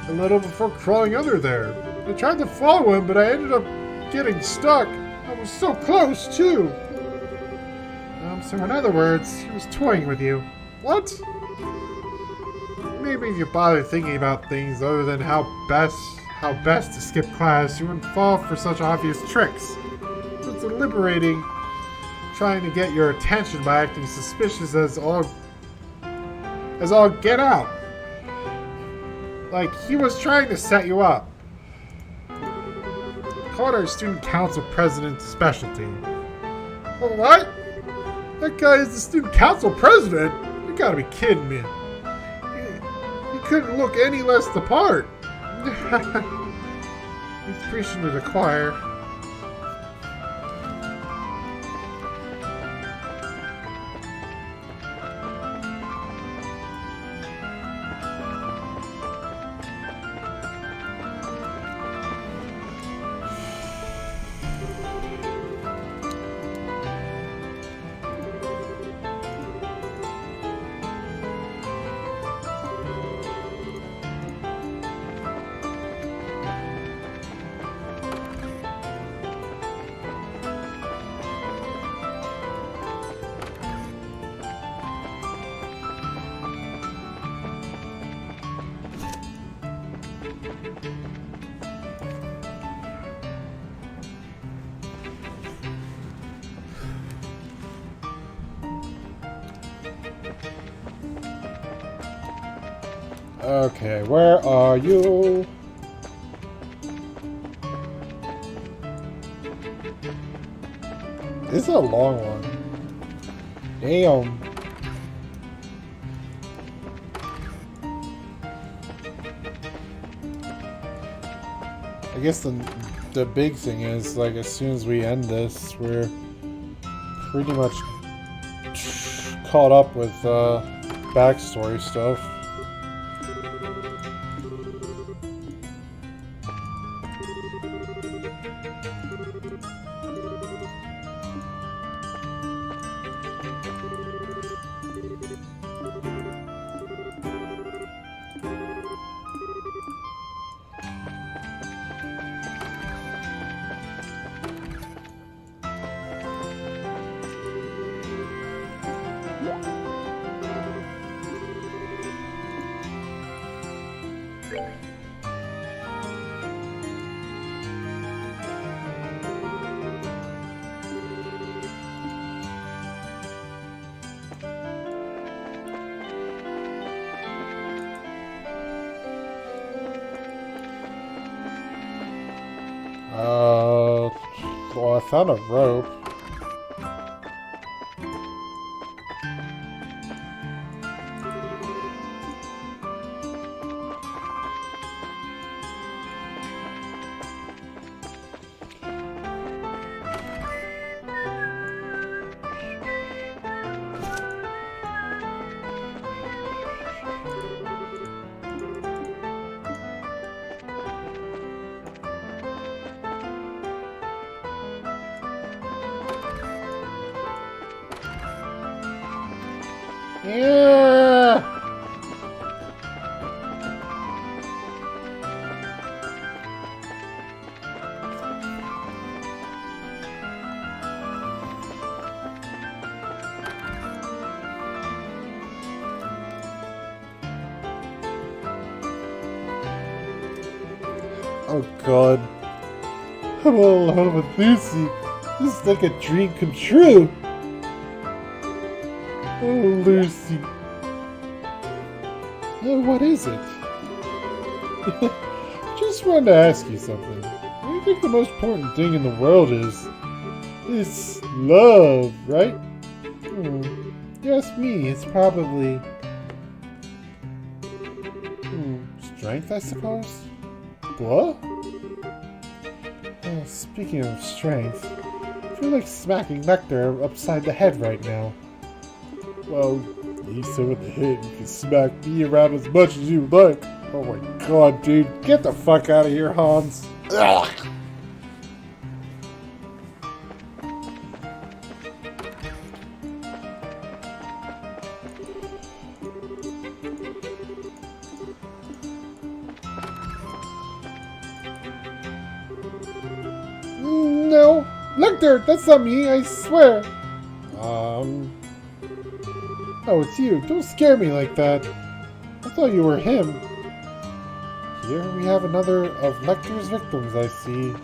a little before crawling under there. I tried to follow him, but I ended up getting stuck. I was so close, too. So in other words, he was toying with you. What? Maybe if you bothered thinking about things other than how best to skip class, you wouldn't fall for such obvious tricks. It's liberating trying to get your attention by acting suspicious as all get out. Like he was trying to set you up. Called our student council president's specialty. Oh, what? That guy is the student council president? You gotta be kidding me. He couldn't look any less the part. He's preaching to the choir. Okay, where are you? This is a long one. Damn. I guess the big thing is, like, as soon as we end this, we're pretty much caught up with backstory stuff. Well, I found a rope. Yeah. Oh God. I'm all alone with Lucy. This is like a dream come true. Oh, Lucy. Oh, what is it? Just wanted to ask you something. What do you think the most important thing in the world is? It's love, right? Yes, me. It's probably... strength, I suppose? What? Speaking of strength, I feel like smacking Nectar upside the head right now. Well, you said with the hit, you can smack me around as much as you like. Oh my God, dude. Get the fuck out of here, Hans. Ugh. No, Nectar, that's not me, I swear. Oh, it's you. Don't scare me like that. I thought you were him. Here we have another of Nectar's victims, I see.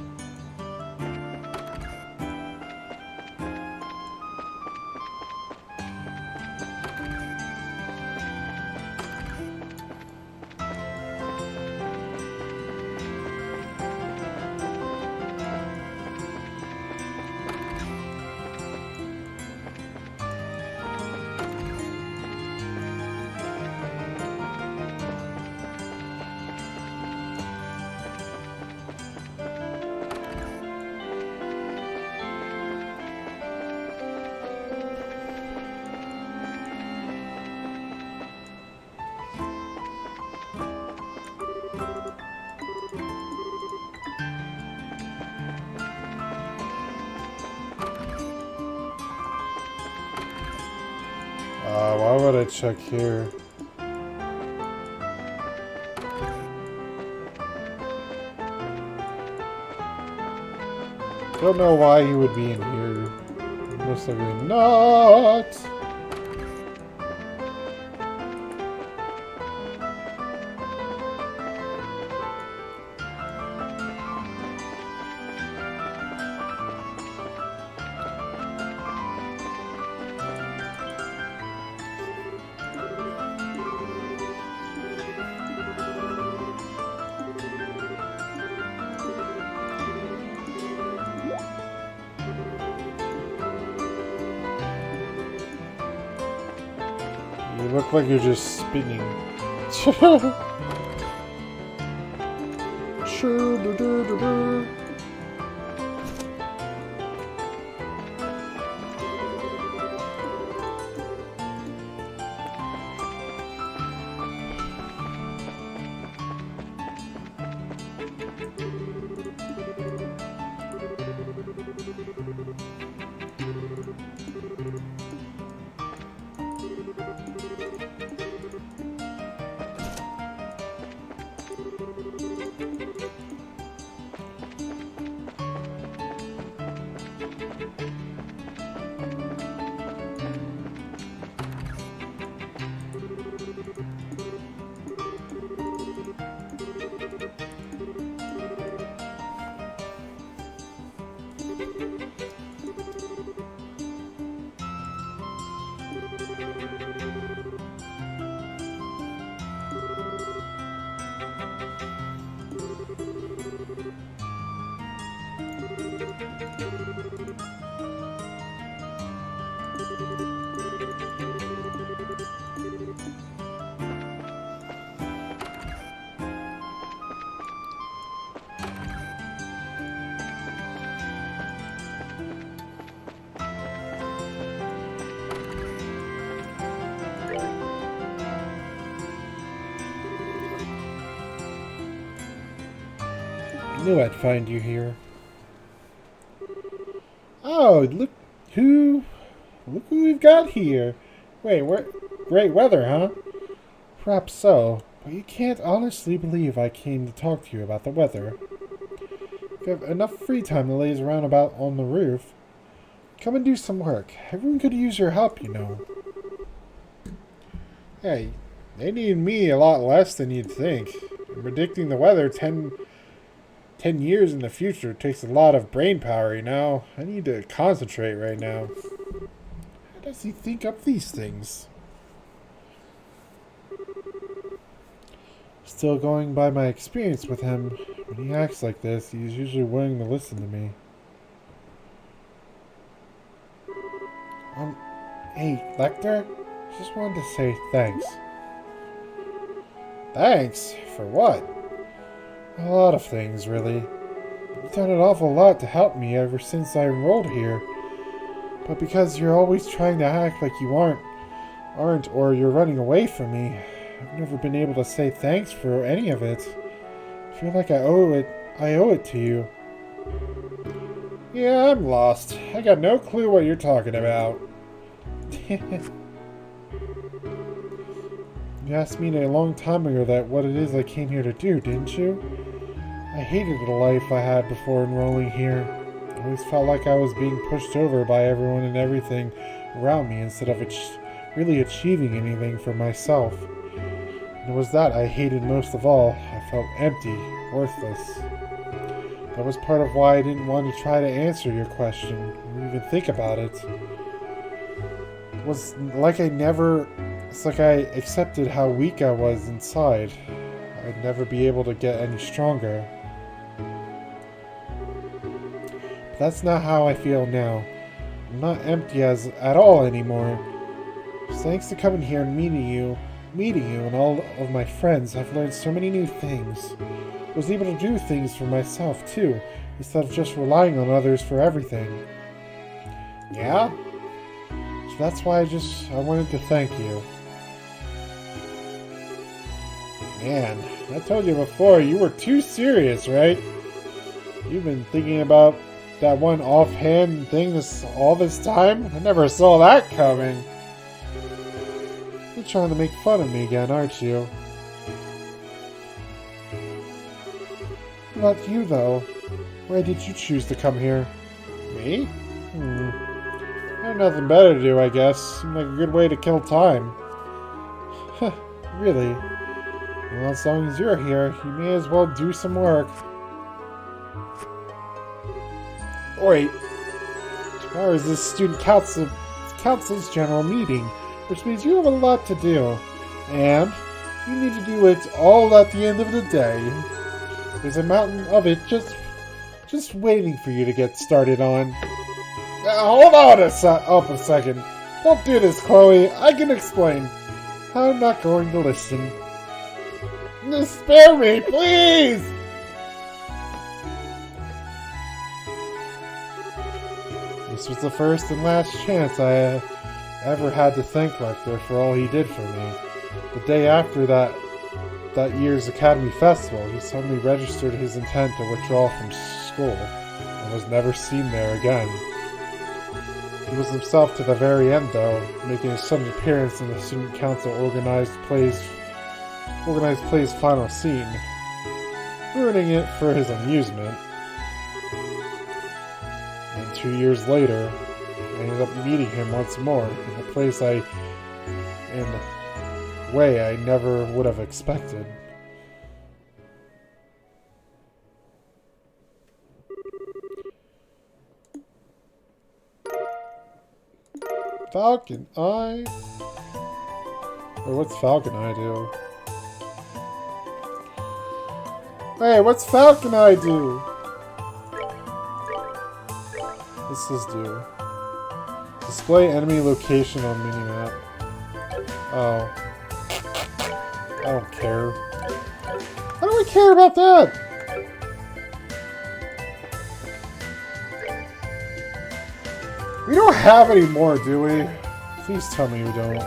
Why would I check here? Don't know why he would be in here. Most likely not. You look like you're just spinning. Knew I'd find you here. Oh, look who we've got here. Wait, great weather, huh? Perhaps so, but you can't honestly believe I came to talk to you about the weather. If you have enough free time to laze around about on the roof, come and do some work. Everyone could use your help, you know. Hey, they need me a lot less than you'd think. Predicting the weather 10 years in the future takes a lot of brain power, you know. I need to concentrate right now. How does he think up these things? Still going by my experience with him, when he acts like this, he's usually willing to listen to me. Hey, Lecter? Just wanted to say thanks. Thanks? For what? A lot of things, really. You've done an awful lot to help me ever since I enrolled here. But because you're always trying to act like you aren't, or you're running away from me, I've never been able to say thanks for any of it. I feel like I owe it to you. Yeah, I'm lost. I got no clue what you're talking about. You asked me a long time ago what it is I came here to do, didn't you? I hated the life I had before enrolling here. I always felt like I was being pushed over by everyone and everything around me instead of really achieving anything for myself. And it was that I hated most of all. I felt empty, worthless. That was part of why I didn't want to try to answer your question, or even think about it. It's like I accepted how weak I was inside. I'd never be able to get any stronger. But that's not how I feel now. I'm not empty at all anymore. Thanks to coming here and meeting you and all of my friends, I've learned so many new things. I was able to do things for myself too, instead of just relying on others for everything. Yeah? So that's why I wanted to thank you. Man, I told you before, you were too serious, right? You've been thinking about that one offhand thing all this time? I never saw that coming. You're trying to make fun of me again, aren't you? What about you, though? Why did you choose to come here? Me? I have nothing better to do, I guess. Seemed like a good way to kill time. Huh, really? Well, as long as you're here, you may as well do some work. Wait. Tomorrow is this student council's general meeting, which means you have a lot to do. And you need to do it all at the end of the day. There's a mountain of it just waiting for you to get started on. Hold on a second. Don't do this, Kloe. I can explain. I'm not going to listen. Just spare me, please! This was the first and last chance I ever had to thank Lecter for all he did for me. The day after that year's Academy Festival, he suddenly registered his intent to withdraw from school and was never seen there again. He was himself to the very end, though, making a sudden appearance in the Student Council organized play's final scene, ruining it for his amusement. And 2 years later, I ended up meeting him once more in a way I never would have expected. Falcon Eye? Or what's Falcon Eye do? Hey, what's Falcon Eye do? What's this do? Display enemy location on minimap. Oh. I don't care. Why do I care about that? We don't have any more, do we? Please tell me we don't.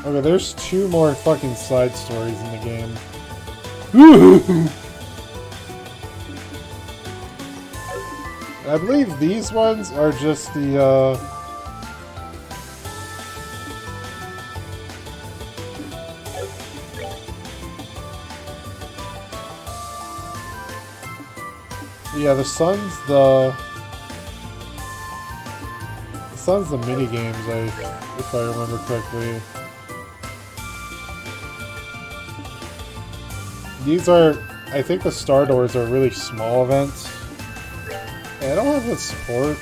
Okay, there's 2 more fucking side stories in the game. I believe these ones are just the, yeah, the sun's the mini games, if I remember correctly. These are, I think the Star Doors are really small events. And I don't have the support.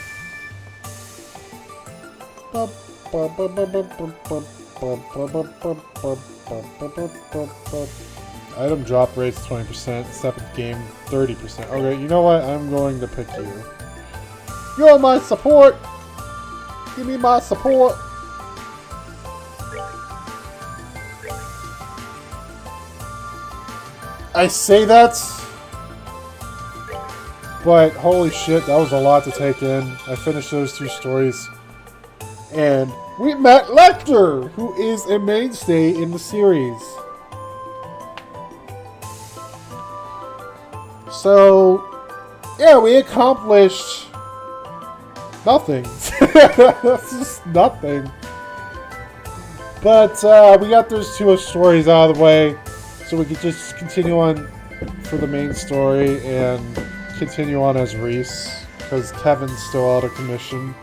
Item drop rates 20%, 7th game 30%. Okay, you know what? I'm going to pick you. You're my support! Give me my support! I say that, but holy shit, that was a lot to take in. I finished those 2 stories, and we met Lecter, who is a mainstay in the series. So, yeah, we accomplished nothing. That's just nothing. But we got those 2 stories out of the way, so we could just continue on for the main story and continue on as Reese, because Kevin's still out of commission.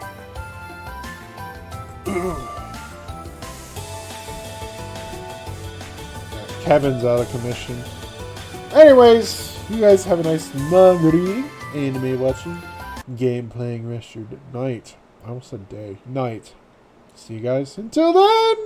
Kevin's out of commission. Anyways, you guys have a nice long reading, anime watching, game playing rest of your night. I almost said day. Night. See you guys until then!